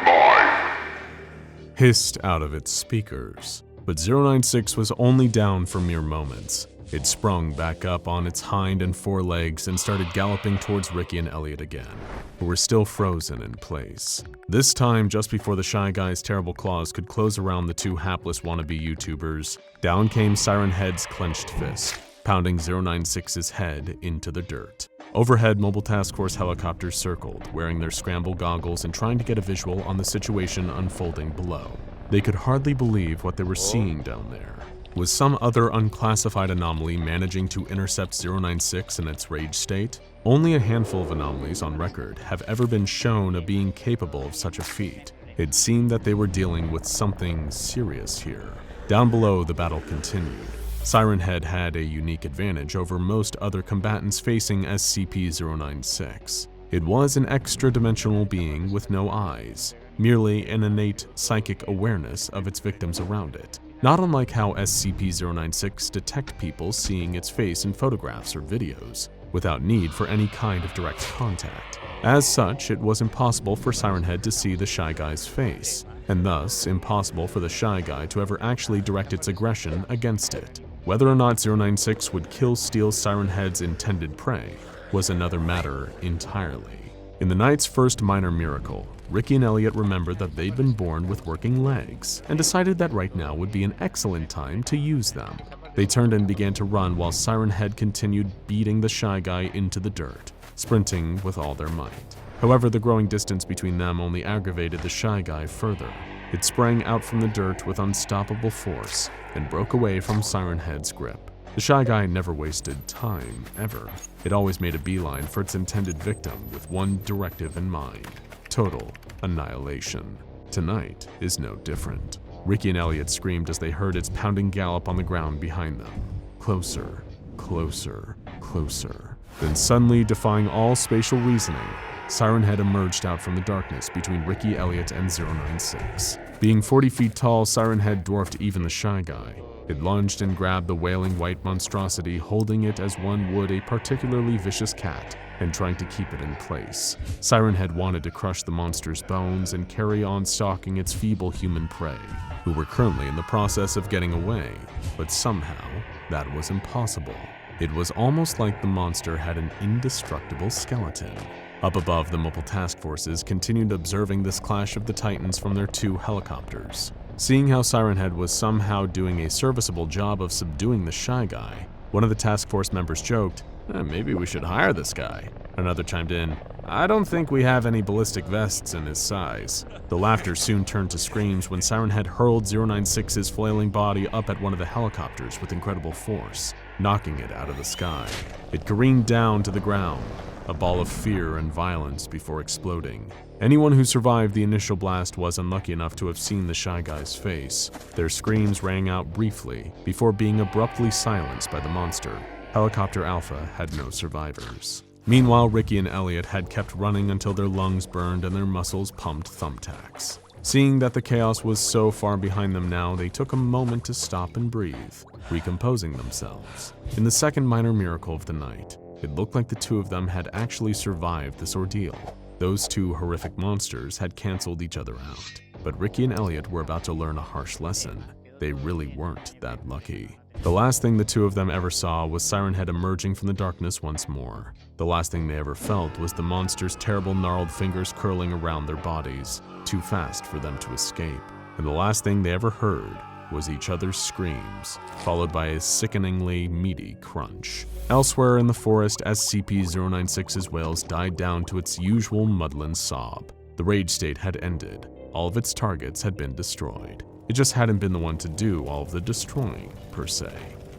mine, hissed out of its speakers. But 096 was only down for mere moments. It sprung back up on its hind and forelegs and started galloping towards Ricky and Elliot again, who were still frozen in place. This time, just before the Shy Guy's terrible claws could close around the two hapless wannabe YouTubers, down came Siren Head's clenched fist, pounding 096's head into the dirt. Overhead, mobile task force helicopters circled, wearing their scramble goggles and trying to get a visual on the situation unfolding below. They could hardly believe what they were seeing down there. Was some other unclassified anomaly managing to intercept 096 in its rage state? Only a handful of anomalies on record have ever been shown of being capable of such a feat. It seemed that they were dealing with something serious here. Down below, the battle continued. Siren Head had a unique advantage over most other combatants facing SCP-096. It was an extra-dimensional being with no eyes, merely an innate psychic awareness of its victims around it. Not unlike how SCP-096 detect people seeing its face in photographs or videos, without need for any kind of direct contact. As such, it was impossible for Siren Head to see the Shy Guy's face, and thus impossible for the Shy Guy to ever actually direct its aggression against it. Whether or not 096 would kill steal Siren Head's intended prey was another matter entirely. In the night's first minor miracle, Ricky and Elliot remembered that they'd been born with working legs and decided that right now would be an excellent time to use them. They turned and began to run while Siren Head continued beating the Shy Guy into the dirt, sprinting with all their might. However, the growing distance between them only aggravated the Shy Guy further. It sprang out from the dirt with unstoppable force and broke away from Siren Head's grip. The Shy Guy never wasted time, ever. It always made a beeline for its intended victim with one directive in mind: total annihilation. Tonight is no different. Ricky and Elliot screamed as they heard its pounding gallop on the ground behind them. Closer, closer, closer. Then suddenly, defying all spatial reasoning, Siren Head emerged out from the darkness between Ricky, Elliot, and 096. Being 40 feet tall, Siren Head dwarfed even the Shy Guy. It lunged and grabbed the wailing white monstrosity, holding it as one would a particularly vicious cat, and trying to keep it in place. Siren Head wanted to crush the monster's bones and carry on stalking its feeble human prey, who were currently in the process of getting away, but somehow that was impossible. It was almost like the monster had an indestructible skeleton. Up above, the mobile task forces continued observing this clash of the Titans from their two helicopters. Seeing how Siren Head was somehow doing a serviceable job of subduing the Shy Guy, one of the task force members joked, "Maybe we should hire this guy." Another chimed in, "I don't think we have any ballistic vests in his size." The laughter soon turned to screams when Siren Head hurled 096's flailing body up at one of the helicopters with incredible force, knocking it out of the sky. It careened down to the ground, a ball of fear and violence before exploding. Anyone who survived the initial blast was unlucky enough to have seen the Shy Guy's face. Their screams rang out briefly before being abruptly silenced by the monster. Helicopter Alpha had no survivors. Meanwhile, Ricky and Elliot had kept running until their lungs burned and their muscles pumped thumbtacks. Seeing that the chaos was so far behind them now, they took a moment to stop and breathe, recomposing themselves. In the second minor miracle of the night, it looked like the two of them had actually survived this ordeal. Those two horrific monsters had canceled each other out, but Ricky and Elliot were about to learn a harsh lesson. They really weren't that lucky. The last thing the two of them ever saw was Siren Head emerging from the darkness once more. The last thing they ever felt was the monster's terrible gnarled fingers curling around their bodies, too fast for them to escape. And the last thing they ever heard was each other's screams, followed by a sickeningly meaty crunch. Elsewhere in the forest, SCP-096's wails died down to its usual maudlin sob. The rage state had ended. All of its targets had been destroyed. It just hadn't been the one to do all of the destroying, per se.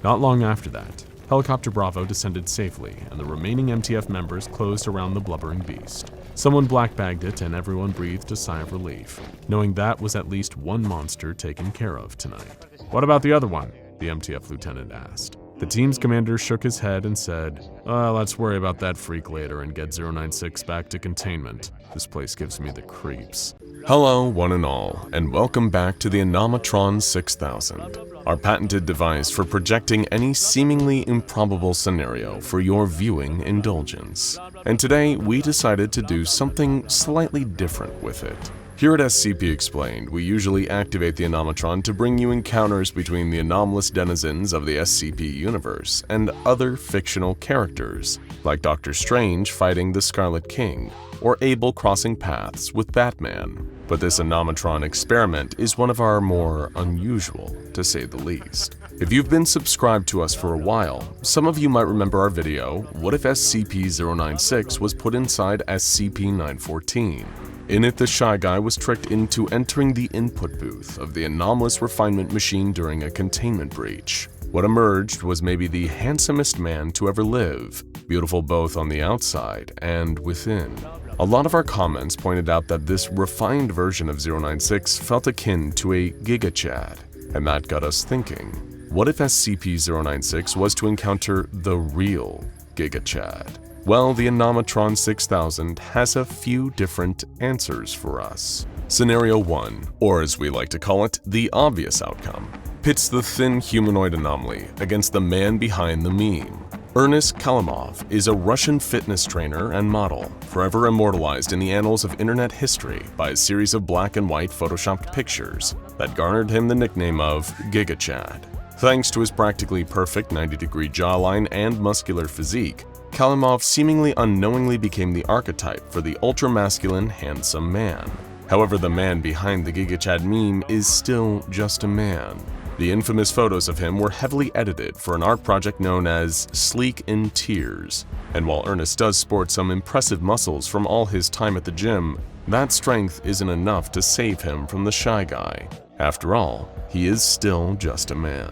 Not long after that, Helicopter Bravo descended safely, and the remaining MTF members closed around the blubbering beast. Someone black-bagged it, and everyone breathed a sigh of relief, knowing that was at least one monster taken care of tonight. "What about the other one?" the MTF lieutenant asked. The team's commander shook his head and said, "Let's worry about that freak later and get 096 back to containment. This place gives me the creeps." Hello, one and all, and welcome back to the Animation 6000, our patented device for projecting any seemingly improbable scenario for your viewing indulgence. And today, we decided to do something slightly different with it. Here at SCP Explained, we usually activate the Animatron to bring you encounters between the anomalous denizens of the SCP universe and other fictional characters, like Doctor Strange fighting the Scarlet King, or Abel crossing paths with Batman. But this Animatron experiment is one of our more unusual, to say the least. If you've been subscribed to us for a while, some of you might remember our video, What if SCP-096 was put inside SCP-914? In it, the Shy Guy was tricked into entering the input booth of the anomalous refinement machine during a containment breach. What emerged was maybe the handsomest man to ever live, beautiful both on the outside and within. A lot of our comments pointed out that this refined version of 096 felt akin to a GIGA Chad, and that got us thinking, what if SCP-096 was to encounter the real GIGA Chad? Well, the Animation 6000 has a few different answers for us. Scenario 1, or as we like to call it, the obvious outcome, pits the thin humanoid anomaly against the man behind the meme. Ernest Kalimov is a Russian fitness trainer and model, forever immortalized in the annals of internet history by a series of black and white photoshopped pictures that garnered him the nickname of Giga Chad. Thanks to his practically perfect 90-degree jawline and muscular physique, Kalimov seemingly unknowingly became the archetype for the ultra-masculine, handsome man. However, the man behind the Giga Chad meme is still just a man. The infamous photos of him were heavily edited for an art project known as Sleek in Tears, and while Ernest does sport some impressive muscles from all his time at the gym, that strength isn't enough to save him from the Shy Guy. After all, he is still just a man.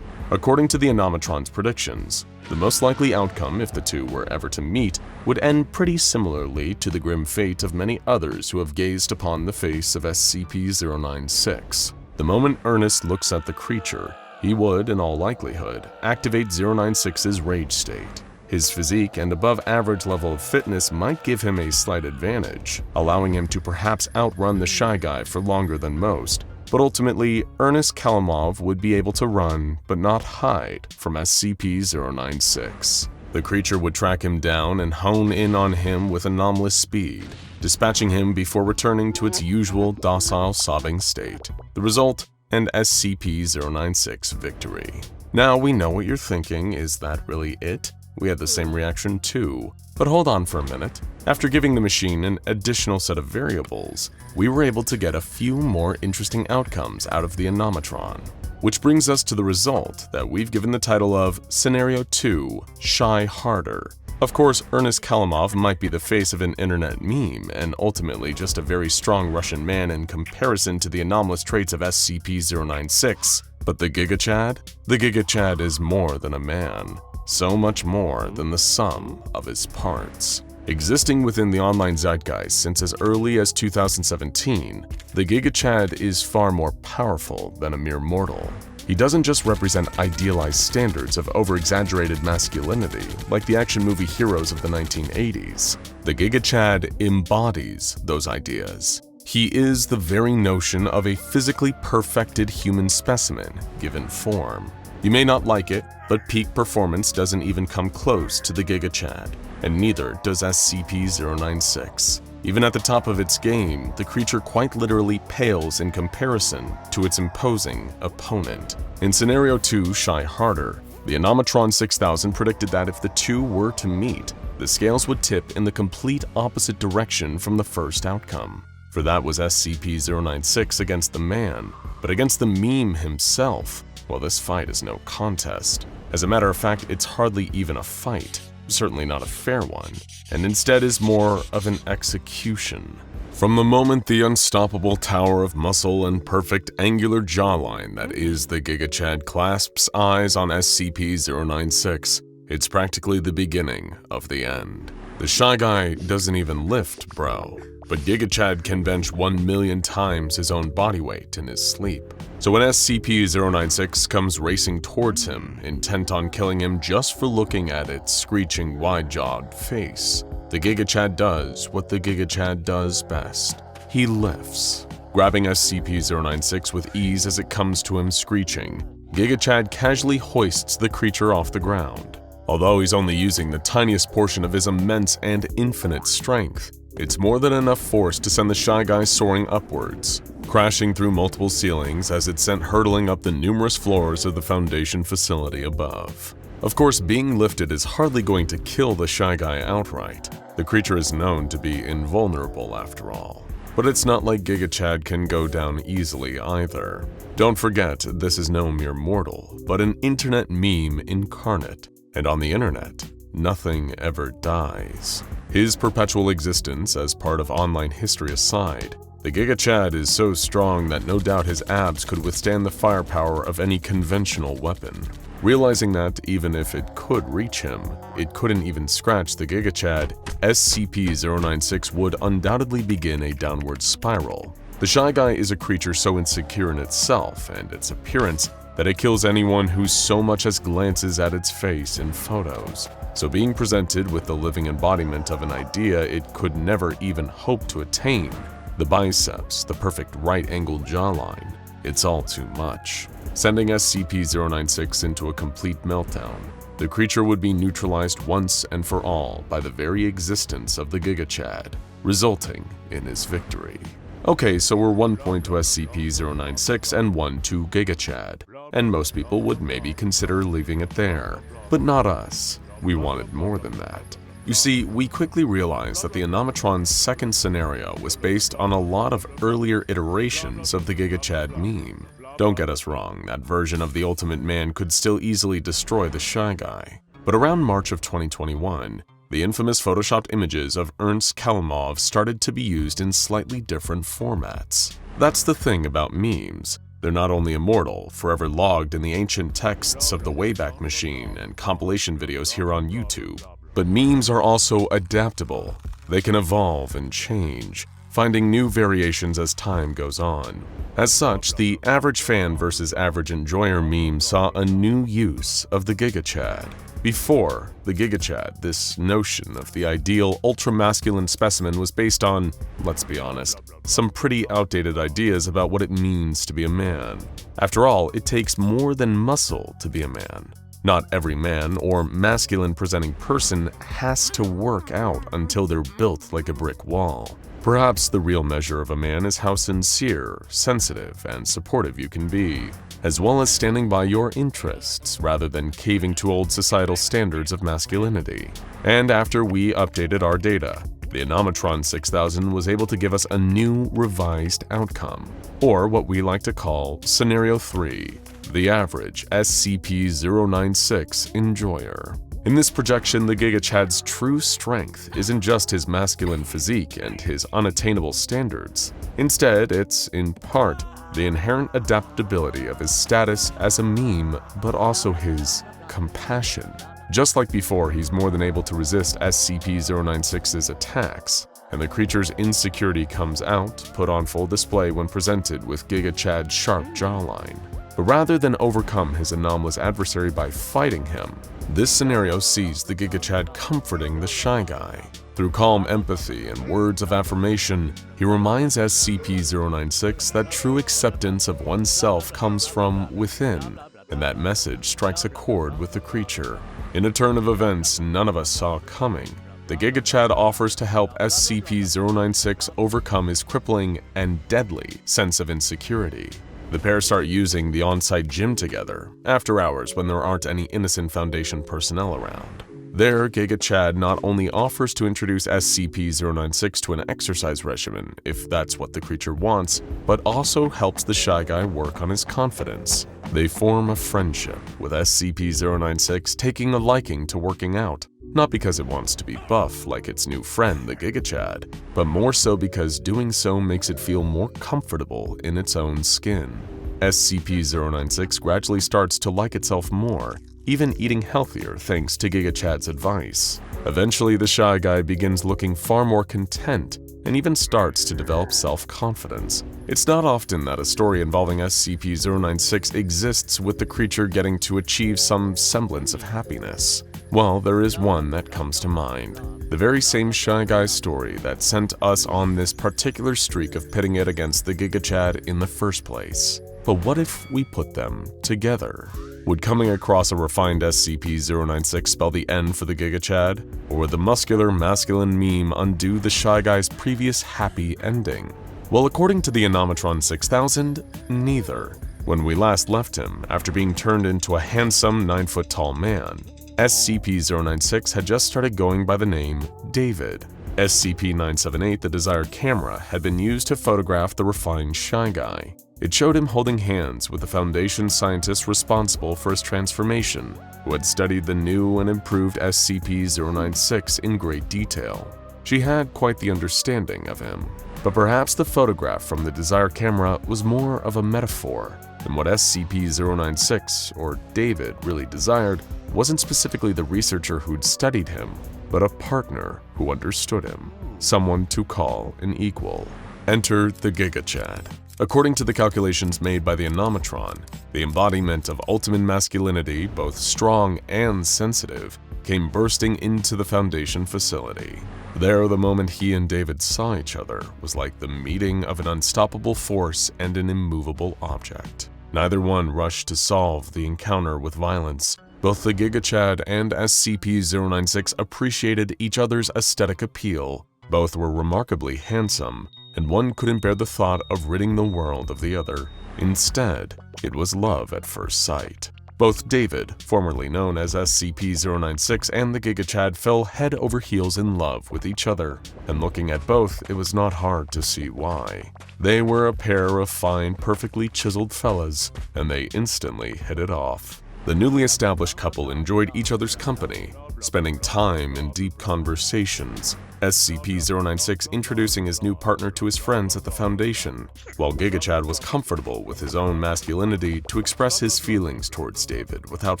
According to the Animatron's predictions, the most likely outcome if the two were ever to meet would end pretty similarly to the grim fate of many others who have gazed upon the face of SCP-096. The moment Ernest looks at the creature, he would, in all likelihood, activate 096's rage state. His physique and above-average level of fitness might give him a slight advantage, allowing him to perhaps outrun the Shy Guy for longer than most, but ultimately, Ernest Kalimov would be able to run, but not hide, from SCP-096. The creature would track him down and hone in on him with anomalous speed, dispatching him before returning to its usual docile sobbing state. The result, an SCP-096 victory. Now we know what you're thinking, is that really it? We had the same reaction too. But hold on for a minute. After giving the machine an additional set of variables, we were able to get a few more interesting outcomes out of the Animatron. Which brings us to the result that we've given the title of Scenario 2, Shy Harder. Of course, Ernest Kalimov might be the face of an internet meme, and ultimately just a very strong Russian man in comparison to the anomalous traits of SCP-096. But the Giga Chad? The Giga Chad is more than a man. So much more than the sum of his parts. Existing within the online zeitgeist since as early as 2017, the Giga Chad is far more powerful than a mere mortal. He doesn't just represent idealized standards of over-exaggerated masculinity like the action movie heroes of the 1980s. The Giga Chad embodies those ideas. He is the very notion of a physically perfected human specimen, given form. You may not like it, but peak performance doesn't even come close to the GIGA Chad, and neither does SCP-096. Even at the top of its game, the creature quite literally pales in comparison to its imposing opponent. In Scenario 2, Shy Harder, the Animatron 6000 predicted that if the two were to meet, the scales would tip in the complete opposite direction from the first outcome. For that was SCP-096 against the man, but against the meme himself, well, this fight is no contest. As a matter of fact, it's hardly even a fight, certainly not a fair one, and instead is more of an execution. From the moment the unstoppable tower of muscle and perfect angular jawline that is the GIGA Chad clasps eyes on SCP-096, it's practically the beginning of the end. The Shy Guy doesn't even lift, bro. But GIGA Chad can bench 1 million times his own body weight in his sleep. So when SCP-096 comes racing towards him, intent on killing him just for looking at its screeching wide-jawed face, the GIGA Chad does what the GIGA Chad does best. He lifts. Grabbing SCP-096 with ease as it comes to him screeching, GIGA Chad casually hoists the creature off the ground. Although he's only using the tiniest portion of his immense and infinite strength, it's more than enough force to send the Shy Guy soaring upwards, crashing through multiple ceilings as it's sent hurtling up the numerous floors of the Foundation facility above. Of course, being lifted is hardly going to kill the Shy Guy outright. The creature is known to be invulnerable after all. But it's not like GIGA Chad can go down easily either. Don't forget, this is no mere mortal, but an internet meme incarnate. And on the internet, nothing ever dies. His perpetual existence as part of online history aside, the GIGA Chad is so strong that no doubt his abs could withstand the firepower of any conventional weapon. Realizing that even if it could reach him, it couldn't even scratch the GIGA Chad, SCP-096 would undoubtedly begin a downward spiral. The Shy Guy is a creature so insecure in itself and its appearance that it kills anyone who so much as glances at its face in photos. So being presented with the living embodiment of an idea it could never even hope to attain, the biceps, the perfect right-angled jawline, it's all too much. Sending SCP-096 into a complete meltdown, the creature would be neutralized once and for all by the very existence of the GIGA Chad, resulting in his victory. Okay, so we're 1 point to SCP-096 and 1 to GIGA Chad, and most people would maybe consider leaving it there. But not us. We wanted more than that. You see, we quickly realized that the Animatron's second scenario was based on a lot of earlier iterations of the GIGA Chad meme. Don't get us wrong, that version of the Ultimate Man could still easily destroy the Shy Guy. But around March of 2021, the infamous photoshopped images of Ernst Kalimov started to be used in slightly different formats. That's the thing about memes. They're not only immortal, forever logged in the ancient texts of the Wayback Machine and compilation videos here on YouTube, but memes are also adaptable. They can evolve and change, finding new variations as time goes on. As such, the average fan versus average enjoyer meme saw a new use of the GIGA Chad. Before the GIGA Chad, this notion of the ideal ultra-masculine specimen was based on, let's be honest, some pretty outdated ideas about what it means to be a man. After all, it takes more than muscle to be a man. Not every man or masculine-presenting person has to work out until they're built like a brick wall. Perhaps the real measure of a man is how sincere, sensitive, and supportive you can be, as well as standing by your interests rather than caving to old societal standards of masculinity. And after we updated our data, the Animatron 6000 was able to give us a new revised outcome, or what we like to call Scenario 3, the average SCP-096 enjoyer. In this projection, the GIGA Chad's true strength isn't just his masculine physique and his unattainable standards. Instead, it's, in part, the inherent adaptability of his status as a meme, but also his compassion. Just like before, he's more than able to resist SCP-096's attacks, and the creature's insecurity comes out, put on full display when presented with GIGA Chad's sharp jawline. But rather than overcome his anomalous adversary by fighting him, this scenario sees the GIGA Chad comforting the Shy Guy. Through calm empathy and words of affirmation, he reminds SCP-096 that true acceptance of oneself comes from within, and that message strikes a chord with the creature. In a turn of events none of us saw coming, the GIGA offers to help SCP-096 overcome his crippling and deadly sense of insecurity. The pair start using the on-site gym together, after hours when there aren't any innocent Foundation personnel around. There, GIGA not only offers to introduce SCP-096 to an exercise regimen, if that's what the creature wants, but also helps the Shy Guy work on his confidence. They form a friendship, with SCP-096 taking a liking to working out, not because it wants to be buff like its new friend, the GIGA, but more so because doing so makes it feel more comfortable in its own skin. SCP-096 gradually starts to like itself more, even eating healthier thanks to GIGA advice. Eventually, the Shy Guy begins looking far more content and even starts to develop self-confidence. It's not often that a story involving SCP-096 exists with the creature getting to achieve some semblance of happiness. Well, there is one that comes to mind. The very same Shy Guy story that sent us on this particular streak of pitting it against the GIGA in the first place. But what if we put them together? Would coming across a refined SCP-096 spell the end for the GIGA or would the muscular masculine meme undo the Shy Guy's previous happy ending? Well, according to the Animatron 6000, neither. When we last left him, after being turned into a handsome 9-foot-tall man, SCP-096 had just started going by the name David. SCP-978, the desired camera, had been used to photograph the refined Shy Guy. It showed him holding hands with the Foundation scientist responsible for his transformation, who had studied the new and improved SCP-096 in great detail. She had quite the understanding of him, but perhaps the photograph from the desired camera was more of a metaphor, and what SCP-096, or David, really desired wasn't specifically the researcher who'd studied him, but a partner who understood him, someone to call an equal. Enter the GIGA. According to the calculations made by the Animatron, the embodiment of ultimate masculinity, both strong and sensitive, came bursting into the Foundation facility. There, the moment he and David saw each other was like the meeting of an unstoppable force and an immovable object. Neither one rushed to solve the encounter with violence. Both the GIGA and SCP-096 appreciated each other's aesthetic appeal. Both were remarkably handsome, and one couldn't bear the thought of ridding the world of the other. Instead, it was love at first sight. Both David, formerly known as SCP-096, and the GIGA fell head over heels in love with each other, and looking at both, it was not hard to see why. They were a pair of fine, perfectly chiseled fellas, and they instantly hit it off. The newly established couple enjoyed each other's company, spending time in deep conversations, SCP-096 introducing his new partner to his friends at the Foundation, while GIGA was comfortable with his own masculinity to express his feelings towards David without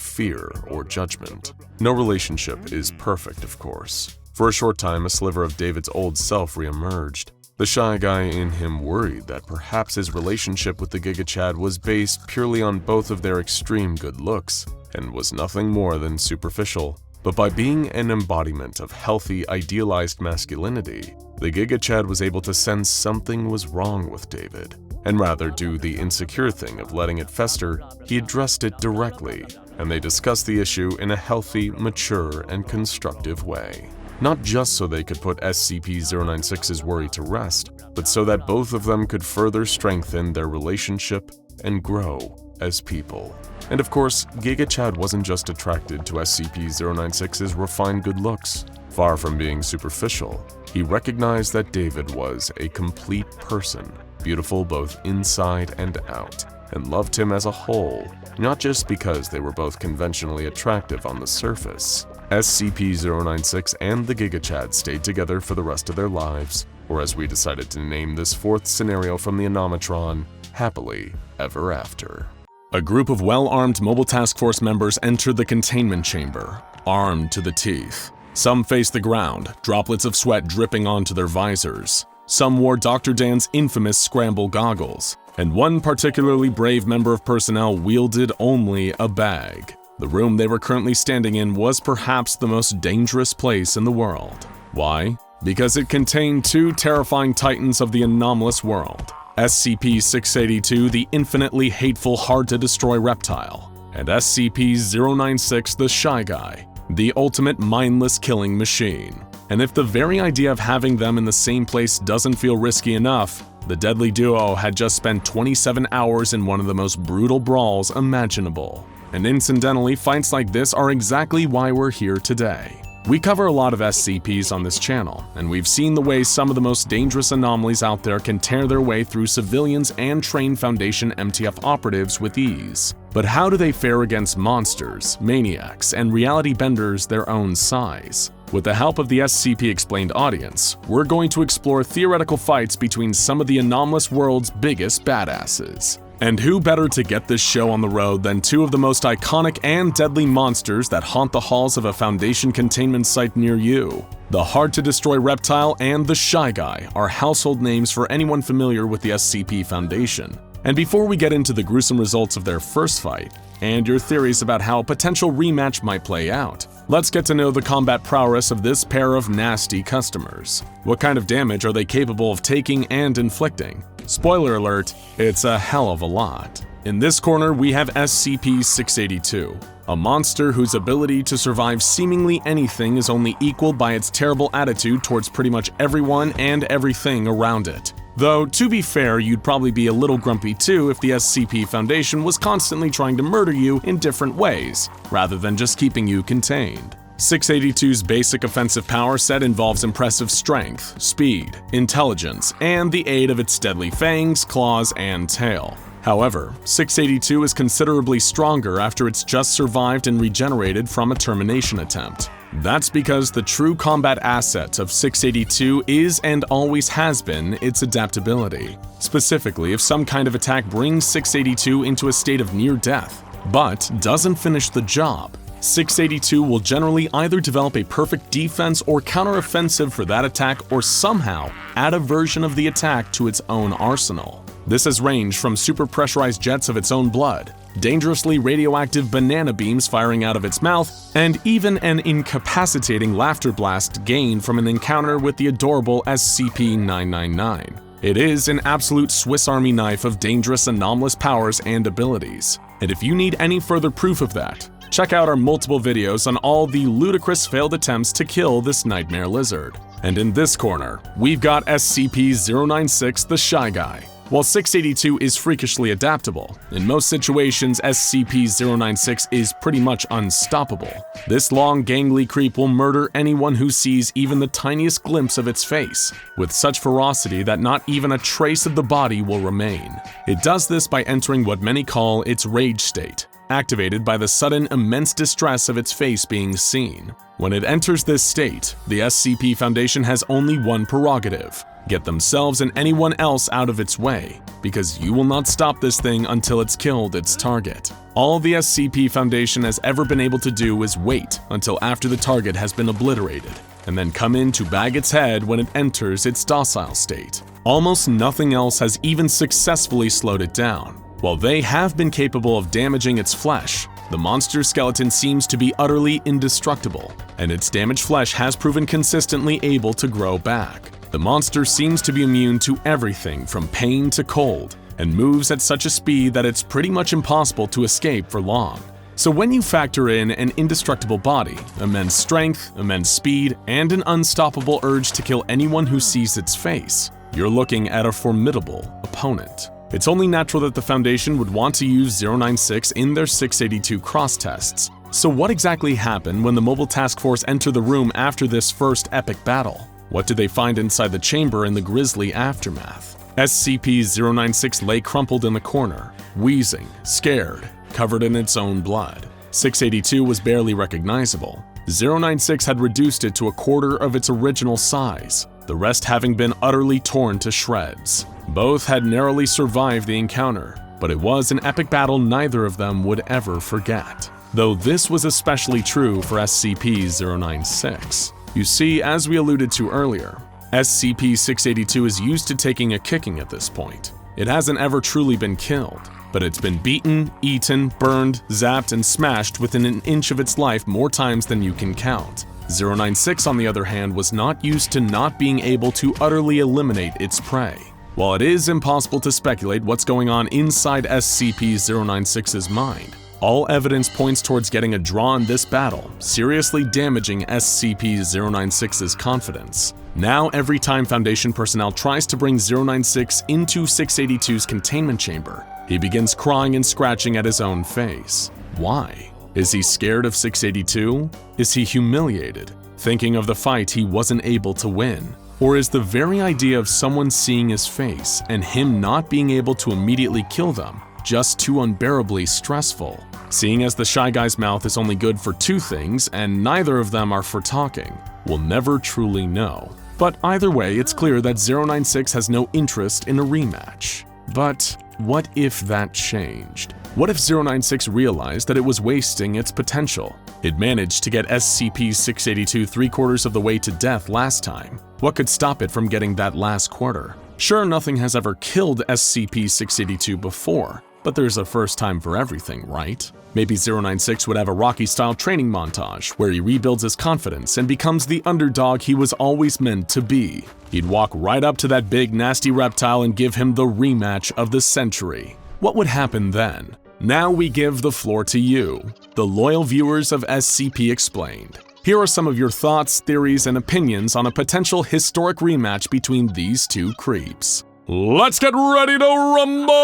fear or judgment. No relationship is perfect, of course. For a short time, a sliver of David's old self re-emerged. The Shy Guy in him worried that perhaps his relationship with the GIGA was based purely on both of their extreme good looks, and was nothing more than superficial. But by being an embodiment of healthy, idealized masculinity, the GIGA was able to sense something was wrong with David, and rather do the insecure thing of letting it fester, he addressed it directly, and they discussed the issue in a healthy, mature, and constructive way. Not just so they could put SCP-096's worry to rest, but so that both of them could further strengthen their relationship and grow as people. And of course, GIGA wasn't just attracted to SCP-096's refined good looks. Far from being superficial, he recognized that David was a complete person, beautiful both inside and out, and loved him as a whole, not just because they were both conventionally attractive on the surface. SCP-096 and the GIGA stayed together for the rest of their lives, or as we decided to name this fourth scenario from the Animatron, happily ever after. A group of well-armed Mobile Task Force members entered the containment chamber, armed to the teeth. Some faced the ground, droplets of sweat dripping onto their visors. Some wore Dr. Dan's infamous scramble goggles, and one particularly brave member of personnel wielded only a bag. The room they were currently standing in was perhaps the most dangerous place in the world. Why? Because it contained two terrifying titans of the anomalous world, SCP-682, the infinitely hateful, hard-to-destroy reptile, and SCP-096, the Shy Guy, the ultimate mindless killing machine. And if the very idea of having them in the same place doesn't feel risky enough, the deadly duo had just spent 27 hours in one of the most brutal brawls imaginable. And incidentally, fights like this are exactly why we're here today. We cover a lot of SCPs on this channel, and we've seen the way some of the most dangerous anomalies out there can tear their way through civilians and trained Foundation MTF operatives with ease. But how do they fare against monsters, maniacs, and reality benders their own size? With the help of the SCP Explained audience, we're going to explore theoretical fights between some of the anomalous world's biggest badasses. And who better to get this show on the road than two of the most iconic and deadly monsters that haunt the halls of a Foundation containment site near you. The hard-to-destroy reptile and the Shy Guy are household names for anyone familiar with the SCP Foundation. And before we get into the gruesome results of their first fight, and your theories about how a potential rematch might play out, let's get to know the combat prowess of this pair of nasty customers. What kind of damage are they capable of taking and inflicting? Spoiler alert, it's a hell of a lot. In this corner, we have SCP-682, a monster whose ability to survive seemingly anything is only equaled by its terrible attitude towards pretty much everyone and everything around it. Though, to be fair, you'd probably be a little grumpy too if the SCP Foundation was constantly trying to murder you in different ways, rather than just keeping you contained. 682's basic offensive power set involves impressive strength, speed, intelligence, and the aid of its deadly fangs, claws, and tail. However, 682 is considerably stronger after it's just survived and regenerated from a termination attempt. That's because the true combat asset of 682 is and always has been its adaptability. Specifically, if some kind of attack brings 682 into a state of near death, but doesn't finish the job, 682 will generally either develop a perfect defense or counteroffensive for that attack or somehow add a version of the attack to its own arsenal. This has ranged from super pressurized jets of its own blood, dangerously radioactive banana beams firing out of its mouth, and even an incapacitating laughter blast gained from an encounter with the adorable SCP-099. It is an absolute Swiss Army knife of dangerous anomalous powers and abilities. And if you need any further proof of that, check out our multiple videos on all the ludicrous failed attempts to kill this nightmare lizard. And in this corner, we've got SCP-096, the Shy Guy. While 682 is freakishly adaptable, in most situations SCP-096 is pretty much unstoppable. This long, gangly creep will murder anyone who sees even the tiniest glimpse of its face, with such ferocity that not even a trace of the body will remain. It does this by entering what many call its rage state, activated by the sudden immense distress of its face being seen. When it enters this state, the SCP Foundation has only one prerogative: get themselves and anyone else out of its way, because you will not stop this thing until it's killed its target. All the SCP Foundation has ever been able to do is wait until after the target has been obliterated, and then come in to bag its head when it enters its docile state. Almost nothing else has even successfully slowed it down. While they have been capable of damaging its flesh, the monster's skeleton seems to be utterly indestructible, and its damaged flesh has proven consistently able to grow back. The monster seems to be immune to everything from pain to cold, and moves at such a speed that it's pretty much impossible to escape for long. So when you factor in an indestructible body, immense strength, immense speed, and an unstoppable urge to kill anyone who sees its face, you're looking at a formidable opponent. It's only natural that the Foundation would want to use 096 in their 682 cross tests. So what exactly happened when the Mobile Task Force entered the room after this first epic battle? What did they find inside the chamber in the grisly aftermath? SCP-096 lay crumpled in the corner, wheezing, scared, covered in its own blood. 682 was barely recognizable. 096 had reduced it to a quarter of its original size, the rest having been utterly torn to shreds. Both had narrowly survived the encounter, but it was an epic battle neither of them would ever forget. Though this was especially true for SCP-096. You see, as we alluded to earlier, SCP-682 is used to taking a kicking at this point. It hasn't ever truly been killed, but it's been beaten, eaten, burned, zapped, and smashed within an inch of its life more times than you can count. 096, on the other hand, was not used to not being able to utterly eliminate its prey. While it is impossible to speculate what's going on inside SCP-096's mind, all evidence points towards getting a draw in this battle, seriously damaging SCP-096's confidence. Now, every time Foundation personnel tries to bring 096 into 682's containment chamber, he begins crying and scratching at his own face. Why? Is he scared of 682? Is he humiliated, thinking of the fight he wasn't able to win? Or is the very idea of someone seeing his face and him not being able to immediately kill them just too unbearably stressful? Seeing as the Shy Guy's mouth is only good for two things and neither of them are for talking, we'll never truly know. But either way, it's clear that 096 has no interest in a rematch. But what if that changed? What if 096 realized that it was wasting its potential? It managed to get SCP-682 3/4 of the way to death last time. What could stop it from getting that last quarter? Sure, nothing has ever killed SCP-682 before, but there's a first time for everything, right? Maybe 096 would have a Rocky-style training montage where he rebuilds his confidence and becomes the underdog he was always meant to be. He'd walk right up to that big nasty reptile and give him the rematch of the century. What would happen then? Now we give the floor to you, the loyal viewers of SCP Explained. Here are some of your thoughts, theories, and opinions on a potential historic rematch between these two creeps. Let's get ready to rumble!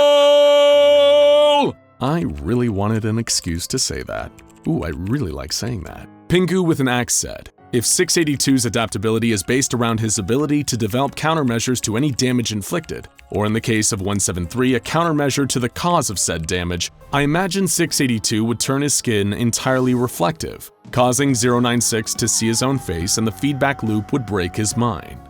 I really wanted an excuse to say that. Ooh, I really like saying that. Pingu with an axe said, if 682's adaptability is based around his ability to develop countermeasures to any damage inflicted, or in the case of 173, a countermeasure to the cause of said damage, I imagine 682 would turn his skin entirely reflective, causing 096 to see his own face and the feedback loop would break his mind.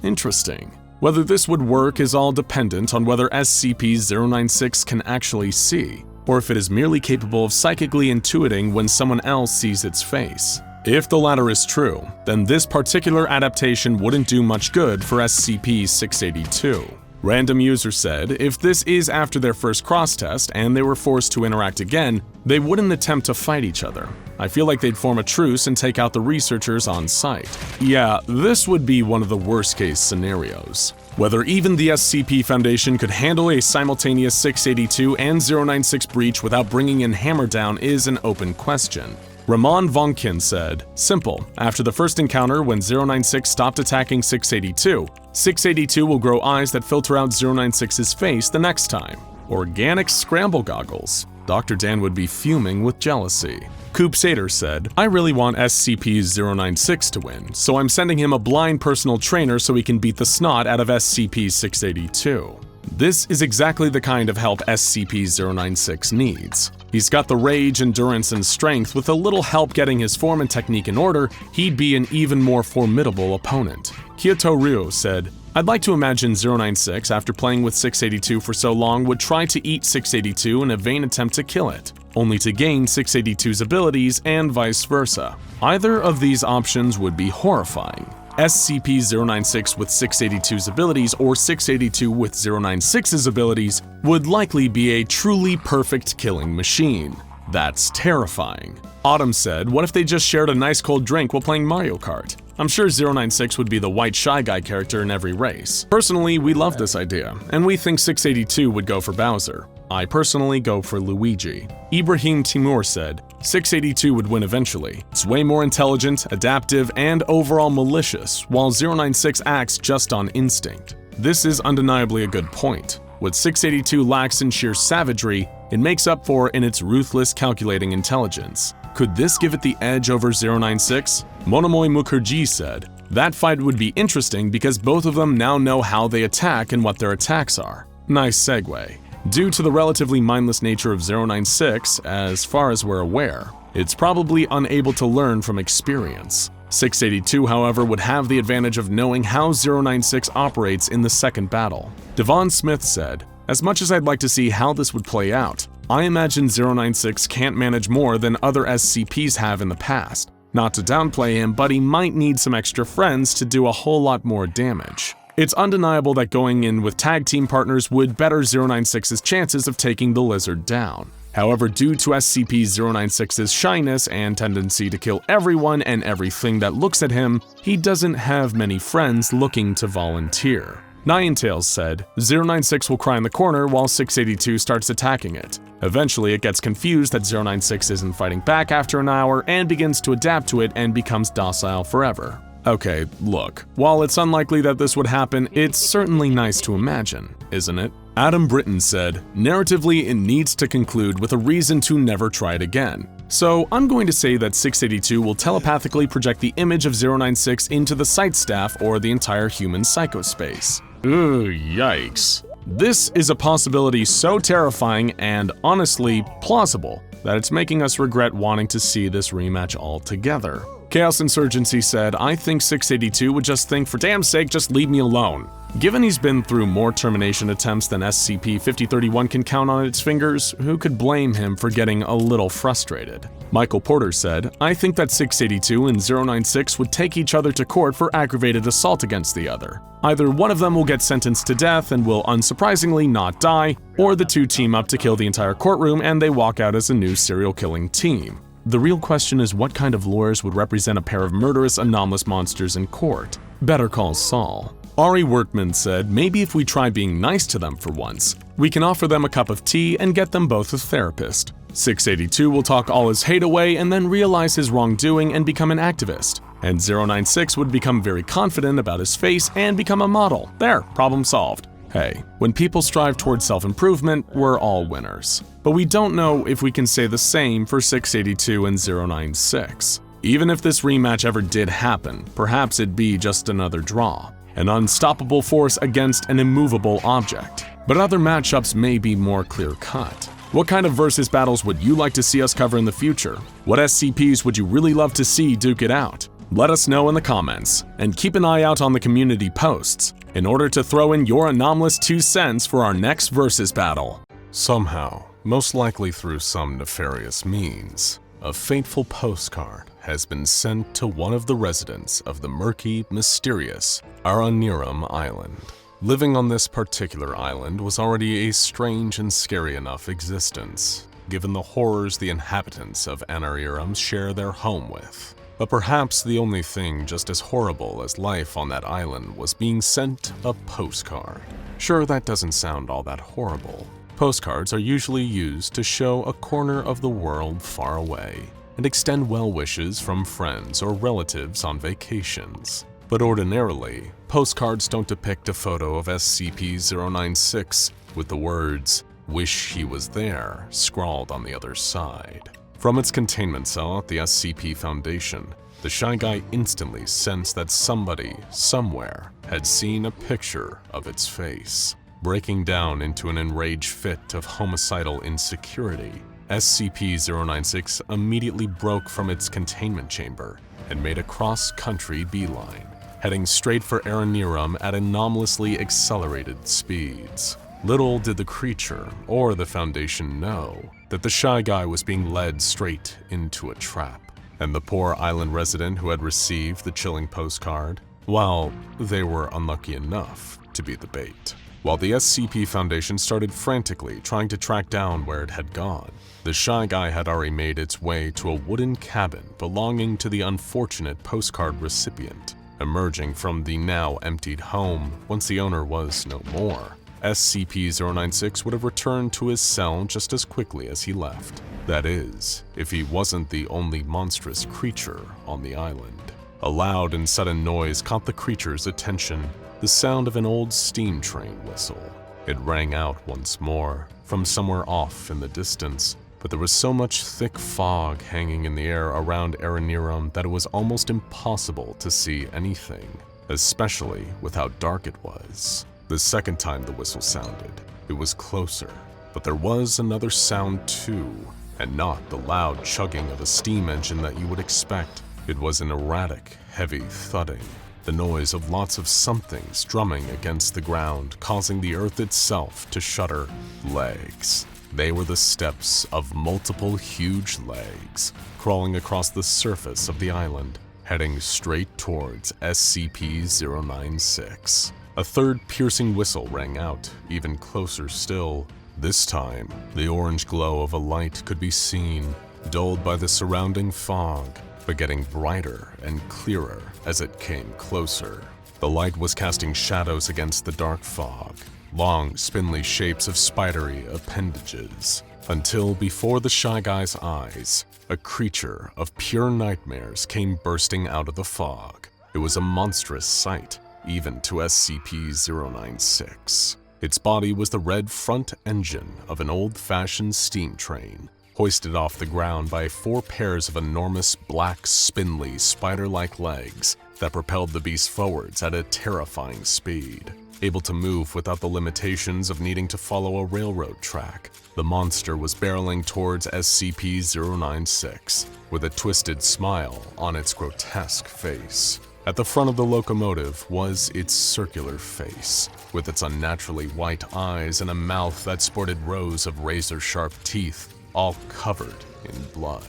Interesting. Whether this would work is all dependent on whether SCP-096 can actually see, or if it is merely capable of psychically intuiting when someone else sees its face. If the latter is true, then this particular adaptation wouldn't do much good for SCP-682. Random user said if this is after their first cross-test and they were forced to interact again, they wouldn't attempt to fight each other. I feel like they'd form a truce and take out the researchers on site. Yeah, this would be one of the worst-case scenarios. Whether even the SCP Foundation could handle a simultaneous 682 and 096 breach without bringing in Hammerdown is an open question. Ramon Vonkin said, simple, after the first encounter when 096 stopped attacking 682, 682 will grow eyes that filter out 096's face the next time. Organic scramble goggles. Dr. Dan would be fuming with jealousy. Coop Sater said, I really want SCP-096 to win, so I'm sending him a blind personal trainer so he can beat the snot out of SCP-682. This is exactly the kind of help SCP-096 needs. He's got the rage, endurance, and strength. With a little help getting his form and technique in order, he'd be an even more formidable opponent. Kyoto Ryo said, I'd like to imagine 096, after playing with 682 for so long, would try to eat 682 in a vain attempt to kill it, only to gain 682's abilities and vice versa. Either of these options would be horrifying. SCP-096 with 682's abilities or 682 with 096's abilities would likely be a truly perfect killing machine. That's terrifying. Autumn said, what if they just shared a nice cold drink while playing Mario Kart? I'm sure 096 would be the white Shy Guy character in every race. Personally, we love this idea, and we think 682 would go for Bowser. I personally go for Luigi. Ibrahim Timur said, 682 would win eventually. It's way more intelligent, adaptive, and overall malicious, while 096 acts just on instinct. This is undeniably a good point. What 682 lacks in sheer savagery, it makes up for in its ruthless, calculating intelligence. Could this give it the edge over 096? Monomoy Mukherjee said, that fight would be interesting because both of them now know how they attack and what their attacks are. Nice segue. Due to the relatively mindless nature of 096, as far as we're aware, it's probably unable to learn from experience. 682, however, would have the advantage of knowing how 096 operates in the second battle. Devon Smith said, as much as I'd like to see how this would play out, I imagine 096 can't manage more than other SCPs have in the past. Not to downplay him, but he might need some extra friends to do a whole lot more damage. It's undeniable that going in with tag team partners would better 096's chances of taking the lizard down. However, due to SCP-096's shyness and tendency to kill everyone and everything that looks at him, he doesn't have many friends looking to volunteer. Ninetales said, 096 will cry in the corner while 682 starts attacking it. Eventually, it gets confused that 096 isn't fighting back after an hour and begins to adapt to it and becomes docile forever. Okay, look, while it's unlikely that this would happen, it's certainly nice to imagine, isn't it? Adam Britton said, narratively it needs to conclude with a reason to never try it again. So I'm going to say that 682 will telepathically project the image of 096 into the site staff or the entire human psychospace. Ugh, yikes. This is a possibility so terrifying and honestly plausible that it's making us regret wanting to see this rematch altogether. Chaos Insurgency said, I think 682 would just think, for damn sake, just leave me alone. Given he's been through more termination attempts than SCP-5031 can count on its fingers, who could blame him for getting a little frustrated? Michael Porter said, I think that 682 and 096 would take each other to court for aggravated assault against the other. Either one of them will get sentenced to death and will unsurprisingly not die, or the two team up to kill the entire courtroom and they walk out as a new serial killing team. The real question is what kind of lawyers would represent a pair of murderous, anomalous monsters in court? Better call Saul. Ari Workman said, maybe if we try being nice to them for once, we can offer them a cup of tea and get them both a therapist. 682 will talk all his hate away and then realize his wrongdoing and become an activist. And 096 would become very confident about his face and become a model. There, problem solved. Hey, when people strive towards self-improvement, we're all winners. But we don't know if we can say the same for 682 and 096. Even if this rematch ever did happen, perhaps it'd be just another draw. An unstoppable force against an immovable object. But other matchups may be more clear-cut. What kind of versus battles would you like to see us cover in the future? What SCPs would you really love to see duke it out? Let us know in the comments, and keep an eye out on the community posts in order to throw in your anomalous 2 cents for our next versus battle. Somehow, most likely through some nefarious means, a fateful postcard has been sent to one of the residents of the murky, mysterious Araniram Island. Living on this particular island was already a strange and scary enough existence, given the horrors the inhabitants of Anariram share their home with. But perhaps the only thing just as horrible as life on that island was being sent a postcard. Sure, that doesn't sound all that horrible. Postcards are usually used to show a corner of the world far away and extend well wishes from friends or relatives on vacations. But ordinarily, postcards don't depict a photo of SCP-096 with the words, "Wish he was there," scrawled on the other side. From its containment cell at the SCP Foundation, the Shy Guy instantly sensed that somebody, somewhere, had seen a picture of its face. Breaking down into an enraged fit of homicidal insecurity, SCP-096 immediately broke from its containment chamber and made a cross-country beeline, heading straight for Araniram at anomalously accelerated speeds. Little did the creature or the Foundation know that the Shy Guy was being led straight into a trap, and the poor island resident who had received the chilling postcard, well, they were unlucky enough to be the bait. While the SCP Foundation started frantically trying to track down where it had gone, the Shy Guy had already made its way to a wooden cabin belonging to the unfortunate postcard recipient. Emerging from the now emptied home once the owner was no more, SCP-096 would have returned to his cell just as quickly as he left. That is, if he wasn't the only monstrous creature on the island. A loud and sudden noise caught the creature's attention, the sound of an old steam train whistle. It rang out once more, from somewhere off in the distance, but there was so much thick fog hanging in the air around Araniram that it was almost impossible to see anything, especially with how dark it was. The second time the whistle sounded, it was closer, but there was another sound too, and not the loud chugging of a steam engine that you would expect. It was an erratic, heavy thudding, the noise of lots of somethings drumming against the ground, causing the earth itself to shudder. Legs. They were the steps of multiple huge legs, crawling across the surface of the island, heading straight towards SCP-096. A third piercing whistle rang out, even closer still. This time, the orange glow of a light could be seen, dulled by the surrounding fog, but getting brighter and clearer as it came closer. The light was casting shadows against the dark fog, long, spindly shapes of spidery appendages, until before the Shy Guy's eyes, a creature of pure nightmares came bursting out of the fog. It was a monstrous sight, even to SCP-096. Its body was the red front engine of an old-fashioned steam train, hoisted off the ground by 4 pairs of enormous black, spindly, spider-like legs that propelled the beast forwards at a terrifying speed. Able to move without the limitations of needing to follow a railroad track, the monster was barreling towards SCP-096 with a twisted smile on its grotesque face. At the front of the locomotive was its circular face, with its unnaturally white eyes and a mouth that sported rows of razor-sharp teeth, all covered in blood.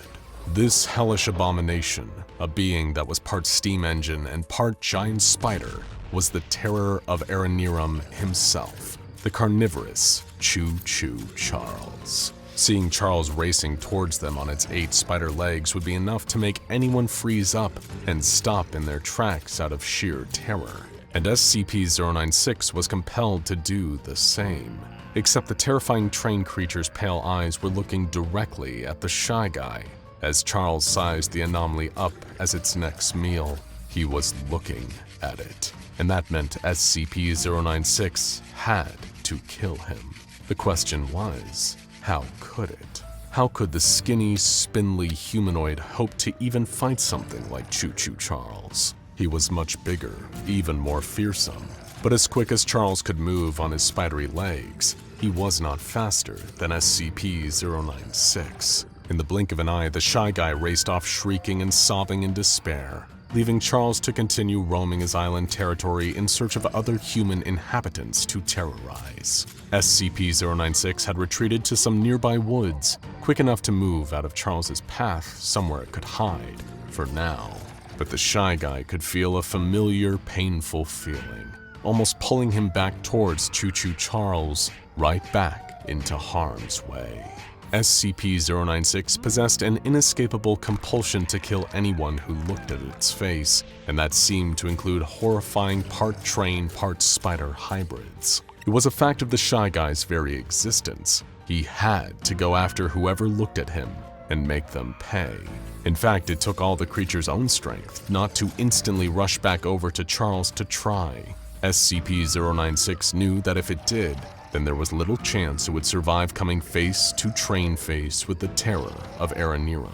This hellish abomination, a being that was part steam engine and part giant spider, was the terror of Aranirum himself, the carnivorous CHOO Charles. Seeing Charles racing towards them on its 8 spider legs would be enough to make anyone freeze up and stop in their tracks out of sheer terror, and SCP-096 was compelled to do the same. Except the terrifying train creature's pale eyes were looking directly at the Shy Guy. As Charles sized the anomaly up as its next meal, he was looking at it, and that meant SCP-096 had to kill him. The question was, how could it? How could the skinny, spindly humanoid hope to even fight something like CHOO Charles? He was much bigger, even more fearsome, but as quick as Charles could move on his spidery legs, he was not faster than SCP-096. In the blink of an eye, the Shy Guy raced off shrieking and sobbing in despair, leaving Charles to continue roaming his island territory in search of other human inhabitants to terrorize. SCP-096 had retreated to some nearby woods, quick enough to move out of Charles's path somewhere it could hide, for now. But the Shy Guy could feel a familiar, painful feeling, almost pulling him back towards CHOO Charles, right back into harm's way. SCP-096 possessed an inescapable compulsion to kill anyone who looked at its face, and that seemed to include horrifying part train, part spider hybrids. It was a fact of the Shy Guy's very existence. He had to go after whoever looked at him and make them pay. In fact, it took all the creature's own strength not to instantly rush back over to Charles to try. SCP-096 knew that if it did, then there was little chance it would survive coming face to train face with the terror of Aranirum.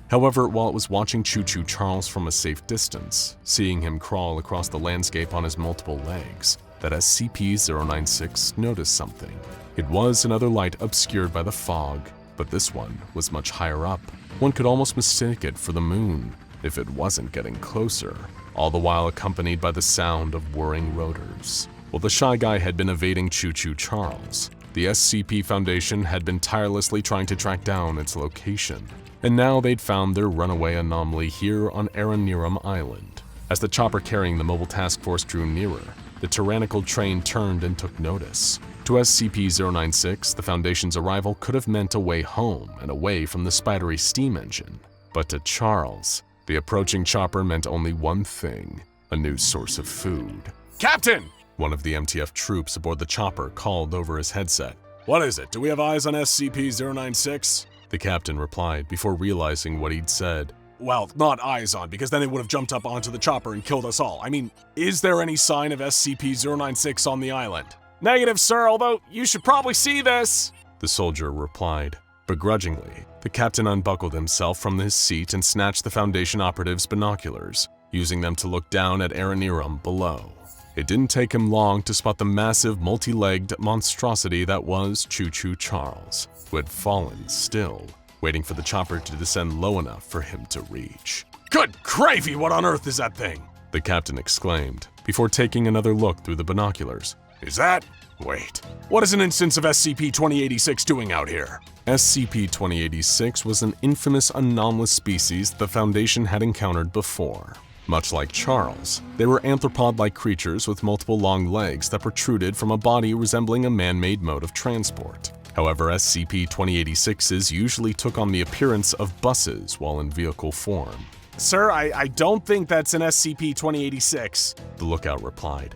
However, while it was watching CHOO Charles from a safe distance, seeing him crawl across the landscape on his multiple legs, that SCP-096 noticed something. It was another light obscured by the fog, but this one was much higher up. One could almost mistake it for the moon, if it wasn't getting closer, all the while accompanied by the sound of whirring rotors. While the Shy Guy had been evading CHOO Charles, the SCP Foundation had been tirelessly trying to track down its location, and now they'd found their runaway anomaly here on Aranirum Island. As the chopper carrying the mobile task force drew nearer, the tyrannical train turned and took notice. To SCP-096, the Foundation's arrival could have meant a way home and away from the spidery steam engine. But to Charles, the approaching chopper meant only one thing: a new source of food. Captain! One of the MTF troops aboard the chopper called over his headset. What is it? Do we have eyes on SCP-096? The captain replied before realizing what he'd said. Well, not eyes on, because then it would have jumped up onto the chopper and killed us all. I mean, is there any sign of SCP-096 on the island? Negative, sir, although you should probably see this, the soldier replied. Begrudgingly, the captain unbuckled himself from his seat and snatched the Foundation operative's binoculars, using them to look down at Aranirum below. It didn't take him long to spot the massive, multi-legged monstrosity that was CHOO Charles, who had fallen still, waiting for the chopper to descend low enough for him to reach. Good gravy, what on earth is that thing? The captain exclaimed, before taking another look through the binoculars. Is that? Wait, what is an instance of SCP-2086 doing out here? SCP-2086 was an infamous anomalous species the Foundation had encountered before. Much like Charles, they were arthropod-like creatures with multiple long legs that protruded from a body resembling a man-made mode of transport. However, SCP-2086s usually took on the appearance of buses while in vehicle form. Sir, I don't think that's an SCP-2086, the lookout replied.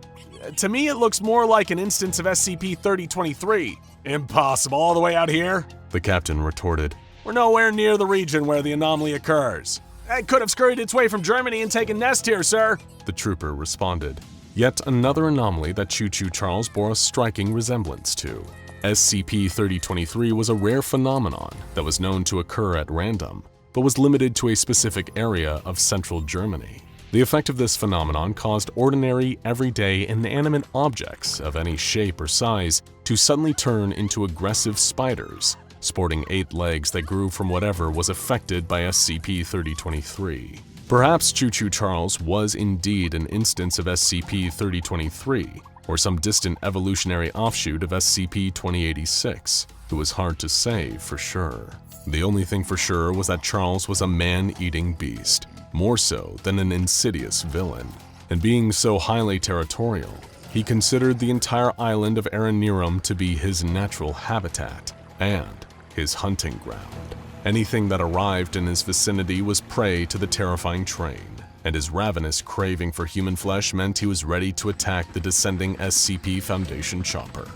To me, it looks more like an instance of SCP-3023. Impossible, all the way out here? The captain retorted. We're nowhere near the region where the anomaly occurs. It could have scurried its way from Germany and taken nest here, sir, the trooper responded. Yet another anomaly that CHOO Charles bore a striking resemblance to. SCP-3023 was a rare phenomenon that was known to occur at random, but was limited to a specific area of central Germany. The effect of this phenomenon caused ordinary, everyday, inanimate objects of any shape or size to suddenly turn into aggressive spiders, sporting 8 legs that grew from whatever was affected by SCP-3023. Perhaps CHOO Charles was indeed an instance of SCP-3023, or some distant evolutionary offshoot of SCP-2086. It was hard to say for sure. The only thing for sure was that Charles was a man-eating beast, more so than an insidious villain. And being so highly territorial, he considered the entire island of Aranirum to be his natural habitat and his hunting ground. Anything that arrived in his vicinity was prey to the terrifying train, and his ravenous craving for human flesh meant he was ready to attack the descending SCP Foundation chopper.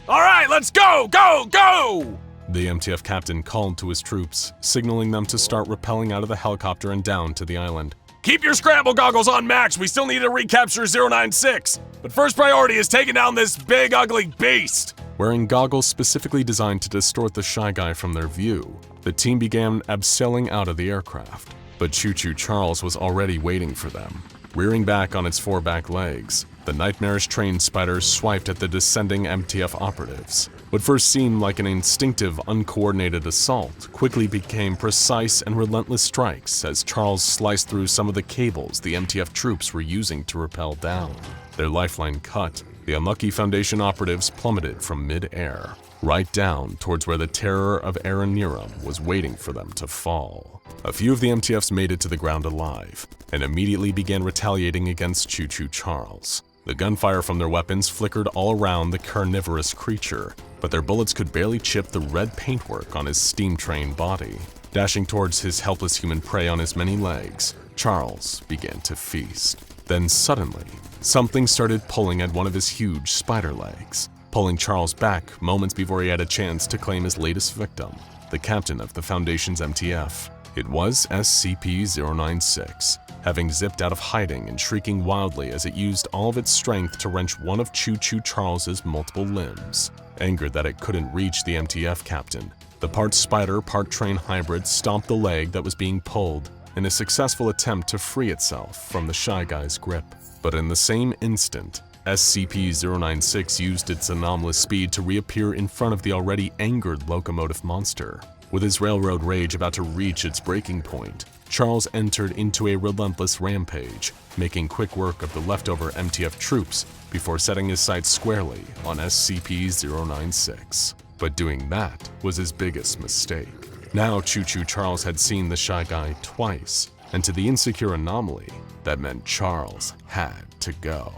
All right, let's go, go, go! The MTF captain called to his troops, signaling them to start rappelling out of the helicopter and down to the island. Keep your scramble goggles on max, we still need to recapture 096, but first priority is taking down this big ugly beast! Wearing goggles specifically designed to distort the Shy Guy from their view, the team began abseiling out of the aircraft. But CHOO Charles was already waiting for them. Rearing back on its 4 back legs, the nightmarish train spider swiped at the descending MTF operatives. What first seemed like an instinctive, uncoordinated assault quickly became precise and relentless strikes as Charles sliced through some of the cables the MTF troops were using to rappel down. Their lifeline cut, the unlucky Foundation operatives plummeted from mid-air, right down towards where the terror of Aranirum was waiting for them to fall. A few of the MTFs made it to the ground alive, and immediately began retaliating against CHOO Charles. The gunfire from their weapons flickered all around the carnivorous creature, but their bullets could barely chip the red paintwork on his steam-trained body. Dashing towards his helpless human prey on his many legs, Charles began to feast. Then suddenly, something started pulling at one of his huge spider legs, pulling Charles back moments before he had a chance to claim his latest victim, the captain of the Foundation's MTF. It was SCP-096, having zipped out of hiding and shrieking wildly as it used all of its strength to wrench one of CHOO Charles's multiple limbs. Angered that it couldn't reach the MTF captain, the part spider, part train hybrid stomped the leg that was being pulled in a successful attempt to free itself from the Shy Guy's grip. But in the same instant, SCP-096 used its anomalous speed to reappear in front of the already angered locomotive monster. With his railroad rage about to reach its breaking point, Charles entered into a relentless rampage, making quick work of the leftover MTF troops before setting his sights squarely on SCP-096. But doing that was his biggest mistake. Now CHOO Charles had seen the Shy Guy twice, and to the insecure anomaly, that meant Charles had to go.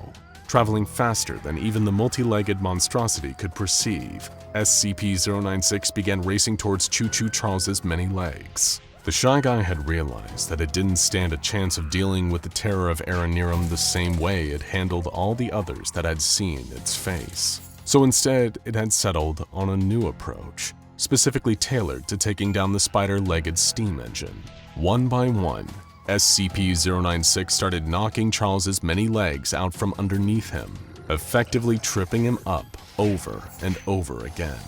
Traveling faster than even the multi-legged monstrosity could perceive, SCP-096 began racing towards CHOO Charles's many legs. The Shy Guy had realized that it didn't stand a chance of dealing with the terror of Aranirum the same way it handled all the others that had seen its face. So instead, it had settled on a new approach, specifically tailored to taking down the spider-legged steam engine. One by one, SCP-096 started knocking Charles's many legs out from underneath him, effectively tripping him up over and over again.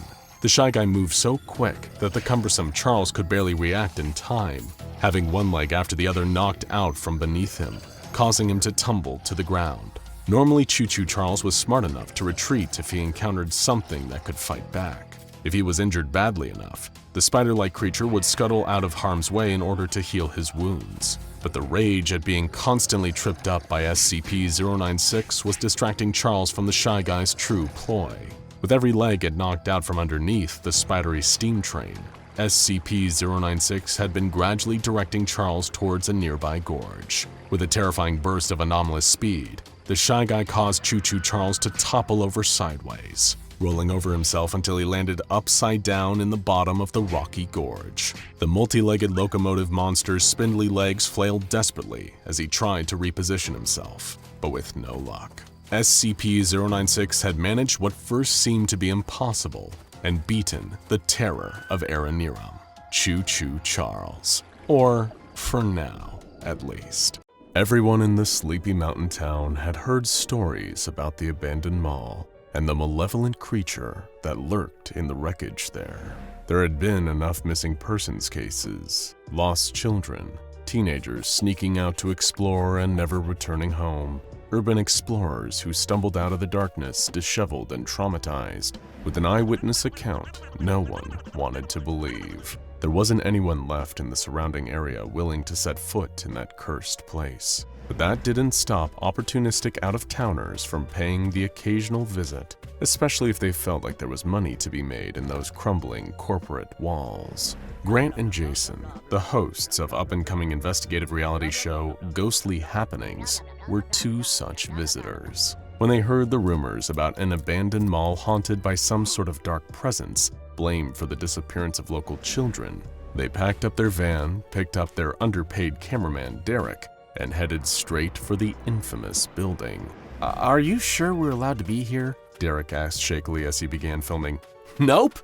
The Shy Guy moved so quick that the cumbersome Charles could barely react in time, having one leg after the other knocked out from beneath him, causing him to tumble to the ground. Normally, CHOO Charles was smart enough to retreat if he encountered something that could fight back. If he was injured badly enough, the spider-like creature would scuttle out of harm's way in order to heal his wounds. But the rage at being constantly tripped up by SCP-096 was distracting Charles from the Shy Guy's true ploy. With every leg it knocked out from underneath the spidery steam train, SCP-096 had been gradually directing Charles towards a nearby gorge. With a terrifying burst of anomalous speed, the Shy Guy caused CHOO Charles to topple over sideways. rolling over himself until he landed upside down in the bottom of the rocky gorge. The multi-legged locomotive monster's spindly legs flailed desperately as he tried to reposition himself, but with no luck. SCP-096 had managed what first seemed to be impossible and beaten the terror of Araniram, CHOO Charles. Or, for now, at least. Everyone in the sleepy mountain town had heard stories about the abandoned mall and the malevolent creature that lurked in the wreckage there. There had been enough missing persons cases, lost children, teenagers sneaking out to explore and never returning home, urban explorers who stumbled out of the darkness disheveled and traumatized. With an eyewitness account, no one wanted to believe. There wasn't anyone left in the surrounding area willing to set foot in that cursed place. But that didn't stop opportunistic out-of-towners from paying the occasional visit, especially if they felt like there was money to be made in those crumbling corporate walls. Grant and Jason, the hosts of up-and-coming investigative reality show Ghostly Happenings, were two such visitors. When they heard the rumors about an abandoned mall haunted by some sort of dark presence, blamed for the disappearance of local children, they packed up their van, picked up their underpaid cameraman Derek, and headed straight for the infamous building. Are you sure we're allowed to be here? Derek asked shakily as he began filming. Nope,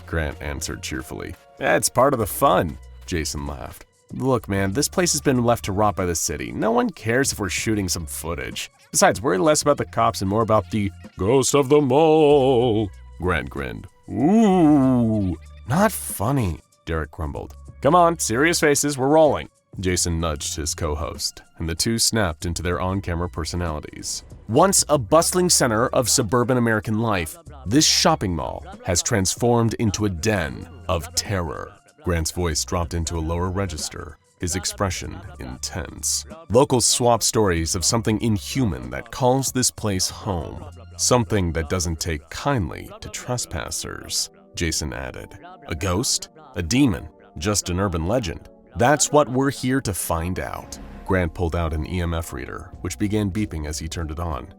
Grant answered cheerfully. That's part of the fun, Jason laughed. Look, man, this place has been left to rot by the city. No one cares if we're shooting some footage. Besides, worry less about the cops and more about the ghost of the mall. Grant grinned. Ooh, not funny, Derek grumbled. Come on, serious faces, we're rolling. Jason nudged his co-host, and the two snapped into their on-camera personalities. Once a bustling center of suburban American life, this shopping mall has transformed into a den of terror. Grant's voice dropped into a lower register, his expression intense. Locals swap stories of something inhuman that calls this place home. Something that doesn't take kindly to trespassers, Jason added. A ghost? A demon? Just an urban legend? That's what we're here to find out. Grant pulled out an EMF reader, which began beeping as he turned it on.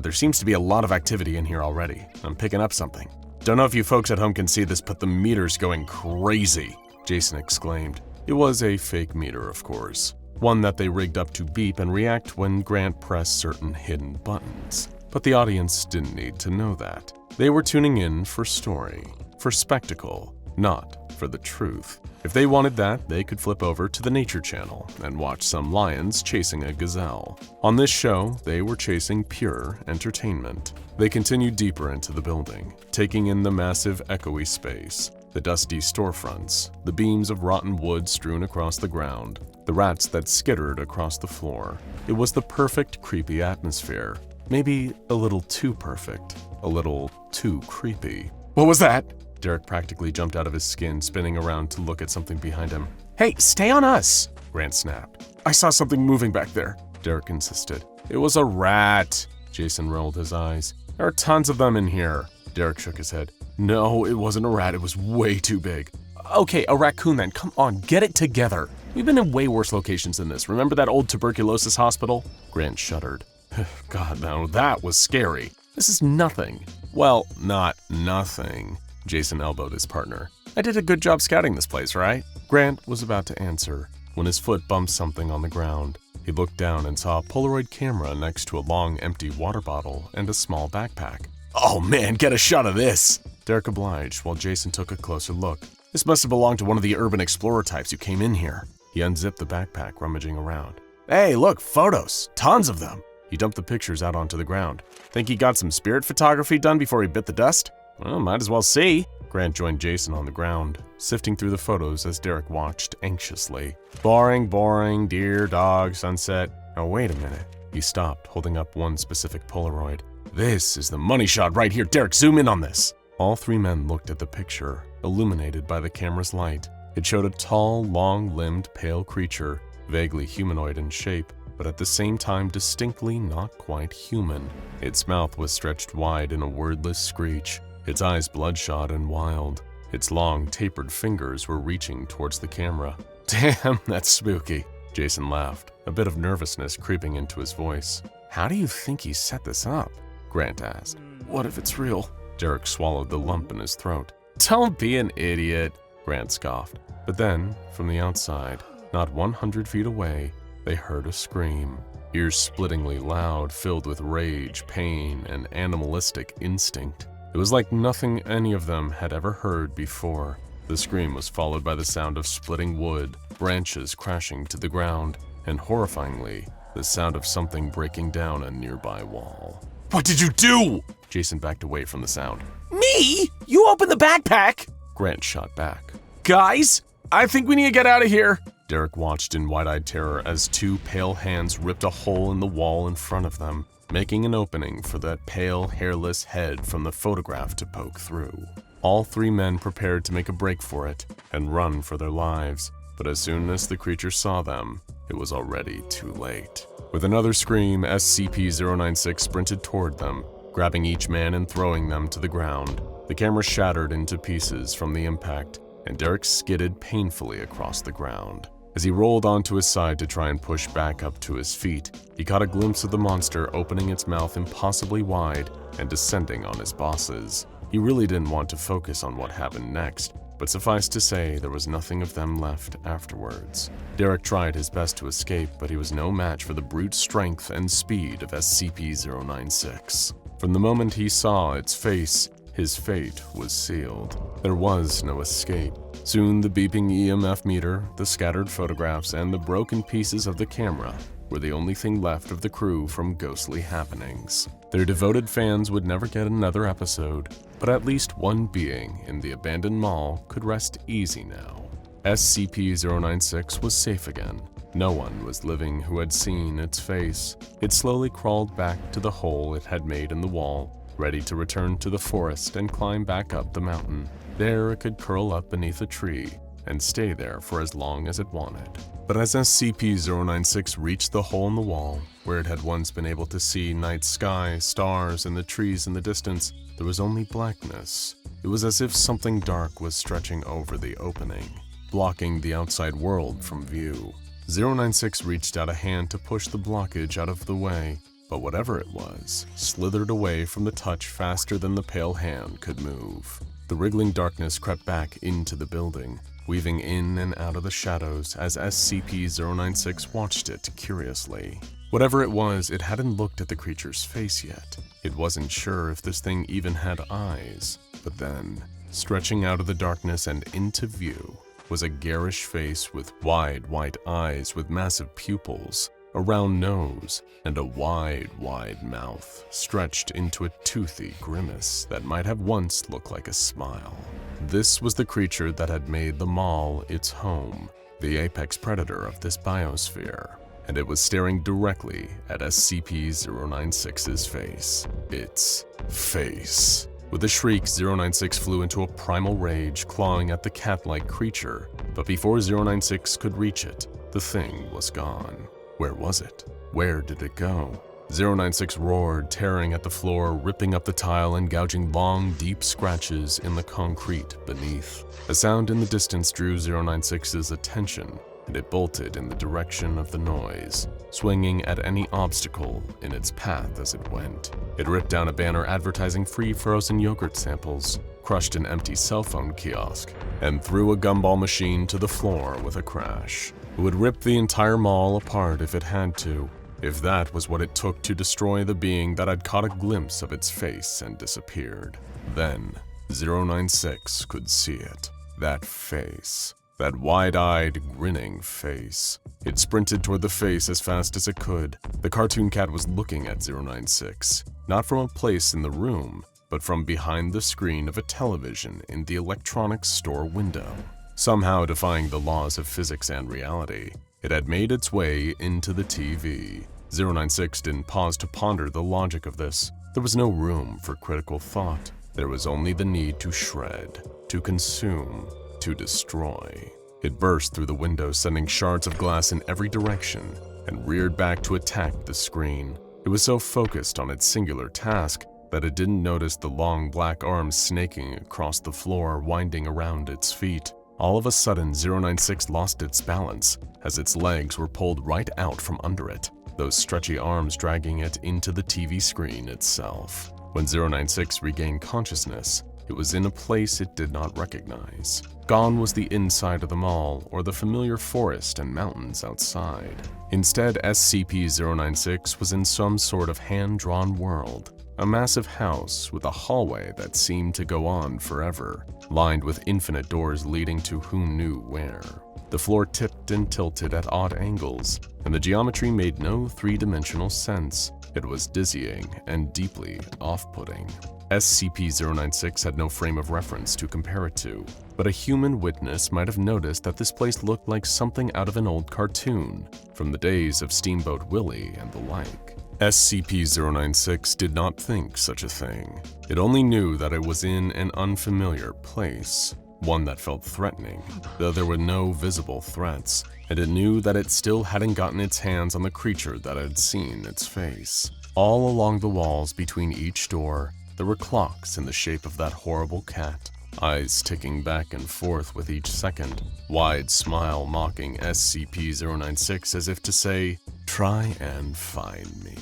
There seems to be a lot of activity in here already. I'm picking up something. Don't know if you folks at home can see this, but the meter's going crazy, Jason exclaimed. It was a fake meter, of course. One that they rigged up to beep and react when Grant pressed certain hidden buttons. But the audience didn't need to know that. They were tuning in for story, for spectacle, not for the truth. If they wanted that, they could flip over to the Nature Channel and watch some lions chasing a gazelle. On this show, they were chasing pure entertainment. They continued deeper into the building, taking in the massive echoey space, the dusty storefronts, the beams of rotten wood strewn across the ground, the rats that skittered across the floor. It was the perfect creepy atmosphere. Maybe a little too perfect, a little too creepy. What was that? Derek practically jumped out of his skin, spinning around to look at something behind him. Hey, stay on us, Grant snapped. I saw something moving back there, Derek insisted. It was a rat, Jason rolled his eyes. There are tons of them in here, Derek shook his head. No, it wasn't a rat, it was way too big. Okay, a raccoon then, come on, get it together. We've been in way worse locations than this. Remember that old tuberculosis hospital? Grant shuddered. God, no, that was scary. This is nothing. Well, not nothing. Jason elbowed his partner. I did a good job scouting this place, right? Grant was about to answer when his foot bumped something on the ground. He looked down and saw a Polaroid camera next to a long, empty water bottle and a small backpack. Oh man, get a shot of this! Derek obliged while Jason took a closer look. This must have belonged to one of the urban explorer types who came in here. He unzipped the backpack, rummaging around. Hey, look, photos! Tons of them! He dumped the pictures out onto the ground. Think he got some spirit photography done before he bit the dust? Well, might as well see. Grant joined Jason on the ground, sifting through the photos as Derek watched anxiously. Boring, deer, dog, sunset. Oh, wait a minute. He stopped, holding up one specific Polaroid. This is the money shot right here. Derek, zoom in on this. All three men looked at the picture, illuminated by the camera's light. It showed a tall, long-limbed, pale creature, vaguely humanoid in shape, but at the same time distinctly not quite human. Its mouth was stretched wide in a wordless screech, its eyes bloodshot and wild. Its long, tapered fingers were reaching towards the camera. Damn, that's spooky, Jason laughed, a bit of nervousness creeping into his voice. How do you think he set this up? Grant asked. What if it's real? Derek swallowed the lump in his throat. "Don't be an idiot," Grant scoffed. But then, from the outside, not 100 feet away, they heard a scream, ear-splittingly loud, filled with rage, pain, and animalistic instinct. It was like nothing any of them had ever heard before. The scream was followed by the sound of splitting wood, branches crashing to the ground, and horrifyingly, the sound of something breaking down a nearby wall. What did you do? Jason backed away from the sound. Me? You opened the backpack? Grant shot back. Guys, I think we need to get out of here. Derek watched in wide-eyed terror as two pale hands ripped a hole in the wall in front of them, making an opening for that pale, hairless head from the photograph to poke through. All three men prepared to make a break for it and run for their lives, but as soon as the creature saw them, it was already too late. With another scream, SCP-096 sprinted toward them, grabbing each man and throwing them to the ground. The camera shattered into pieces from the impact, and Derek skidded painfully across the ground. As he rolled onto his side to try and push back up to his feet, he caught a glimpse of the monster opening its mouth impossibly wide and descending on his bosses. He really didn't want to focus on what happened next, but suffice to say there was nothing of them left afterwards. Derek tried his best to escape, but he was no match for the brute strength and speed of SCP-096. From the moment he saw its face, his fate was sealed. There was no escape. Soon the beeping EMF meter, the scattered photographs, and the broken pieces of the camera were the only thing left of the crew from ghostly happenings. Their devoted fans would never get another episode, but at least one being in the abandoned mall could rest easy now. SCP-096 was safe again. No one was living who had seen its face. It slowly crawled back to the hole it had made in the wall, ready to return to the forest and climb back up the mountain. There it could curl up beneath a tree and stay there for as long as it wanted. But as SCP-096 reached the hole in the wall, where it had once been able to see night sky, stars, and the trees in the distance, there was only blackness. It was as if something dark was stretching over the opening, blocking the outside world from view. 096 reached out a hand to push the blockage out of the way, but whatever it was, slithered away from the touch faster than the pale hand could move. The wriggling darkness crept back into the building, weaving in and out of the shadows as SCP-096 watched it curiously. Whatever it was, it hadn't looked at the creature's face yet. It wasn't sure if this thing even had eyes. But then, stretching out of the darkness and into view, was a garish face with wide, white eyes with massive pupils, a round nose, and a wide, wide mouth stretched into a toothy grimace that might have once looked like a smile. This was the creature that had made the mall its home, the apex predator of this biosphere, and it was staring directly at SCP-096's face. Its face. With a shriek, 096 flew into a primal rage, clawing at the cat-like creature, but before 096 could reach it, the thing was gone. Where was it? Where did it go? 096 roared, tearing at the floor, ripping up the tile and gouging long, deep scratches in the concrete beneath. A sound in the distance drew 096's attention, and it bolted in the direction of the noise, swinging at any obstacle in its path as it went. It ripped down a banner advertising free frozen yogurt samples, crushed an empty cell phone kiosk, and threw a gumball machine to the floor with a crash. It would rip the entire mall apart if it had to, if that was what it took to destroy the being that had caught a glimpse of its face and disappeared. Then, 096 could see it. That face. That wide-eyed, grinning face. It sprinted toward the face as fast as it could. The cartoon cat was looking at 096, not from a place in the room, but from behind the screen of a television in the electronics store window. Somehow defying the laws of physics and reality, it had made its way into the TV. 096 didn't pause to ponder the logic of this. There was no room for critical thought. There was only the need to shred, to consume, to destroy. It burst through the window, sending shards of glass in every direction, and reared back to attack the screen. It was so focused on its singular task that it didn't notice the long black arms snaking across the floor, winding around its feet. All of a sudden, 096 lost its balance as its legs were pulled right out from under it, those stretchy arms dragging it into the TV screen itself. When 096 regained consciousness, it was in a place it did not recognize. Gone was the inside of the mall or the familiar forest and mountains outside. Instead, SCP-096 was in some sort of hand-drawn world, a massive house with a hallway that seemed to go on forever, lined with infinite doors leading to who knew where. The floor tipped and tilted at odd angles, and the geometry made no three-dimensional sense. It was dizzying and deeply off-putting. SCP-096 had no frame of reference to compare it to, but a human witness might have noticed that this place looked like something out of an old cartoon, from the days of Steamboat Willie and the like. SCP-096 did not think such a thing. It only knew that it was in an unfamiliar place, one that felt threatening, though there were no visible threats, and it knew that it still hadn't gotten its hands on the creature that had seen its face. All along the walls between each door, there were clocks in the shape of that horrible cat, eyes ticking back and forth with each second, wide smile mocking SCP-096 as if to say, "Try and find me."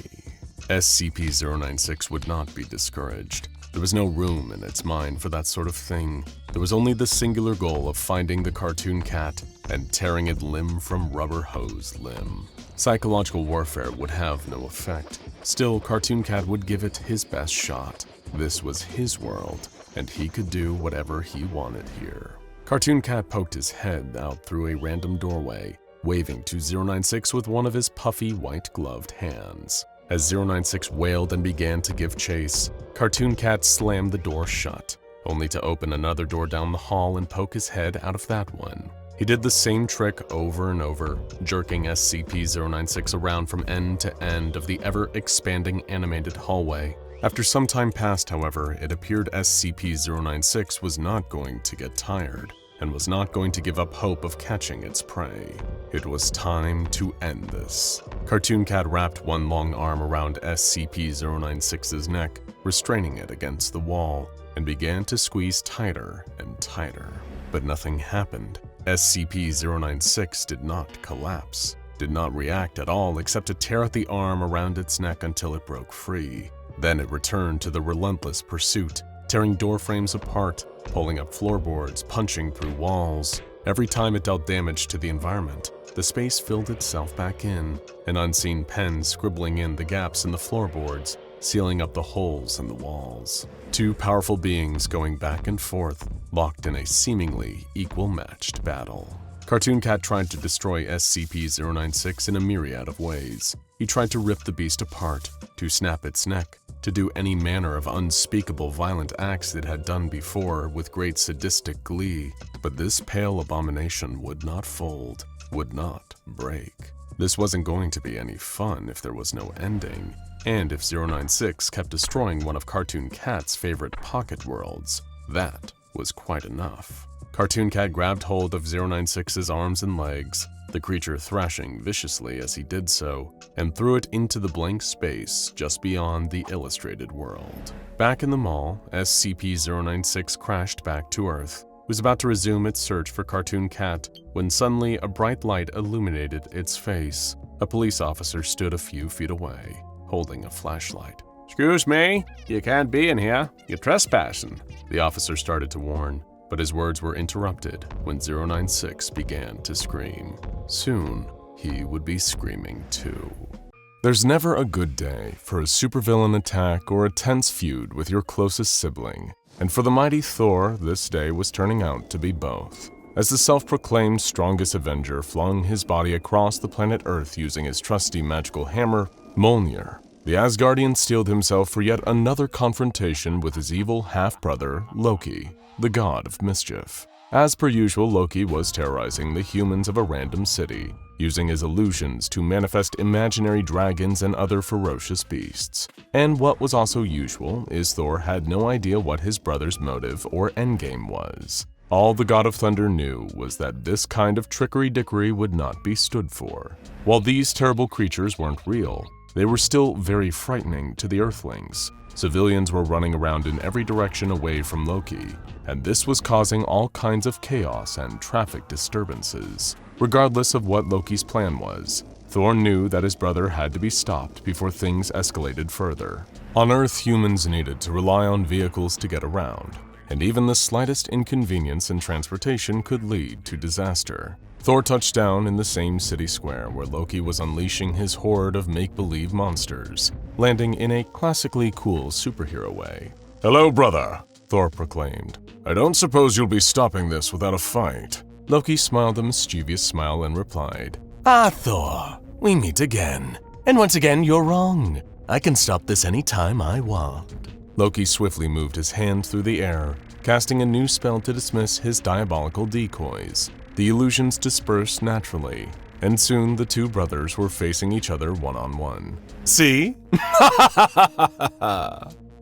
SCP-096 would not be discouraged. There was no room in its mind for that sort of thing. There was only the singular goal of finding the cartoon cat and tearing it limb from rubber hose limb. Psychological warfare would have no effect. Still, Cartoon Cat would give it his best shot. This was his world, and he could do whatever he wanted here. Cartoon Cat poked his head out through a random doorway, waving to 096 with one of his puffy, white-gloved hands. As 096 wailed and began to give chase, Cartoon Cat slammed the door shut, only to open another door down the hall and poke his head out of that one. He did the same trick over and over, jerking SCP-096 around from end to end of the ever-expanding animated hallway. After some time passed, however, it appeared SCP-096 was not going to get tired, and was not going to give up hope of catching its prey. It was time to end this. Cartoon Cat wrapped one long arm around SCP-096's neck, restraining it against the wall, and began to squeeze tighter and tighter. But nothing happened. SCP-096 did not collapse, did not react at all except to tear at the arm around its neck until it broke free. Then it returned to the relentless pursuit, tearing door frames apart, pulling up floorboards, punching through walls. Every time it dealt damage to the environment, the space filled itself back in, an unseen pen scribbling in the gaps in the floorboards, sealing up the holes in the walls. Two powerful beings going back and forth, locked in a seemingly equal-matched battle. Cartoon Cat tried to destroy SCP-096 in a myriad of ways. He tried to rip the beast apart, to snap its neck, to do any manner of unspeakable violent acts it had done before with great sadistic glee, but this pale abomination would not fold, would not break. This wasn't going to be any fun if there was no ending, and if 096 kept destroying one of Cartoon Cat's favorite pocket worlds, that was quite enough. Cartoon Cat grabbed hold of 096's arms and legs, the creature thrashing viciously as he did so, and threw it into the blank space just beyond the illustrated world. Back in the mall, SCP-096 crashed back to Earth. It was about to resume its search for Cartoon Cat when suddenly a bright light illuminated its face. A police officer stood a few feet away, holding a flashlight. "Excuse me, you can't be in here. You're trespassing," the officer started to warn, but his words were interrupted when 096 began to scream. Soon, he would be screaming too. There's never a good day for a supervillain attack or a tense feud with your closest sibling, and for the mighty THOR, this day was turning out to be both. As the self-proclaimed strongest Avenger flung his body across the planet Earth using his trusty magical hammer, Mjolnir, the Asgardian steeled himself for yet another confrontation with his evil half-brother, Loki, the god of mischief. As per usual, Loki was terrorizing the humans of a random city, using his illusions to manifest imaginary dragons and other ferocious beasts. And what was also usual is Thor had no idea what his brother's motive or endgame was. All the God of Thunder knew was that this kind of trickery-dickery would not be stood for. While these terrible creatures weren't real, they were still very frightening to the Earthlings. Civilians were running around in every direction away from Loki, and this was causing all kinds of chaos and traffic disturbances. Regardless of what Loki's plan was, Thor knew that his brother had to be stopped before things escalated further. On Earth, humans needed to rely on vehicles to get around, and even the slightest inconvenience in transportation could lead to disaster. Thor touched down in the same city square where Loki was unleashing his horde of make-believe monsters, landing in a classically cool superhero way. Hello, brother, Thor proclaimed. I don't suppose you'll be stopping this without a fight. Loki smiled a mischievous smile and replied, Ah, Thor, we meet again. And once again, you're wrong. I can stop this any time I want. Loki swiftly moved his hand through the air, casting a new spell to dismiss his diabolical decoys. The illusions dispersed naturally, and soon the two brothers were facing each other one-on-one. See?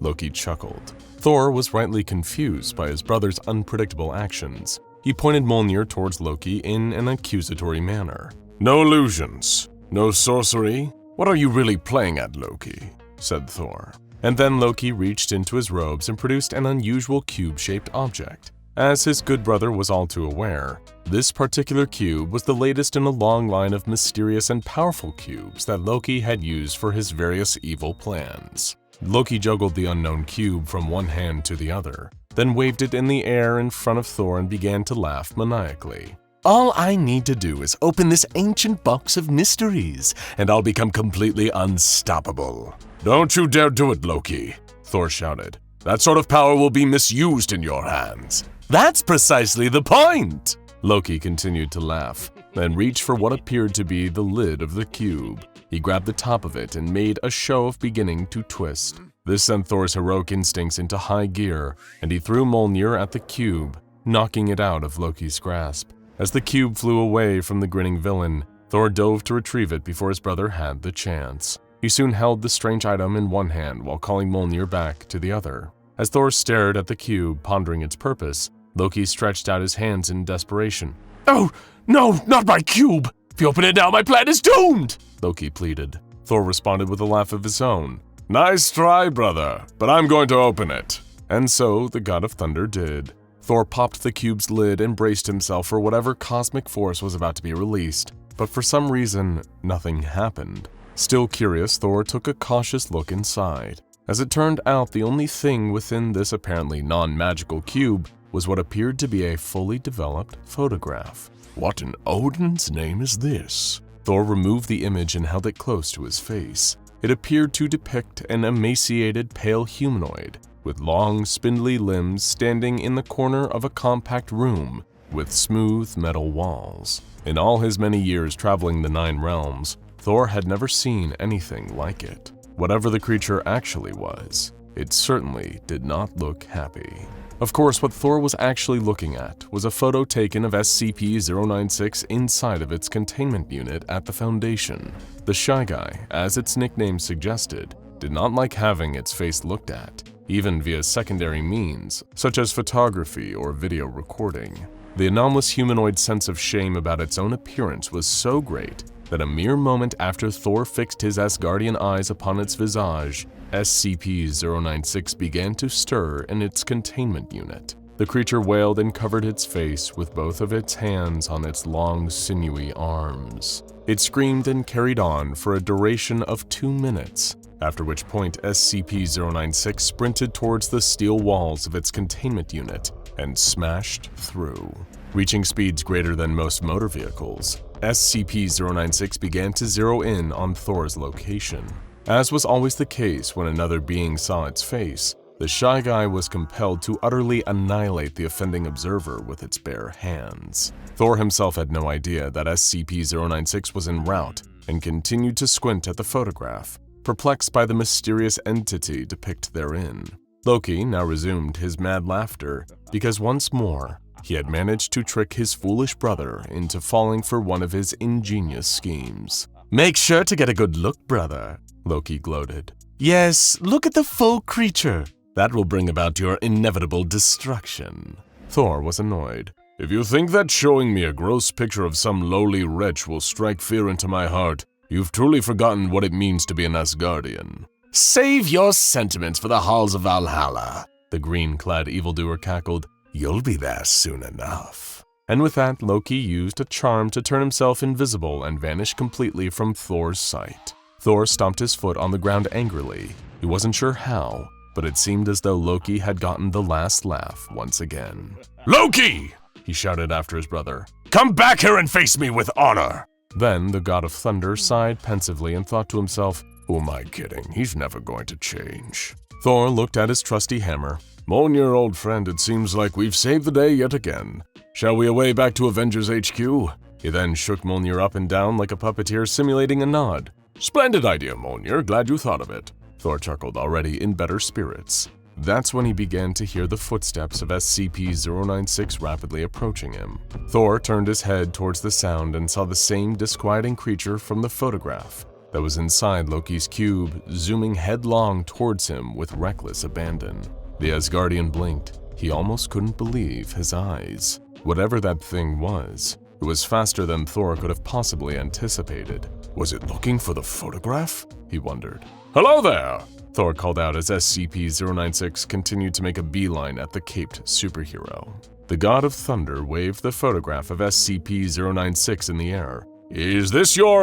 Loki chuckled. Thor was rightly confused by his brother's unpredictable actions. He pointed Mjolnir towards Loki in an accusatory manner. No illusions, no sorcery. What are you really playing at, Loki? Said Thor. And then Loki reached into his robes and produced an unusual cube-shaped object. As his good brother was all too aware, this particular cube was the latest in a long line of mysterious and powerful cubes that Loki had used for his various evil plans. Loki juggled the unknown cube from one hand to the other, then waved it in the air in front of Thor and began to laugh maniacally. All I need to do is open this ancient box of mysteries, and I'll become completely unstoppable. Don't you dare do it, Loki, Thor shouted. That sort of power will be misused in your hands. That's precisely the point! Loki continued to laugh, then reached for what appeared to be the lid of the cube. He grabbed the top of it and made a show of beginning to twist. This sent Thor's heroic instincts into high gear, and he threw Mjolnir at the cube, knocking it out of Loki's grasp. As the cube flew away from the grinning villain, Thor dove to retrieve it before his brother had the chance. He soon held the strange item in one hand while calling Mjolnir back to the other. As Thor stared at the cube, pondering its purpose, Loki stretched out his hands in desperation. Oh, no, not my cube! If you open it now, my plan is doomed! Loki pleaded. Thor responded with a laugh of his own. Nice try, brother, but I'm going to open it. And so the God of Thunder did. Thor popped the cube's lid and braced himself for whatever cosmic force was about to be released, but for some reason, nothing happened. Still curious, Thor took a cautious look inside. As it turned out, the only thing within this apparently non-magical cube was what appeared to be a fully developed photograph. What in Odin's name is this? Thor removed the image and held it close to his face. It appeared to depict an emaciated, pale humanoid with long, spindly limbs standing in the corner of a compact room with smooth metal walls. In all his many years traveling the 9 realms, Thor had never seen anything like it. Whatever the creature actually was, it certainly did not look happy. Of course, what Thor was actually looking at was a photo taken of SCP-096 inside of its containment unit at the Foundation. The Shy Guy, as its nickname suggested, did not like having its face looked at, even via secondary means, such as photography or video recording. The anomalous humanoid sense of shame about its own appearance was so great that a mere moment after Thor fixed his Asgardian eyes upon its visage, SCP-096 began to stir in its containment unit. The creature wailed and covered its face with both of its hands on its long, sinewy arms. It screamed and carried on for a duration of 2 minutes, after which point SCP-096 sprinted towards the steel walls of its containment unit and smashed through. Reaching speeds greater than most motor vehicles, SCP-096 began to zero in on Thor's location. As was always the case when another being saw its face, the Shy Guy was compelled to utterly annihilate the offending observer with its bare hands. Thor himself had no idea that SCP-096 was en route and continued to squint at the photograph, perplexed by the mysterious entity depicted therein. Loki now resumed his mad laughter because once more, he had managed to trick his foolish brother into falling for one of his ingenious schemes. Make sure to get a good look, brother, Loki gloated. Yes, look at the full creature. That will bring about your inevitable destruction. Thor was annoyed. If you think that showing me a gross picture of some lowly wretch will strike fear into my heart, you've truly forgotten what it means to be an Asgardian. Save your sentiments for the halls of Valhalla, the green-clad evildoer cackled. You'll be there soon enough. And with that, Loki used a charm to turn himself invisible and vanish completely from Thor's sight. Thor stomped his foot on the ground angrily. He wasn't sure how, but it seemed as though Loki had gotten the last laugh once again. Loki! He shouted after his brother. Come back here and face me with honor! Then the god of thunder sighed pensively and thought to himself, who am I kidding? He's never going to change. Thor looked at his trusty hammer. Mjolnir, old friend, it seems like we've saved the day yet again. Shall we away back to Avengers HQ? He then shook Mjolnir up and down like a puppeteer simulating a nod. Splendid idea, Mjolnir. Glad you thought of it. Thor chuckled, already in better spirits. That's when he began to hear the footsteps of SCP-096 rapidly approaching him. Thor turned his head towards the sound and saw the same disquieting creature from the photograph that was inside Loki's cube, zooming headlong towards him with reckless abandon. The Asgardian blinked. He almost couldn't believe his eyes. Whatever that thing was, it was faster than Thor could have possibly anticipated. Was it looking for the photograph? He wondered. Hello there! Thor called out as SCP-096 continued to make a beeline at the caped superhero. The god of thunder waved the photograph of SCP-096 in the air. Is this your,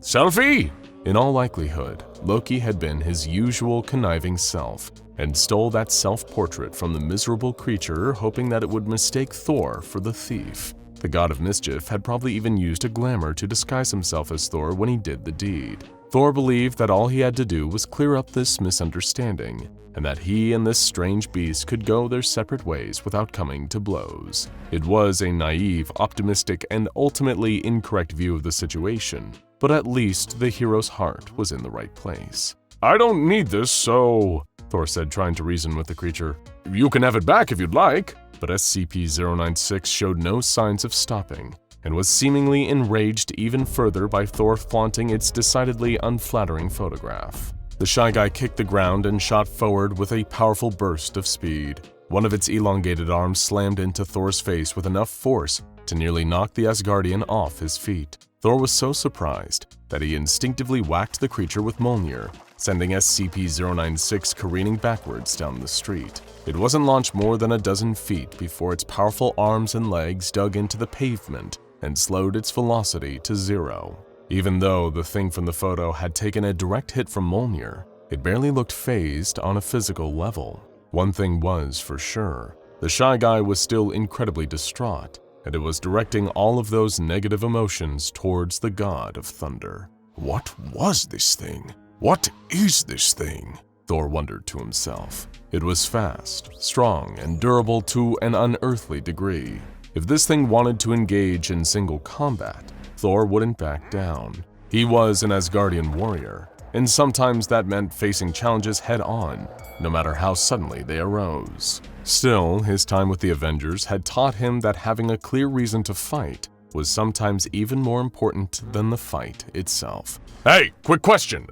selfie? In all likelihood, Loki had been his usual conniving self and stole that self-portrait from the miserable creature, hoping that it would mistake Thor for the thief. The god of mischief had probably even used a glamour to disguise himself as Thor when he did the deed. Thor believed that all he had to do was clear up this misunderstanding, and that he and this strange beast could go their separate ways without coming to blows. It was a naive, optimistic, and ultimately incorrect view of the situation, but at least the hero's heart was in the right place. I don't need this, so... Thor said, trying to reason with the creature. You can have it back if you'd like. But SCP-096 showed no signs of stopping, and was seemingly enraged even further by Thor flaunting its decidedly unflattering photograph. The Shy Guy kicked the ground and shot forward with a powerful burst of speed. One of its elongated arms slammed into Thor's face with enough force to nearly knock the Asgardian off his feet. Thor was so surprised that he instinctively whacked the creature with Mjolnir, sending SCP-096 careening backwards down the street. It wasn't launched more than a dozen feet before its powerful arms and legs dug into the pavement and slowed its velocity to 0. Even though the thing from the photo had taken a direct hit from Mjolnir, it barely looked phased on a physical level. One thing was for sure, the Shy Guy was still incredibly distraught, and it was directing all of those negative emotions towards the god of thunder. What was this thing? What is this thing? Thor wondered to himself. It was fast, strong, and durable to an unearthly degree. If this thing wanted to engage in single combat, Thor wouldn't back down. He was an Asgardian warrior, and sometimes that meant facing challenges head-on, no matter how suddenly they arose. Still, his time with the Avengers had taught him that having a clear reason to fight was sometimes even more important than the fight itself. Hey, quick question,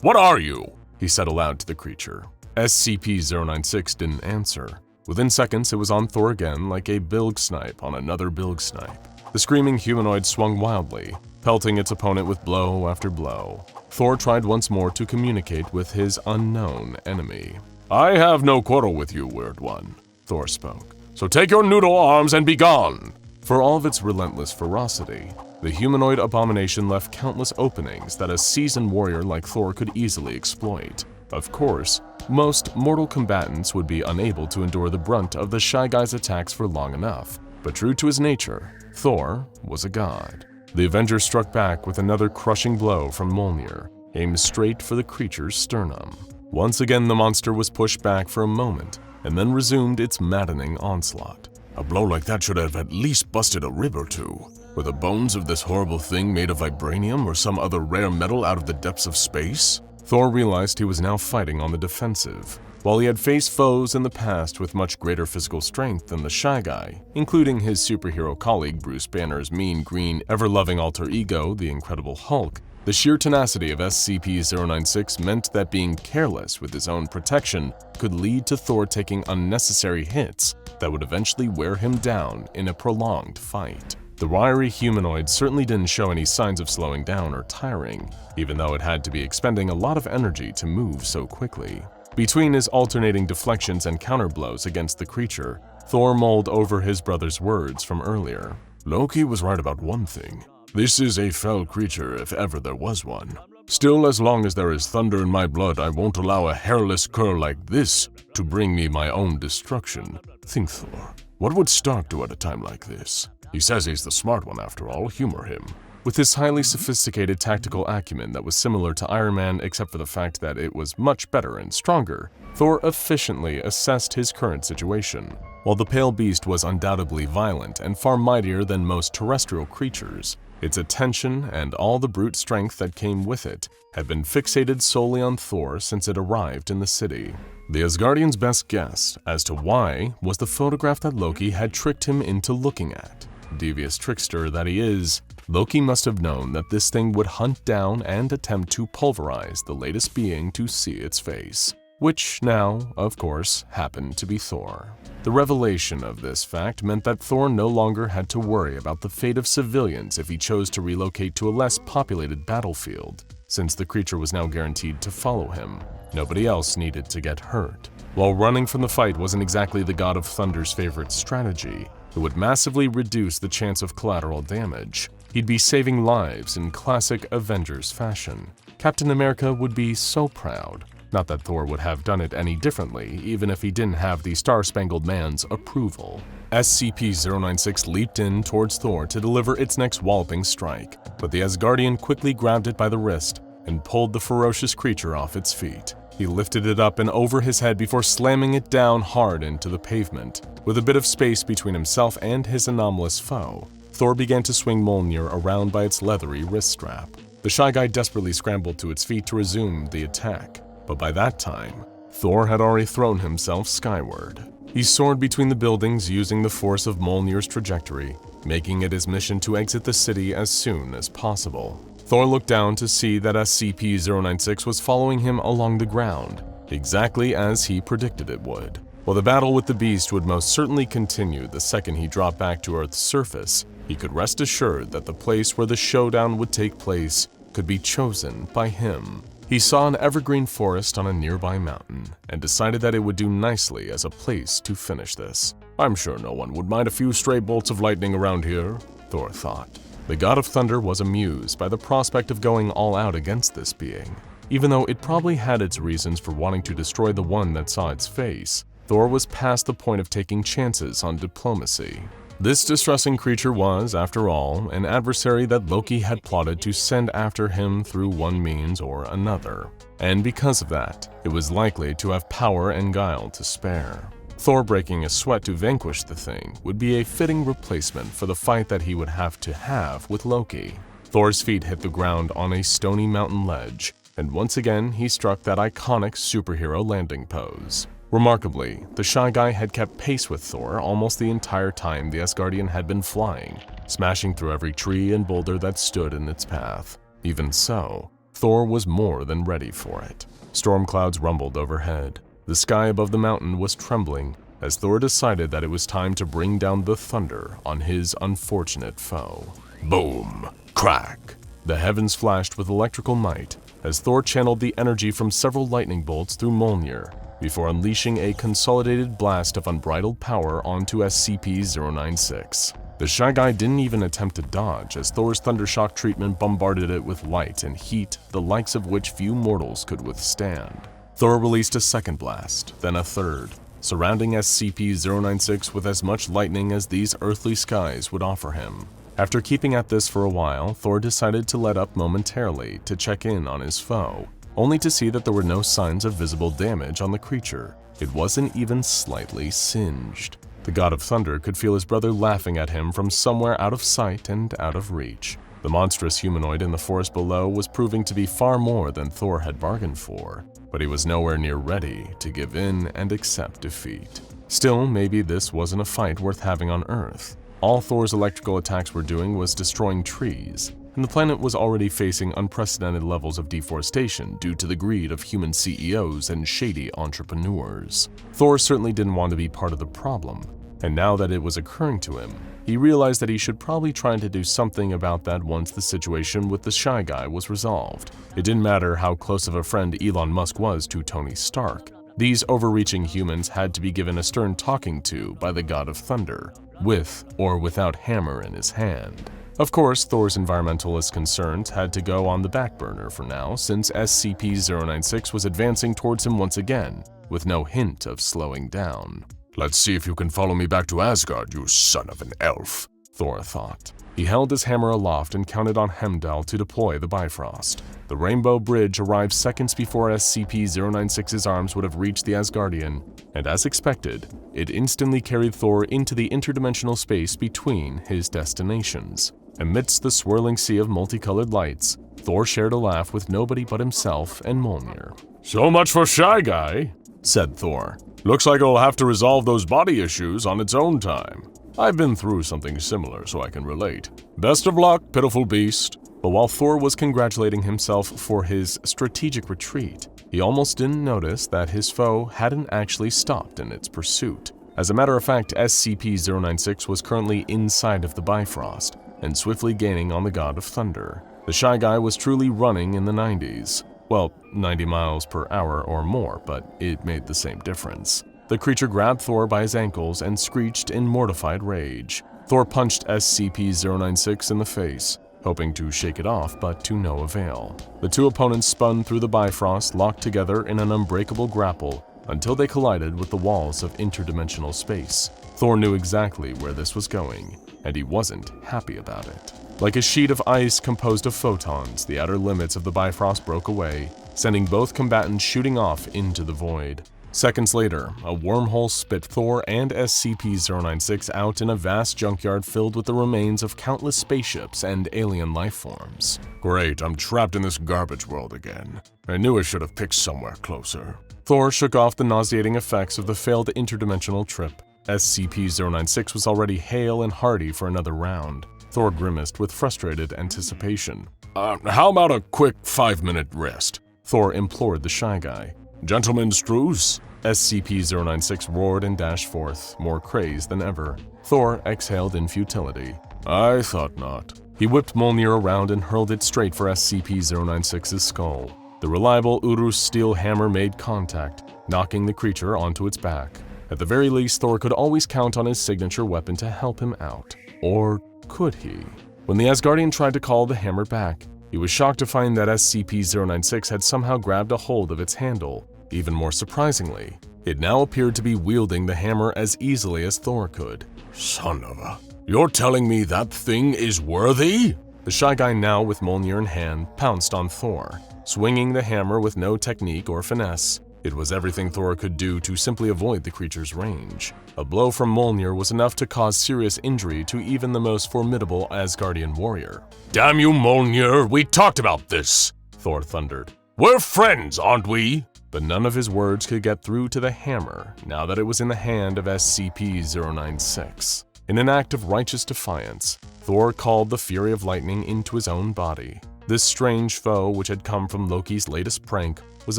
what are you? He said aloud to the creature. SCP-096 didn't answer. Within seconds, it was on Thor again like a bilg snipe on another bilg snipe. The screaming humanoid swung wildly, pelting its opponent with blow after blow. Thor tried once more to communicate with his unknown enemy. I have no quarrel with you, weird one, Thor spoke. So take your noodle arms and be gone. For all of its relentless ferocity, the humanoid abomination left countless openings that a seasoned warrior like Thor could easily exploit. Of course, most mortal combatants would be unable to endure the brunt of the Shy Guy's attacks for long enough, but true to his nature, Thor was a god. The Avenger struck back with another crushing blow from Mjolnir, aimed straight for the creature's sternum. Once again, the monster was pushed back for a moment, and then resumed its maddening onslaught. A blow like that should have at least busted a rib or two. Were the bones of this horrible thing made of vibranium or some other rare metal out of the depths of space? Thor realized he was now fighting on the defensive. While he had faced foes in the past with much greater physical strength than the Shy Guy, including his superhero colleague Bruce Banner's mean, green, ever-loving alter ego, the Incredible Hulk, the sheer tenacity of SCP-096 meant that being careless with his own protection could lead to Thor taking unnecessary hits that would eventually wear him down in a prolonged fight. The wiry humanoid certainly didn't show any signs of slowing down or tiring, even though it had to be expending a lot of energy to move so quickly. Between his alternating deflections and counterblows against the creature, Thor mulled over his brother's words from earlier. Loki was right about one thing. This is a fell creature if ever there was one. Still, as long as there is thunder in my blood, I won't allow a hairless cur like this to bring me my own destruction. Think, Thor. What would Stark do at a time like this? He says he's the smart one after all, humor him. With his highly sophisticated tactical acumen that was similar to Iron Man except for the fact that it was much better and stronger, Thor efficiently assessed his current situation. While the pale beast was undoubtedly violent and far mightier than most terrestrial creatures, its attention and all the brute strength that came with it had been fixated solely on Thor since it arrived in the city. The Asgardian's best guess as to why was the photograph that Loki had tricked him into looking at. Devious trickster that he is, Loki must have known that this thing would hunt down and attempt to pulverize the latest being to see its face, which now, of course, happened to be Thor. The revelation of this fact meant that Thor no longer had to worry about the fate of civilians if he chose to relocate to a less populated battlefield, since the creature was now guaranteed to follow him. Nobody else needed to get hurt. While running from the fight wasn't exactly the God of Thunder's favorite strategy, it would massively reduce the chance of collateral damage. He'd be saving lives in classic Avengers fashion. Captain America would be so proud. Not that Thor would have done it any differently, even if he didn't have the Star-Spangled Man's approval. SCP-096 leaped in towards Thor to deliver its next walloping strike, but the Asgardian quickly grabbed it by the wrist and pulled the ferocious creature off its feet. He lifted it up and over his head before slamming it down hard into the pavement. With a bit of space between himself and his anomalous foe, Thor began to swing Mjolnir around by its leathery wrist strap. The Shy Guy desperately scrambled to its feet to resume the attack, but by that time, Thor had already thrown himself skyward. He soared between the buildings using the force of Mjolnir's trajectory, making it his mission to exit the city as soon as possible. Thor looked down to see that SCP-096 was following him along the ground, exactly as he predicted it would. While the battle with the beast would most certainly continue the second he dropped back to Earth's surface, he could rest assured that the place where the showdown would take place could be chosen by him. He saw an evergreen forest on a nearby mountain and decided that it would do nicely as a place to finish this. I'm sure no one would mind a few stray bolts of lightning around here, Thor thought. The God of Thunder was amused by the prospect of going all out against this being. Even though it probably had its reasons for wanting to destroy the one that saw its face, Thor was past the point of taking chances on diplomacy. This distressing creature was, after all, an adversary that Loki had plotted to send after him through one means or another, and because of that, it was likely to have power and guile to spare. Thor breaking a sweat to vanquish the thing would be a fitting replacement for the fight that he would have to have with Loki. Thor's feet hit the ground on a stony mountain ledge, and once again he struck that iconic superhero landing pose. Remarkably, the Shy Guy had kept pace with Thor almost the entire time the Asgardian had been flying, smashing through every tree and boulder that stood in its path. Even so, Thor was more than ready for it. Storm clouds rumbled overhead. The sky above the mountain was trembling as Thor decided that it was time to bring down the thunder on his unfortunate foe. Boom! Crack! The heavens flashed with electrical might as Thor channeled the energy from several lightning bolts through Mjolnir, before unleashing a consolidated blast of unbridled power onto SCP-096. The Shy Guy didn't even attempt to dodge as Thor's Thundershock treatment bombarded it with light and heat, the likes of which few mortals could withstand. Thor released a second blast, then a third, surrounding SCP-096 with as much lightning as these earthly skies would offer him. After keeping at this for a while, Thor decided to let up momentarily to check in on his foe, only to see that there were no signs of visible damage on the creature. It wasn't even slightly singed. The God of Thunder could feel his brother laughing at him from somewhere out of sight and out of reach. The monstrous humanoid in the forest below was proving to be far more than Thor had bargained for, but he was nowhere near ready to give in and accept defeat. Still, maybe this wasn't a fight worth having on Earth. All Thor's electrical attacks were doing was destroying trees, and the planet was already facing unprecedented levels of deforestation due to the greed of human CEOs and shady entrepreneurs. Thor certainly didn't want to be part of the problem, and now that it was occurring to him, he realized that he should probably try to do something about that once the situation with the Shy Guy was resolved. It didn't matter how close of a friend Elon Musk was to Tony Stark. These overreaching humans had to be given a stern talking to by the God of Thunder, with or without hammer in his hand. Of course, Thor's environmentalist concerns had to go on the back burner for now, since SCP-096 was advancing towards him once again, with no hint of slowing down. Let's see if you can follow me back to Asgard, you son of an elf, Thor thought. He held his hammer aloft and counted on Heimdall to deploy the Bifrost. The Rainbow Bridge arrived seconds before SCP-096's arms would have reached the Asgardian, and as expected, it instantly carried Thor into the interdimensional space between his destinations. Amidst the swirling sea of multicolored lights, Thor shared a laugh with nobody but himself and Mjolnir. So much for Shy Guy, said Thor. Looks like it'll have to resolve those body issues on its own time. I've been through something similar, so I can relate. Best of luck, pitiful beast. But while Thor was congratulating himself for his strategic retreat, he almost didn't notice that his foe hadn't actually stopped in its pursuit. As a matter of fact, SCP-096 was currently inside of the Bifrost, and swiftly gaining on the God of Thunder. The Shy Guy was truly running in the 90s. Well, 90 miles per hour or more, but it made the same difference. The creature grabbed Thor by his ankles and screeched in mortified rage. Thor punched SCP-096 in the face, hoping to shake it off, but to no avail. The two opponents spun through the Bifrost, locked together in an unbreakable grapple, until they collided with the walls of interdimensional space. Thor knew exactly where this was going, and he wasn't happy about it. Like a sheet of ice composed of photons, the outer limits of the Bifrost broke away, sending both combatants shooting off into the void. Seconds later, a wormhole spit Thor and SCP-096 out in a vast junkyard filled with the remains of countless spaceships and alien life forms. Great, I'm trapped in this garbage world again. I knew I should have picked somewhere closer. Thor shook off the nauseating effects of the failed interdimensional trip. SCP-096 was already hale and hearty for another round. Thor grimaced with frustrated anticipation. How about a quick 5-minute rest? Thor implored the Shy Guy. Gentlemen's truce? SCP-096 roared and dashed forth, more crazed than ever. Thor exhaled in futility. I thought not. He whipped Mjolnir around and hurled it straight for SCP-096's skull. The reliable Urus steel hammer made contact, knocking the creature onto its back. At the very least, Thor could always count on his signature weapon to help him out. Or could he? When the Asgardian tried to call the hammer back, he was shocked to find that SCP-096 had somehow grabbed a hold of its handle. Even more surprisingly, it now appeared to be wielding the hammer as easily as Thor could. Son of a... You're telling me that thing is worthy? The Shy Guy, now with Mjolnir in hand, pounced on Thor, swinging the hammer with no technique or finesse. It was everything Thor could do to simply avoid the creature's range. A blow from Mjolnir was enough to cause serious injury to even the most formidable Asgardian warrior. Damn you, Mjolnir, we talked about this, Thor thundered. We're friends, aren't we? But none of his words could get through to the hammer now that it was in the hand of SCP-096. In an act of righteous defiance, Thor called the fury of lightning into his own body. This strange foe, which had come from Loki's latest prank, was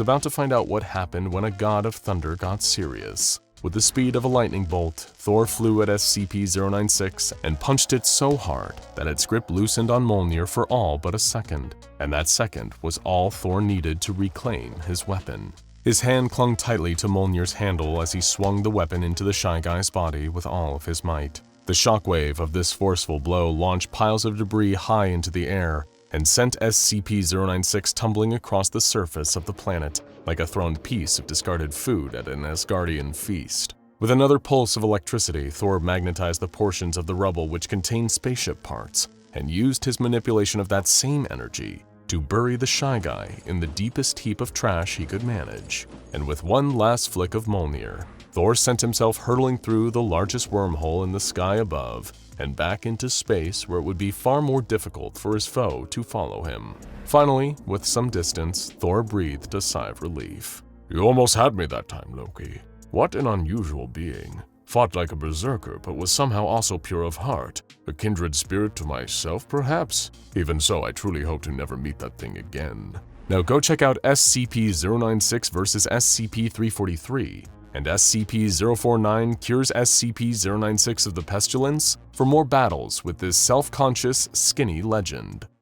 about to find out what happened when a god of thunder got serious. With the speed of a lightning bolt, Thor flew at SCP-096 and punched it so hard that its grip loosened on Mjolnir for all but a second, and that second was all Thor needed to reclaim his weapon. His hand clung tightly to Mjolnir's handle as he swung the weapon into the Shy Guy's body with all of his might. The shockwave of this forceful blow launched piles of debris high into the air and sent SCP-096 tumbling across the surface of the planet like a thrown piece of discarded food at an Asgardian feast. With another pulse of electricity, Thor magnetized the portions of the rubble which contained spaceship parts and used his manipulation of that same energy to bury the Shy Guy in the deepest heap of trash he could manage. And with one last flick of Mjolnir, Thor sent himself hurtling through the largest wormhole in the sky above and back into space where it would be far more difficult for his foe to follow him. Finally, with some distance, Thor breathed a sigh of relief. You almost had me that time, Loki. What an unusual being. Fought like a berserker, but was somehow also pure of heart. A kindred spirit to myself, perhaps? Even so, I truly hope to never meet that thing again. Now go check out SCP-096 vs. SCP-343, and SCP-049 cures SCP-096 of the Pestilence for more battles with this self-conscious, skinny legend.